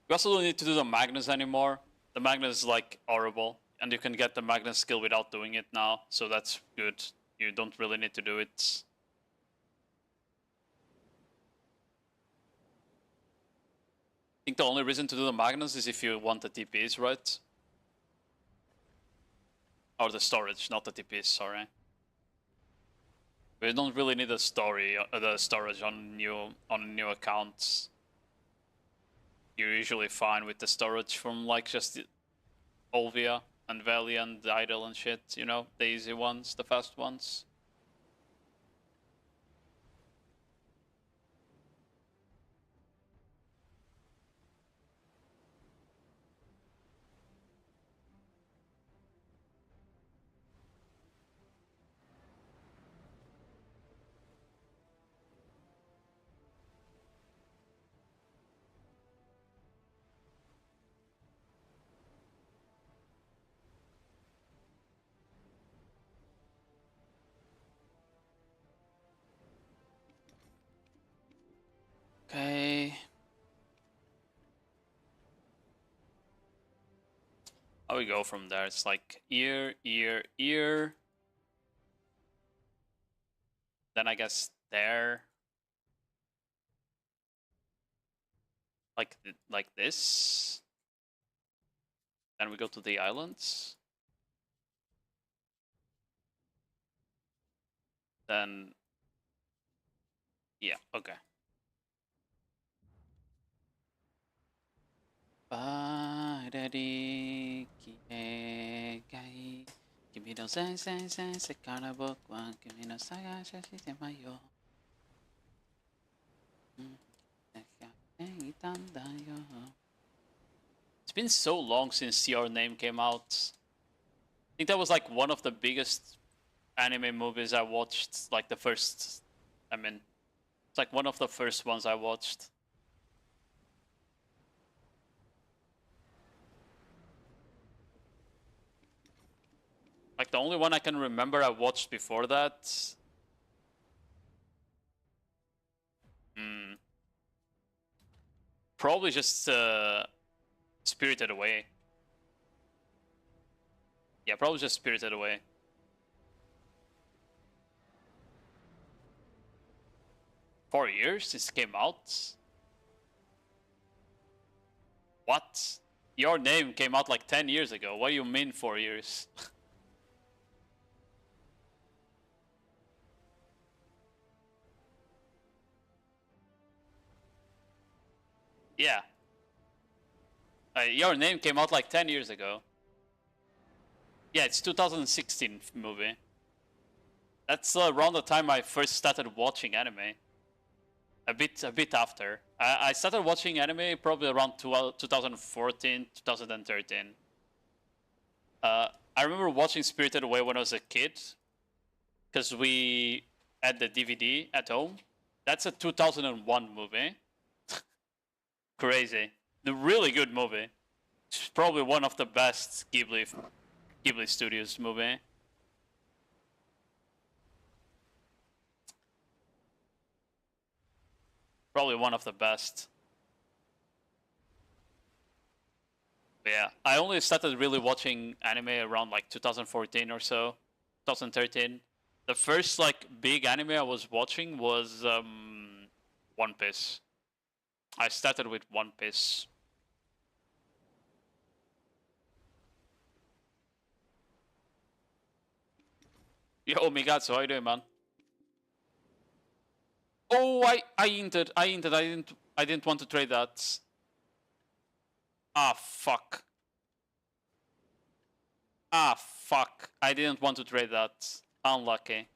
You also don't need to do the Magnus anymore. The Magnus is like horrible. And you can get the Magnus skill without doing it now. So that's good. You don't really need to do it. I think the only reason to do the Magnus is if you want the TPs, right? Or the storage, not the TPs, sorry. But you don't really need the storage on new accounts. You're usually fine with the storage from like just Olvia and Valley and Idle and shit, you know, the easy ones, the fast ones. Okay. How we go from there? It's like ear, ear, ear. Then I guess there. Like this. Then we go to the islands. Then yeah, okay. It's been so long since Your Name came out. I think that was like one of the biggest anime movies I watched. Like the first, I mean, it's like one of the first ones I watched. Like the only one I can remember I watched before that. Probably just Spirited Away. Yeah, probably just Spirited Away. Four years since it came out? What? Your Name came out like 10 years ago. What do you mean 4 years? Yeah. Your Name came out like 10 years ago. Yeah, it's 2016 movie. That's around the time I first started watching anime. A bit after. I started watching anime probably around 2014, 2013. I remember watching Spirited Away when I was a kid, because we had the DVD at home. That's a 2001 movie. Crazy. The really good movie. It's probably one of the best Ghibli Studios movie. Probably one of the best. But yeah, I only started really watching anime around like 2014 or so, 2013. The first like big anime I was watching was One Piece. I started with One Piece. Yo, Migatsu, how you doing, man? Oh, I hinted. I didn't want to trade that. Ah, fuck. Ah, fuck. I didn't want to trade that. Unlucky.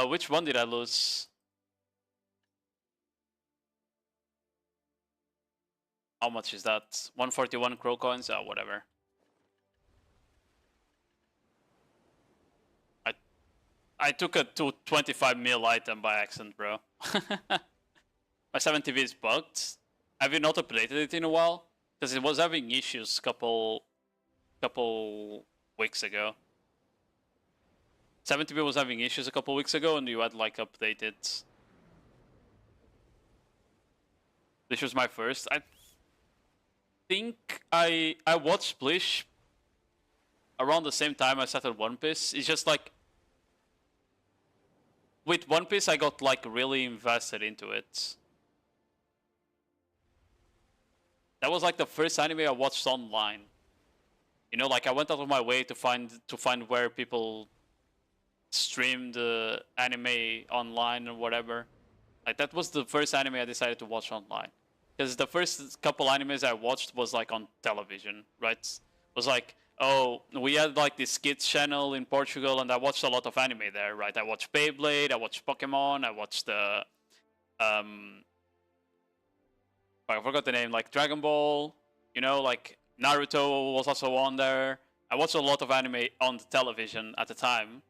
Which one did I lose? How much is that? 141 crow coins? Oh, whatever. I took a 25 mil item by accident, bro. My 7TV is bugged. Have you not updated it in a while? Because it was having issues couple weeks ago. 7TV was having issues a couple weeks ago, and you had like updated. This was my first. I think I watched Splish around the same time I started One Piece. It's just like with One Piece, I got like really invested into it. That was like the first anime I watched online. You know, like I went out of my way to find where people streamed anime online or whatever. Like that was the first anime I decided to watch online. Because the first couple animes I watched was like on television, right? It was like, oh, we had like this kids channel in Portugal, and I watched a lot of anime there, right? I watched Beyblade, I watched Pokemon, I watched I forgot the name, like Dragon Ball, you know, like Naruto was also on there. I watched a lot of anime on the television at the time,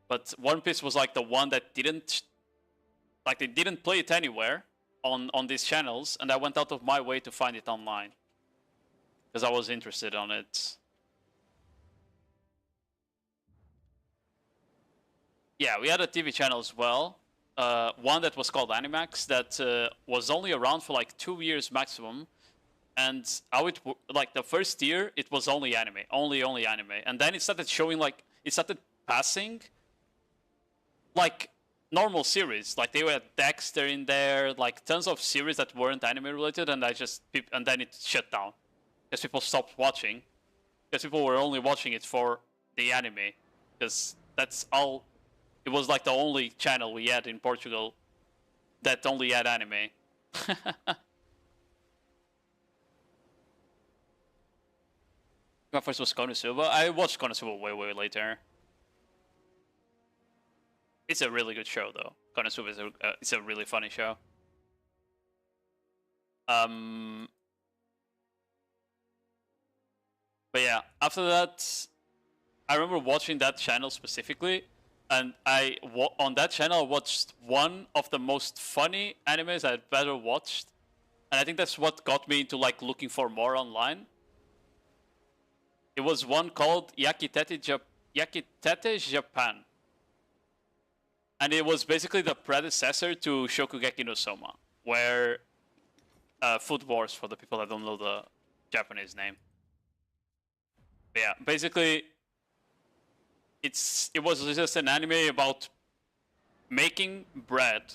but One Piece was like the one that didn't, like they didn't play it anywhere on these channels, and I went out of my way to find it online because I was interested on it. Yeah, we had a TV channel as well. one that was called Animax that was only around for like 2 years maximum. And how like the first year, it was only anime, only anime. And then it started showing like, it started passing like normal series. Like they had Dexter in there, like tons of series that weren't anime related. And and then it shut down because people stopped watching. Because people were only watching it for the anime. Because that's all, it was like the only channel we had in Portugal that only had anime. My first was Konosuba. I watched Konosuba way later. It's a really good show, though. Konosuba is it's a really funny show. But yeah, after that, I remember watching that channel specifically, and on that channel I watched one of the most funny animes I've ever watched, and I think that's what got me into like looking for more online. It was one called Yakitete Japan. And it was basically the predecessor to Shokugeki no Soma, where Food Wars, for the people that don't know the Japanese name. But yeah, basically, it was just an anime about making bread.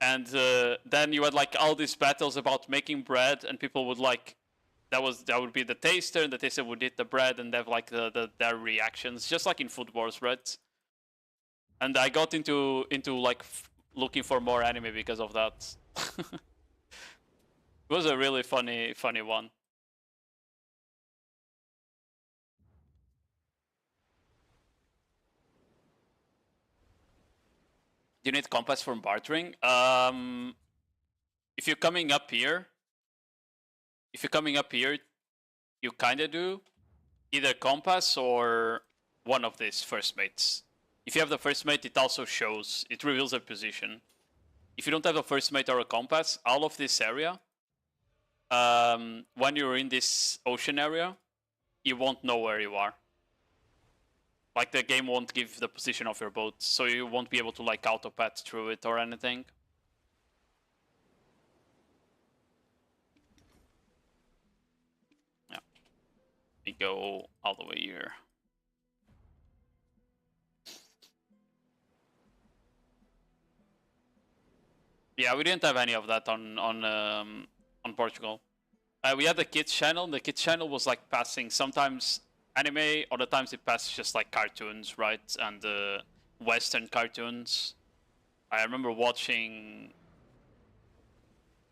And then you had like all these battles about making bread, and people would like, that would be the taster, and the taster would eat the bread and have like their reactions, just like in Food Wars, right? And I got into like looking for more anime because of that. It was a really funny one. Do you need compass from bartering? If you're coming up here, you kinda do either compass or one of these first mates. If you have the first mate, it also shows, it reveals a position. If you don't have a first mate or a compass, all of this area, when you're in this ocean area, you won't know where you are. Like the game won't give the position of your boat, so you won't be able to like autopath through it or anything. Yeah. We go all the way here. Yeah, we didn't have any of that on Portugal. We had the kids channel. The kids channel was like passing sometimes anime, other times it passed just like cartoons, right? And Western cartoons. I remember watching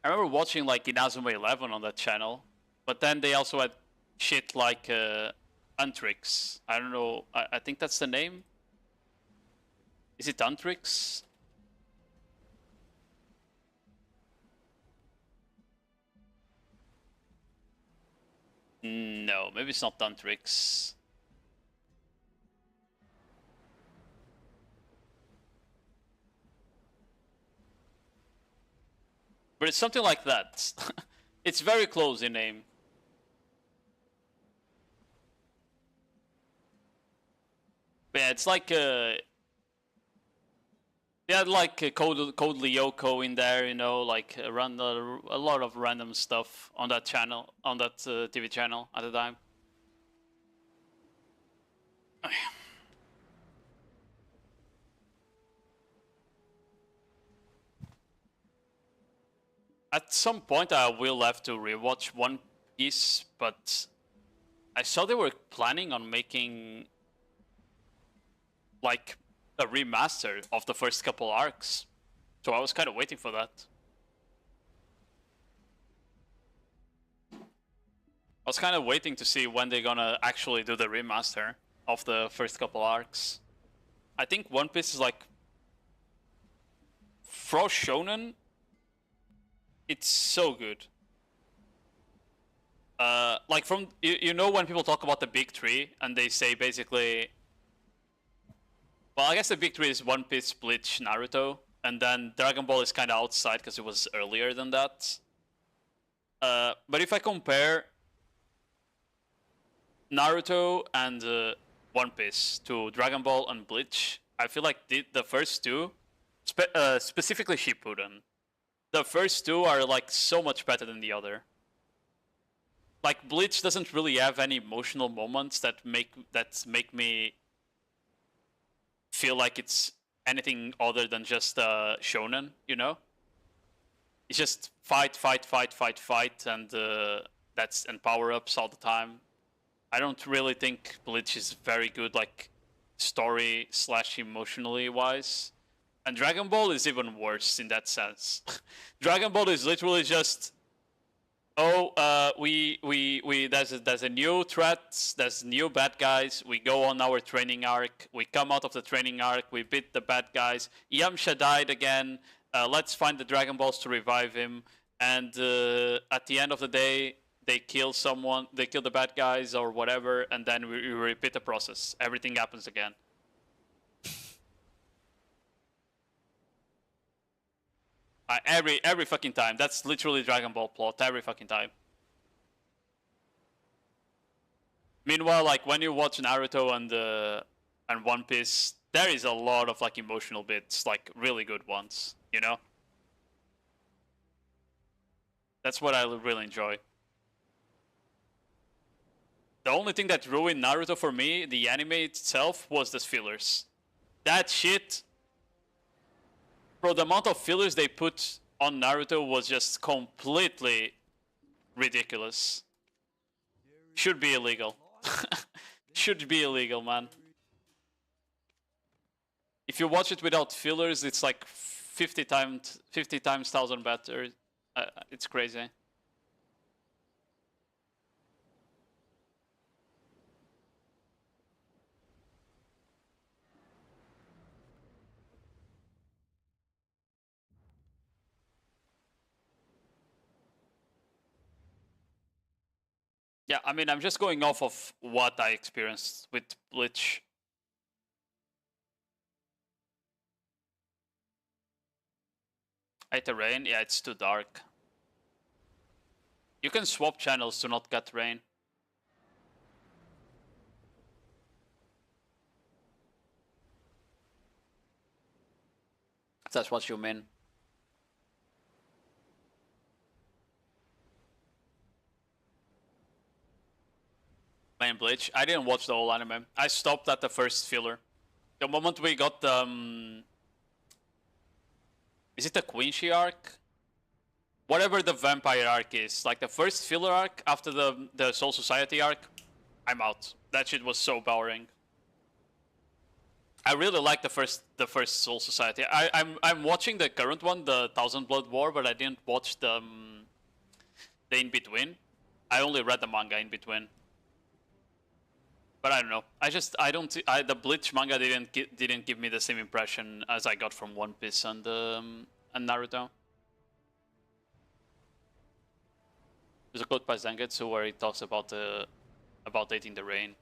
like Inazuma 11 on that channel, but then they also had shit like Antrix. I don't know. I think that's the name. Is it Antrix? No, maybe it's not Tantrix. But it's something like that. It's very close in name. But yeah, it's like they had like Code Lyoko in there, you know, like a lot of random stuff on that channel, on that TV channel at the time. At some point, I will have to rewatch One Piece, but I saw they were planning on making like a remaster of the first couple arcs, so I was kind of waiting for that. I was kind of waiting to see when they're gonna actually do the remaster of the first couple arcs. I think One Piece is like for shonen. It's so good. Like from you know when people talk about the big three and they say basically, well, I guess the big three is One Piece, Bleach, Naruto, and then Dragon Ball is kind of outside because it was earlier than that. But if I compare Naruto and One Piece to Dragon Ball and Bleach, I feel like the first two, specifically Shippuden, the first two are like so much better than the other. Like Bleach doesn't really have any emotional moments that make me feel like it's anything other than just shonen, you know? It's just fight, fight, fight, fight, fight, and and power ups all the time. I don't really think Bleach is very good, like story slash emotionally wise. And Dragon Ball is even worse in that sense. Dragon Ball is literally just, oh, there's a new threat, there's new bad guys. We go on our training arc. We come out of the training arc. We beat the bad guys. Yamcha died again. Let's find the Dragon Balls to revive him. And at the end of the day, they kill someone. They kill the bad guys or whatever, and then we repeat the process. Everything happens again. Every fucking time. That's literally Dragon Ball plot. Every fucking time. Meanwhile, like when you watch Naruto and One Piece, there is a lot of like emotional bits, like really good ones. You know. That's what I really enjoy. The only thing that ruined Naruto for me, the anime itself, was the fillers. That shit, bro, the amount of fillers they put on Naruto was just completely ridiculous. Should be illegal. Should be illegal, man. If you watch it without fillers, it's like 50 times 1,000 better. It's crazy. Yeah, I mean, I'm just going off of what I experienced with Bleach. At the rain, yeah, it's too dark. You can swap channels to not get rain. That's what you mean. Main Bleach. I didn't watch the whole anime. I stopped at the first filler. The moment we got the... is it the Quincy arc? Whatever the vampire arc is. Like the first filler arc after the Soul Society arc, I'm out. That shit was so boring. I really like the first Soul Society. I'm watching the current one, the Thousand Blood War, but I didn't watch the in between. I only read the manga in between. But I don't know. The Bleach manga didn't give me the same impression as I got from One Piece and Naruto. There's a quote by Zangetsu where he talks about dating the rain.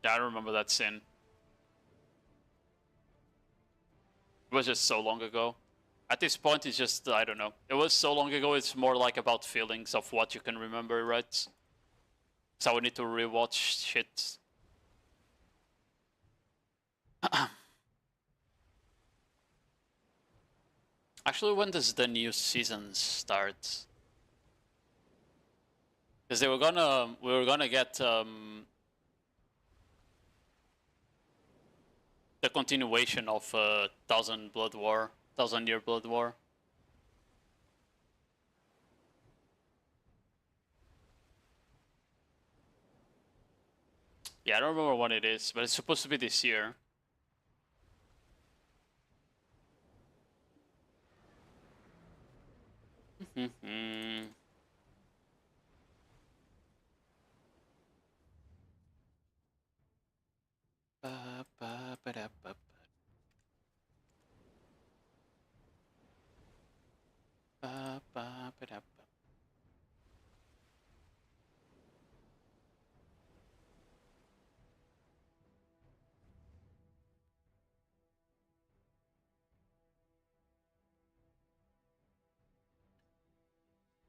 Yeah, I remember that scene. It was just so long ago. At this point, it's just, I don't know. It was so long ago, it's more like about feelings of what you can remember, right? So I would need to rewatch shit. Actually, when does the new season start? Because we were gonna get the continuation of Thousand Year Blood War. Yeah, I don't remember when it is, but it's supposed to be this year.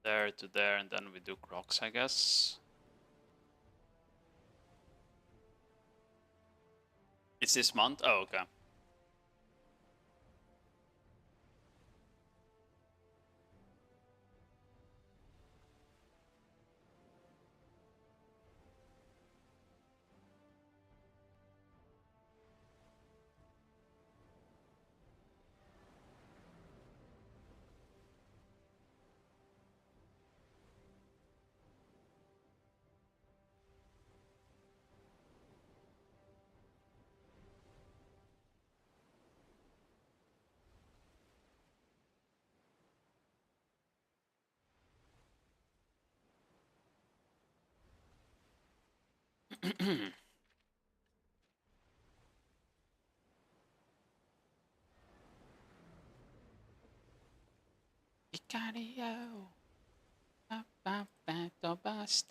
There to there, and then we do Crocs, I guess. It's this month? Oh, okay. Icario, baste.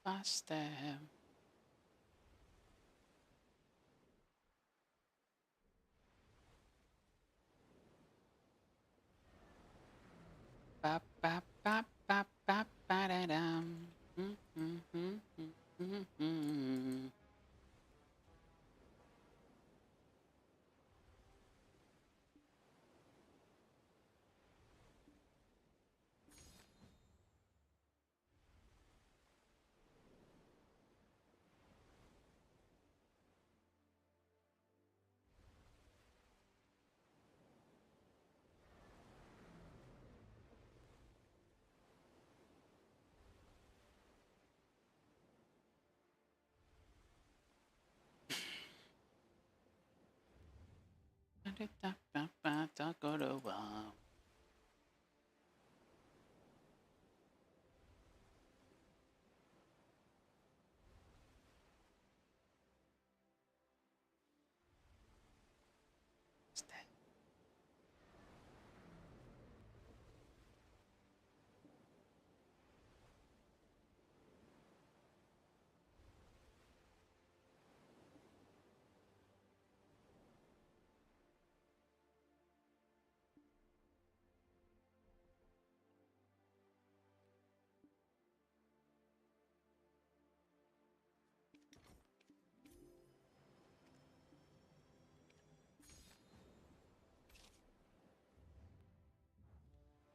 Baste. Ba ba ba ba ba ba da dum.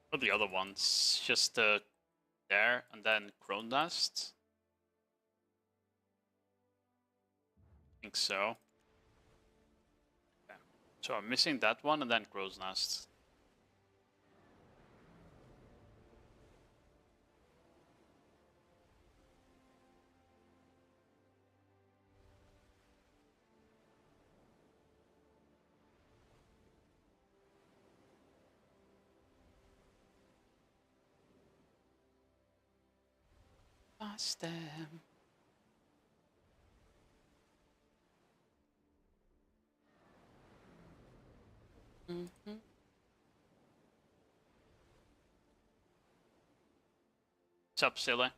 What are the other ones? Just there and then Crone Dust? I think so. Okay. So I'm missing that one and then Crow's Nest. Lost them. What's up, silly?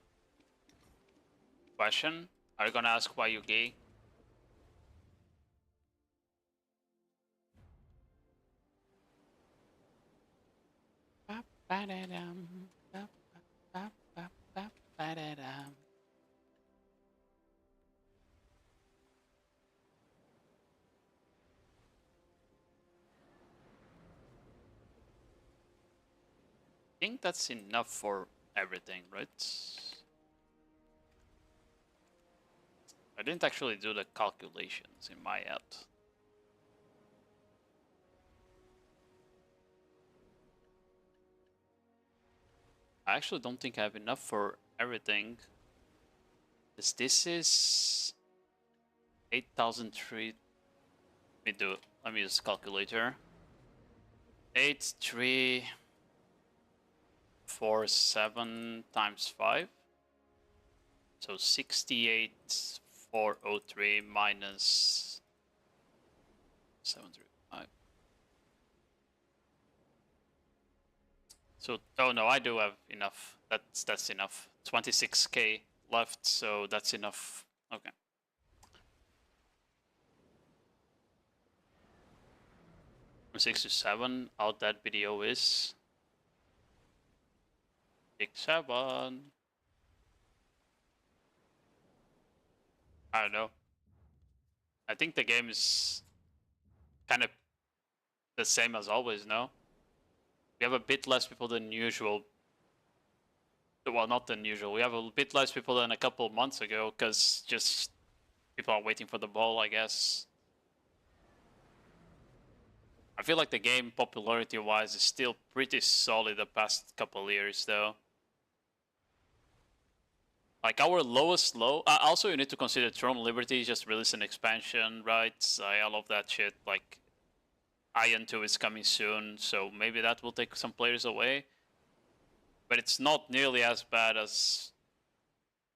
Question? Are you gonna ask why you gay? I think that's enough for everything, right? I didn't actually do the calculations in my head. I actually don't think I have enough for everything. This is 8,003. Let me use the calculator. 8,347 times 5. So 68,403 minus 735. So, oh no, I do have enough. That's enough. 26k left, so that's enough. Okay. From 6 to 7, out that video is 6, 7. I don't know. I think the game is kind of the same as always, no? We have a bit less people than usual. Well, not than usual. We have a bit less people than a couple of months ago, because just people are waiting for the ball, I guess. I feel like the game, popularity-wise, is still pretty solid the past couple of years, though. Like, our lowest low... also, you need to consider Throne Liberty just released an expansion, right? I love that shit. Like, Iron 2 is coming soon, so maybe that will take some players away. But it's not nearly as bad as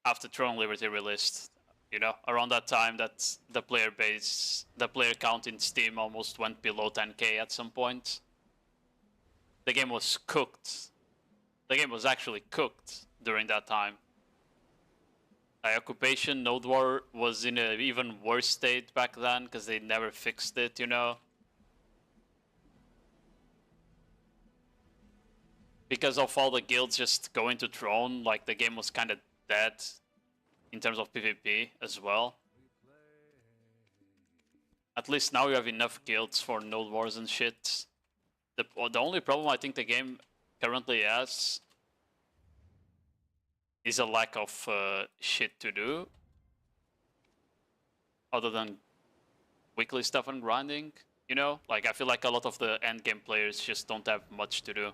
after Throne Liberty released. You know, around that time that the player base, the player count in Steam almost went below 10k at some point. The game was cooked. The game was actually cooked during that time. Occupation, Nodewar was in an even worse state back then because they never fixed it, you know. Because of all the guilds just going to Throne, like the game was kind of dead in terms of PvP as well. At least now you have enough guilds for node wars and shit. The only problem I think the game currently has is a lack of shit to do. Other than weekly stuff and grinding, you know? Like, I feel like a lot of the endgame players just don't have much to do.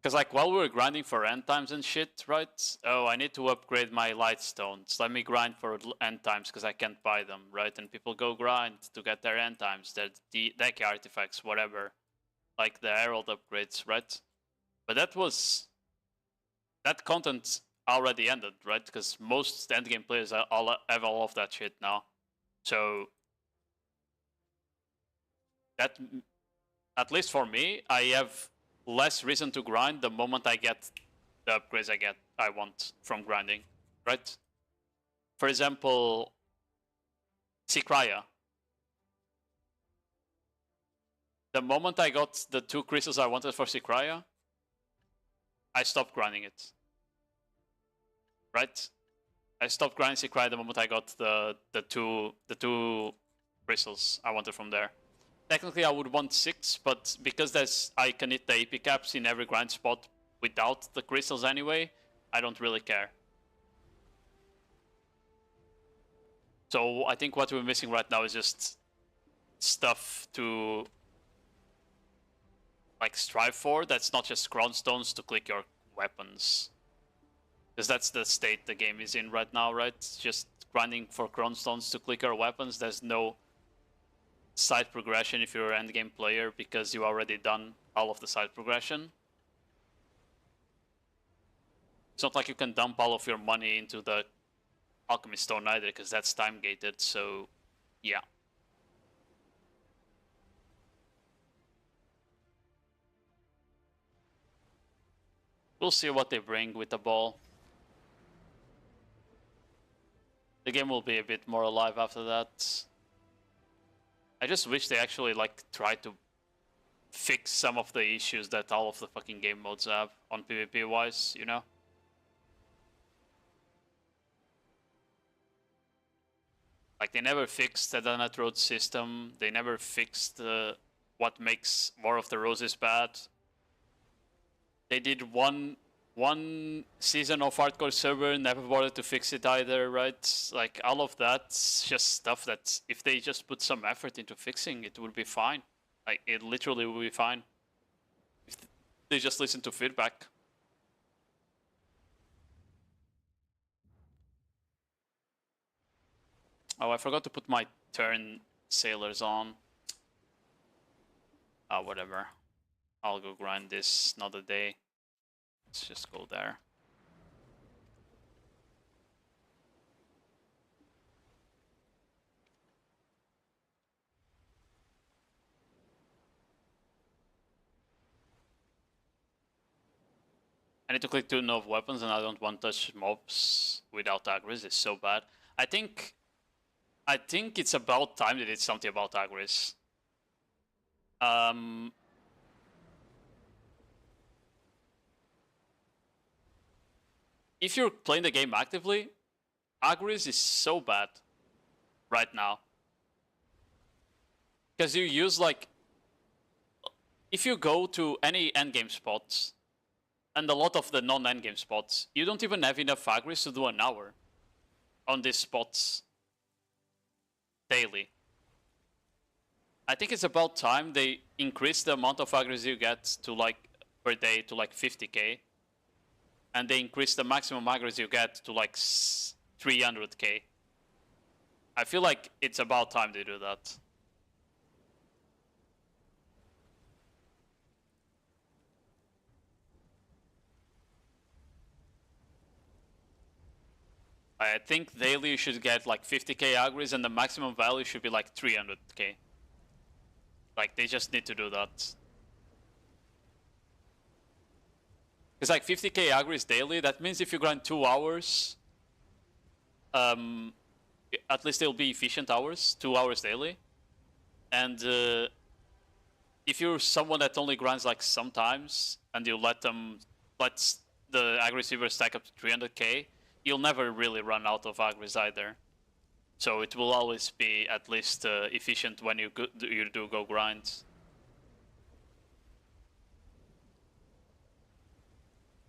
Because, like, while we were grinding for end times and shit, right? Oh, I need to upgrade my light stones. Let me grind for end times because I can't buy them, right? And people go grind to get their end times, their deck artifacts, whatever. Like the herald upgrades, right? But that content already ended, right? Because most endgame players have all of that shit now. So that, at least for me, I have less reason to grind the moment I get the upgrades I want from grinding, right? For example, Sikraya. The moment I got the 2 crystals I wanted for Sikraya, I stopped grinding it. Right? I stopped grinding Sikraya the moment I got the two crystals I wanted from there. Technically, I would want 6, but because I can hit the AP caps in every grind spot without the crystals anyway, I don't really care. So I think what we're missing right now is just stuff to like strive for. That's not just crown stones to click your weapons. Because that's the state the game is in right now, right? Just grinding for crown stones to click your weapons. There's no side progression if you're an endgame player because you already done all of the side progression. It's not like you can dump all of your money into the alchemy stone either because that's time gated, so yeah. We'll see what they bring with the ball. The game will be a bit more alive after that. I just wish they actually like tried to fix some of the issues that all of the fucking game modes have on PvP wise, you know? Like they never fixed the Donut Road system, they never fixed what makes War of the Roses bad. They did one season of hardcore server, never bothered to fix it either, right? Like all of that's just stuff that if they just put some effort into fixing, it would be fine. Like it literally would be fine if they just listen to feedback. Oh, I forgot to put my turn sailors on. Ah, whatever. I'll go grind this another day. Let's just go there. I need to click 2 Nov weapons and I don't want to touch mobs without aggro's. It's so bad. I think I think it's about time they did something about Agris. Um, if you're playing the game actively, Agris is so bad right now. Because you use like, if you go to any endgame spots, and a lot of the non-endgame spots, you don't even have enough Agris to do an hour on these spots daily. I think it's about time they increase the amount of Agris you get to like per day to like 50k, and they increase the maximum Agris you get to like 300k. I feel like it's about time they do that. I think daily you should get like 50k Agris, and the maximum value should be like 300k. Like, they just need to do that. Because like 50k Agris daily, that means if you grind 2 hours, at least they'll be efficient hours, 2 hours daily. And if you're someone that only grinds like sometimes, and you let the Agris Weaver stack up to 300k, you'll never really run out of Agris either. So it will always be at least efficient when you do go grind.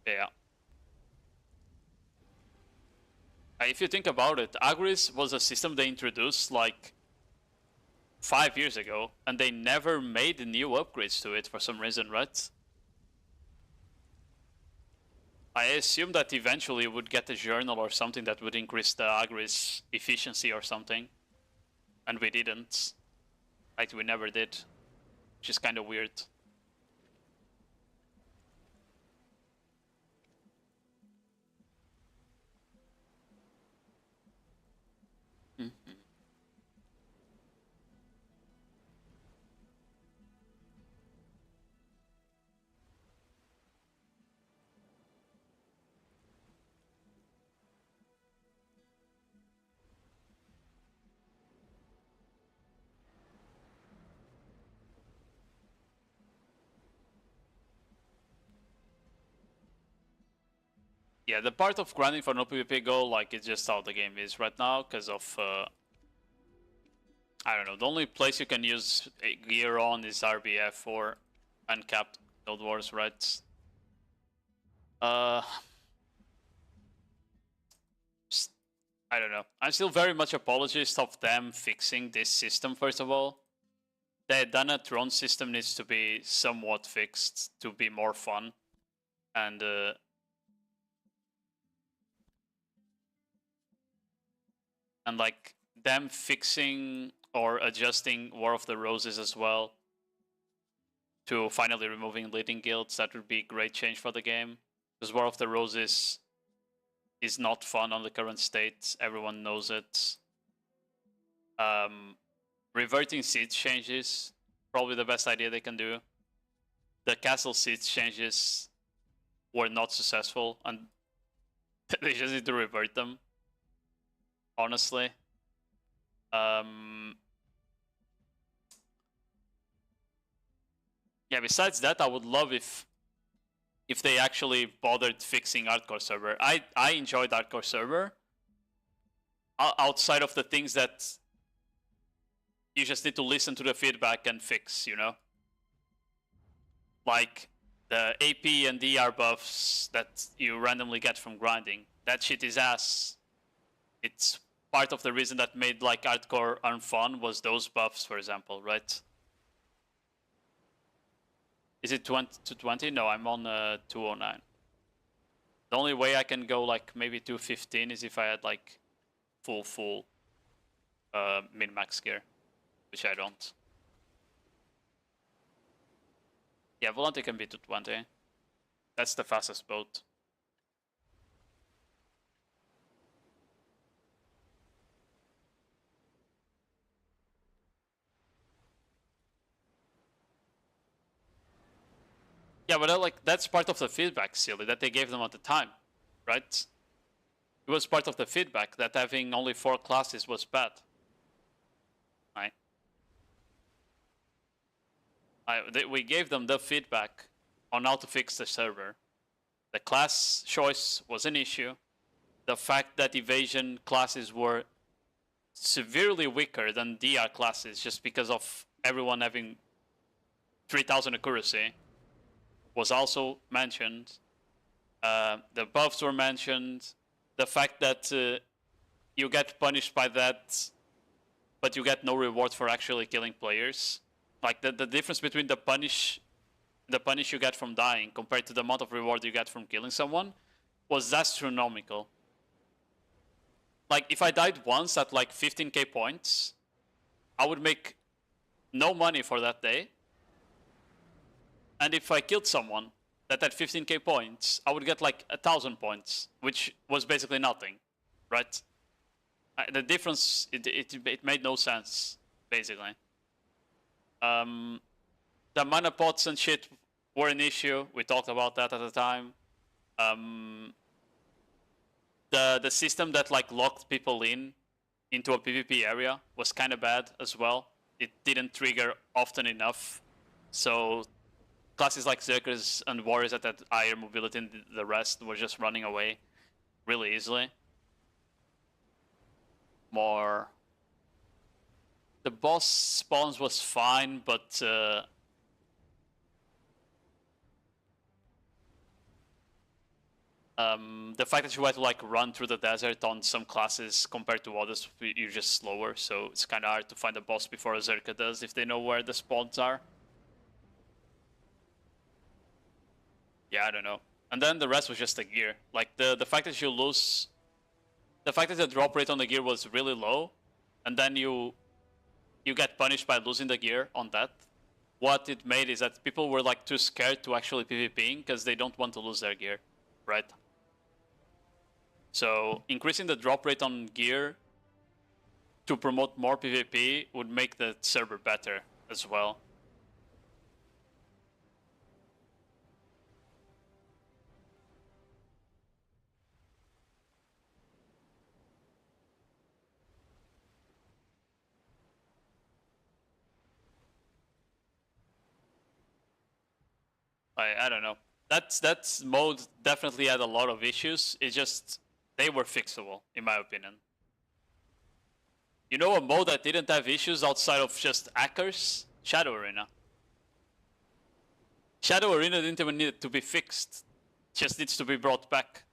Yeah. If you think about it, Agris was a system they introduced like 5 years ago, and they never made new upgrades to it for some reason, right? I assume that eventually you would get a journal or something that would increase the Agris efficiency or something. And we didn't. Like, we never did. Which is kind of weird. Yeah, the part of grinding for no PvP goal, like, it's just how the game is right now, because of, I don't know, the only place you can use gear on is RBF or uncapped Nodewars, right? I don't know. I'm still very much apologist of them fixing this system, first of all. The Dana Tron system needs to be somewhat fixed to be more fun. And like them fixing or adjusting War of the Roses as well to finally removing leading guilds, that would be a great change for the game. Because War of the Roses is not fun on the current state, everyone knows it. Reverting siege changes, probably the best idea they can do. The castle siege changes were not successful, and they just need to revert them, honestly. Yeah, besides that, I would love if they actually bothered fixing Hardcore Server. I enjoyed Hardcore Server. Outside of the things that you just need to listen to the feedback and fix, you know? Like the AP and DR buffs that you randomly get from grinding. That shit is ass. It's part of the reason that made like Hardcore unfun was those buffs, for example, right? Is it 220? No, I'm on 209. The only way I can go like maybe 215 is if I had like full min-max gear, which I don't. Yeah, Volante can be 220. That's the fastest boat. Yeah, but like that's part of the feedback, silly, that they gave them at the time, right? It was part of the feedback that having only 4 classes was bad. We gave them the feedback on how to fix the server. The class choice was an issue. The fact that evasion classes were severely weaker than DR classes just because of everyone having 3000 accuracy was also mentioned. The buffs were mentioned. The fact that you get punished by that, but you get no reward for actually killing players. Like the difference between the punish you get from dying compared to the amount of reward you get from killing someone was astronomical. Like if I died once at like 15k points, I would make no money for that day. And if I killed someone that had 15k points, I would get like 1000 points, which was basically nothing, right? The difference, it made no sense, basically. The mana pots and shit were an issue. We talked about that at the time. The system that like locked people into a PvP area was kind of bad as well. It didn't trigger often enough, so classes like Zerkers and Warriors that had higher mobility and the rest were just running away really easily. More. The boss spawns was fine, but the fact that you had to like run through the desert on some classes compared to others, you're just slower, so it's kind of hard to find a boss before a Zerka does if they know where the spawns are. Yeah, I don't know. And then the rest was just the gear. Like the fact that you lose, the fact that the drop rate on the gear was really low, and then you get punished by losing the gear on that. What it made is that people were like too scared to actually PvPing because they don't want to lose their gear, right? So increasing the drop rate on gear to promote more PvP would make the server better as well. I don't know. That's mode definitely had a lot of issues. It's just they were fixable, in my opinion. You know a mode that didn't have issues outside of just hackers? Shadow Arena. Shadow Arena didn't even need to be fixed. It just needs to be brought back.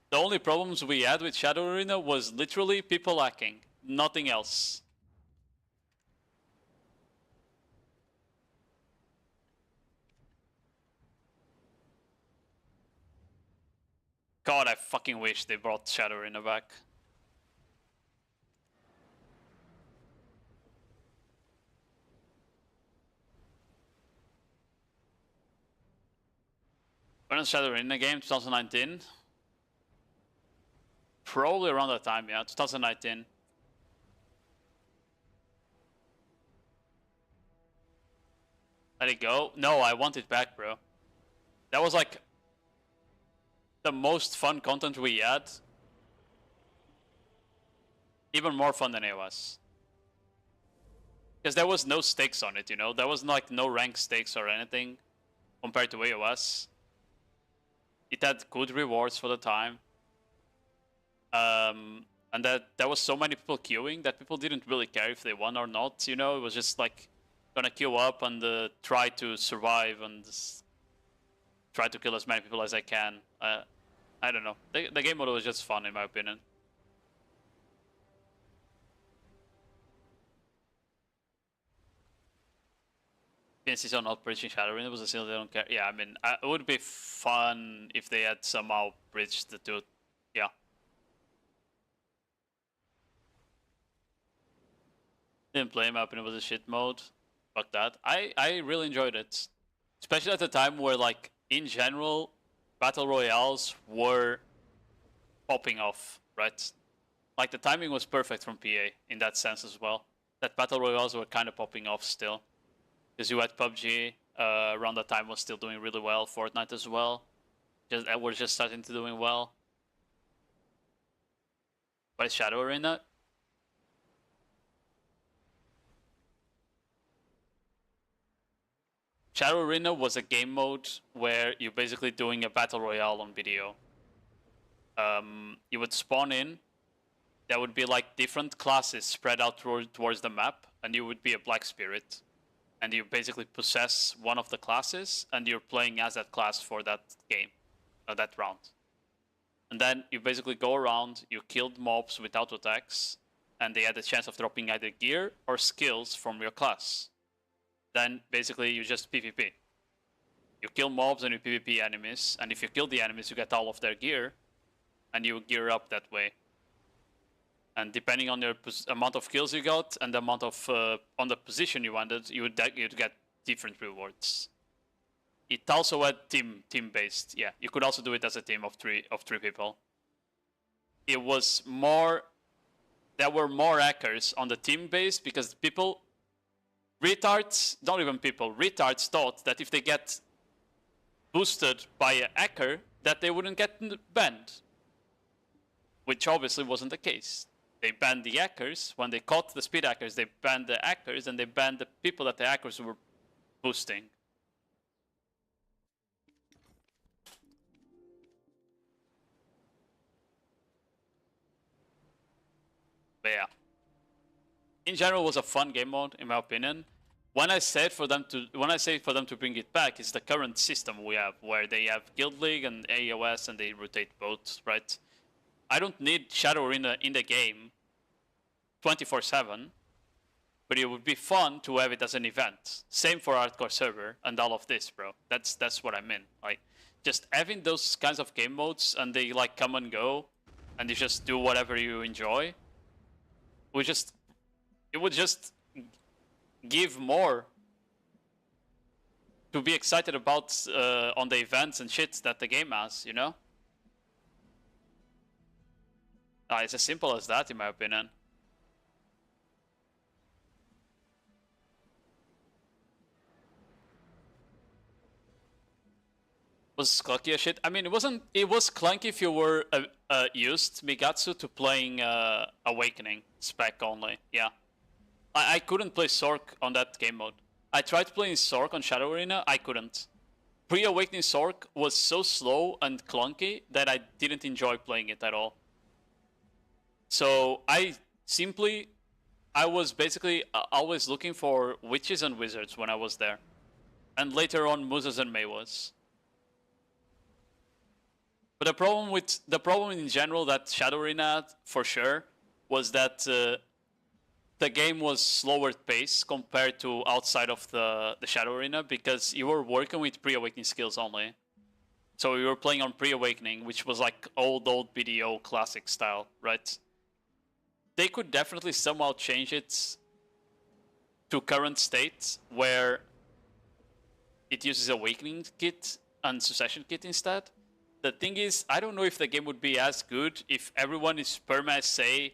The only problems we had with Shadow Arena was literally people hacking. Nothing else. God, I fucking wish they brought Shadow Arena back. When was Shadow Arena game? 2019? Probably around that time, yeah. 2019. Let it go? No, I want it back, bro. That was like the most fun content we had. Even more fun than AOS. Because there was no stakes on it, you know? There was like no rank stakes or anything compared to AOS. It had good rewards for the time. And that there was so many people queuing that people didn't really care if they won or not, you know? It was just like gonna queue up and try to survive and try to kill as many people as I can. I don't know. The game mode was just fun, in my opinion. PNCs are not bridging Shadow Arena, was a single they don't care. Yeah, I mean, it would be fun if they had somehow bridged the two. Yeah. Didn't play, in my opinion, it was a shit mode. Fuck that. I really enjoyed it. Especially at the time where, like, in general, Battle Royales were popping off, right? Like, the timing was perfect from PA in that sense as well. That Battle Royales were kind of popping off still. Because you had PUBG, around that time was still doing really well. Fortnite as well. We're just starting to doing well. But Shadow Arena? Shadow Arena was a game mode where you're basically doing a battle royale on video. You would spawn in. There would be like different classes spread out towards the map, and you would be a black spirit, and you basically possess one of the classes, and you're playing as that class for that game, that round. And then you basically go around, you killed mobs with auto attacks, and they had a chance of dropping either gear or skills from your class. Then basically you just PvP. You kill mobs and you PvP enemies, and if you kill the enemies, you get all of their gear, and you gear up that way. And depending on your amount of kills you got and the amount of on the position you wanted, you'd get different rewards. It also had team based. Yeah, you could also do it as a team of three people. It was more. There were more hackers on the team based because people, retards, not even people, retards thought that if they get boosted by a hacker, that they wouldn't get banned, which obviously wasn't the case. They banned the hackers. When they caught the speed hackers, they banned the hackers, and they banned the people that the hackers were boosting. But yeah, in general, it was a fun game mode, in my opinion. When I say for them to bring it back, it's the current system we have, where they have Guild League and AOS, and they rotate both, right? I don't need Shadow Arena in the game 24/7, but it would be fun to have it as an event. Same for hardcore server and all of this, bro. That's what I mean. Like, just having those kinds of game modes and they like come and go, and you just do whatever you enjoy. It would just give more to be excited about on the events and shit that the game has, you know? It's as simple as that, in my opinion. Was clunky as shit. I mean, it wasn't. It was clunky if you were used Migatsu to playing Awakening spec only. Yeah, I couldn't play Sork on that game mode. I tried playing Sork on Shadow Arena. I couldn't. Pre-Awakening Sork was so slow and clunky that I didn't enjoy playing it at all. So I was basically always looking for witches and wizards when I was there, and later on Musas and Meiwas. But the problem in general that Shadow Arena had, for sure, was that the game was slower pace compared to outside of the Shadow Arena, because you were working with pre-awakening skills only. So you were playing on pre-awakening, which was like old BDO classic style, right? They could definitely somehow change it to current state where it uses Awakening Kit and Succession Kit instead. The thing is, I don't know if the game would be as good if everyone is perma-SA,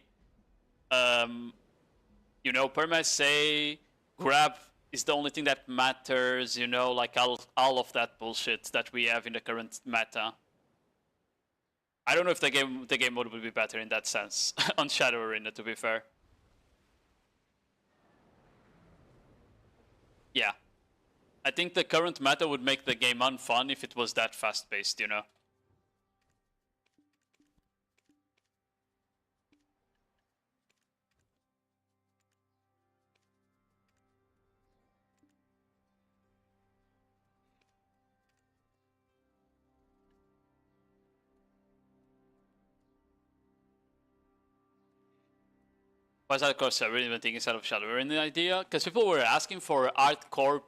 you know, perma-SA, grab is the only thing that matters, you know, like all of that bullshit that we have in the current meta. I don't know if the game mode would be better in that sense on Shadow Arena, to be fair. Yeah. I think the current meta would make the game unfun if it was that fast-paced, you know? Why is that Corsair inventing instead of Shadow Arena idea? Because people were asking for hardcore,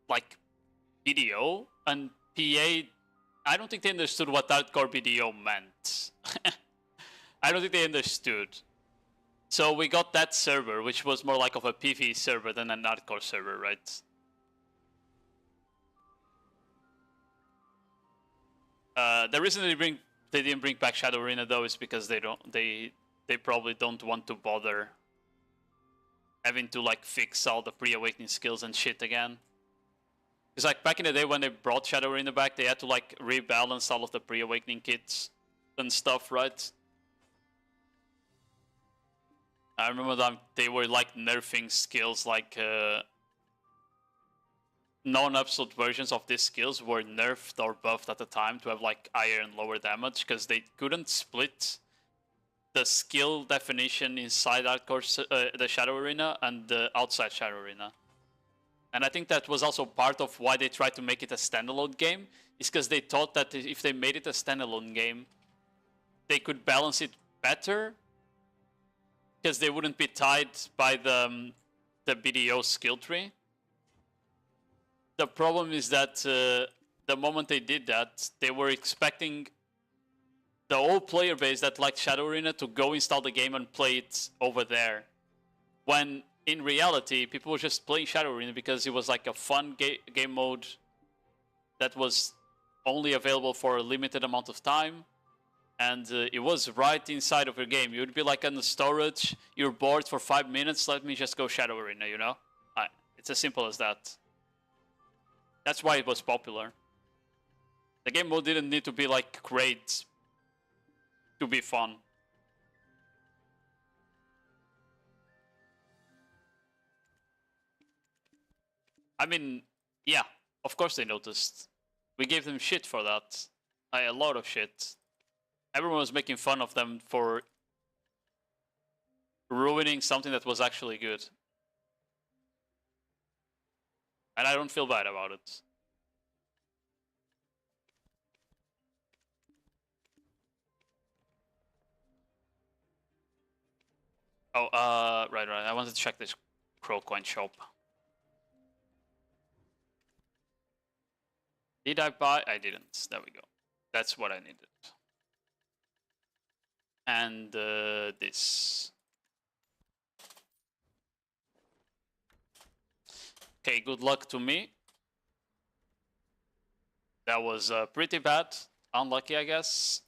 like, BDO, and PA, I don't think they understood what hardcore BDO meant. I don't think they understood. So we got that server, which was more like of a PvE server than an hardcore server, right? The reason they didn't bring back Shadow Arena though is because they probably don't want to bother having to like fix all the pre-awakening skills and shit again. Because like back in the day when they brought Shadow Arena back, they had to like rebalance all of the pre-awakening kits and stuff, right? I remember that they were like nerfing skills like non-absolute versions of these skills were nerfed or buffed at the time to have like higher and lower damage because they couldn't split the skill definition inside that course, the Shadow Arena and the outside Shadow Arena. And I think that was also part of why they tried to make it a standalone game, is because they thought that if they made it a standalone game, they could balance it better because they wouldn't be tied by the BDO skill tree. The problem is that the moment they did that, they were expecting the whole player base that liked Shadow Arena to go install the game and play it over there. When in reality, people were just playing Shadow Arena because it was like a fun game mode that was only available for a limited amount of time. And it was right inside of your game. You would be like on the storage, you're bored for 5 minutes, let me just go Shadow Arena, you know? It's as simple as that. That's why it was popular. The game mode didn't need to be like great to be fun. I mean, yeah, of course they noticed. We gave them shit for that. A lot of shit. Everyone was making fun of them for ruining something that was actually good. And I don't feel bad about it. Oh, right. I wanted to check this Crow coin shop. Did I buy? I didn't. There we go. That's what I needed. And this. Okay, good luck to me. That was pretty bad. Unlucky, I guess.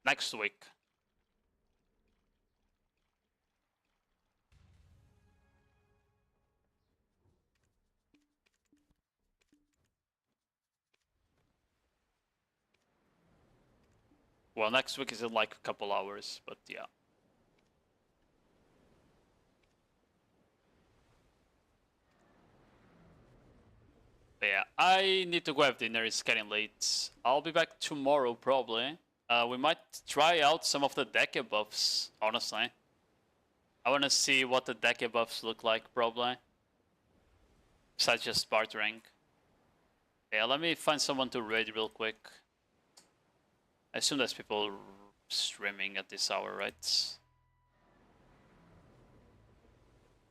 Next week. Well, next week is in like a couple hours, but yeah. But yeah, I need to go have dinner. It's getting late. I'll be back tomorrow, probably. We might try out some of the deck buffs, honestly. I want to see what the deck buffs look like, probably. Besides just bartering. Yeah, let me find someone to raid real quick. I assume there's people streaming at this hour, right?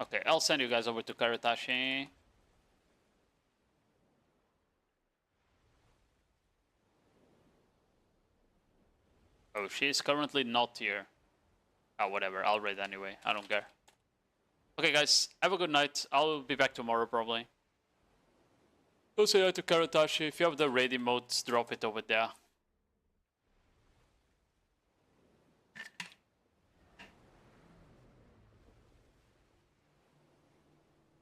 Okay, I'll send you guys over to Karatashi. Oh, she's currently not here. Oh, whatever, I'll raid anyway. I don't care. Okay, guys, have a good night. I'll be back tomorrow, probably. Go say hi to Karatashi. If you have the raid emotes, drop it over there.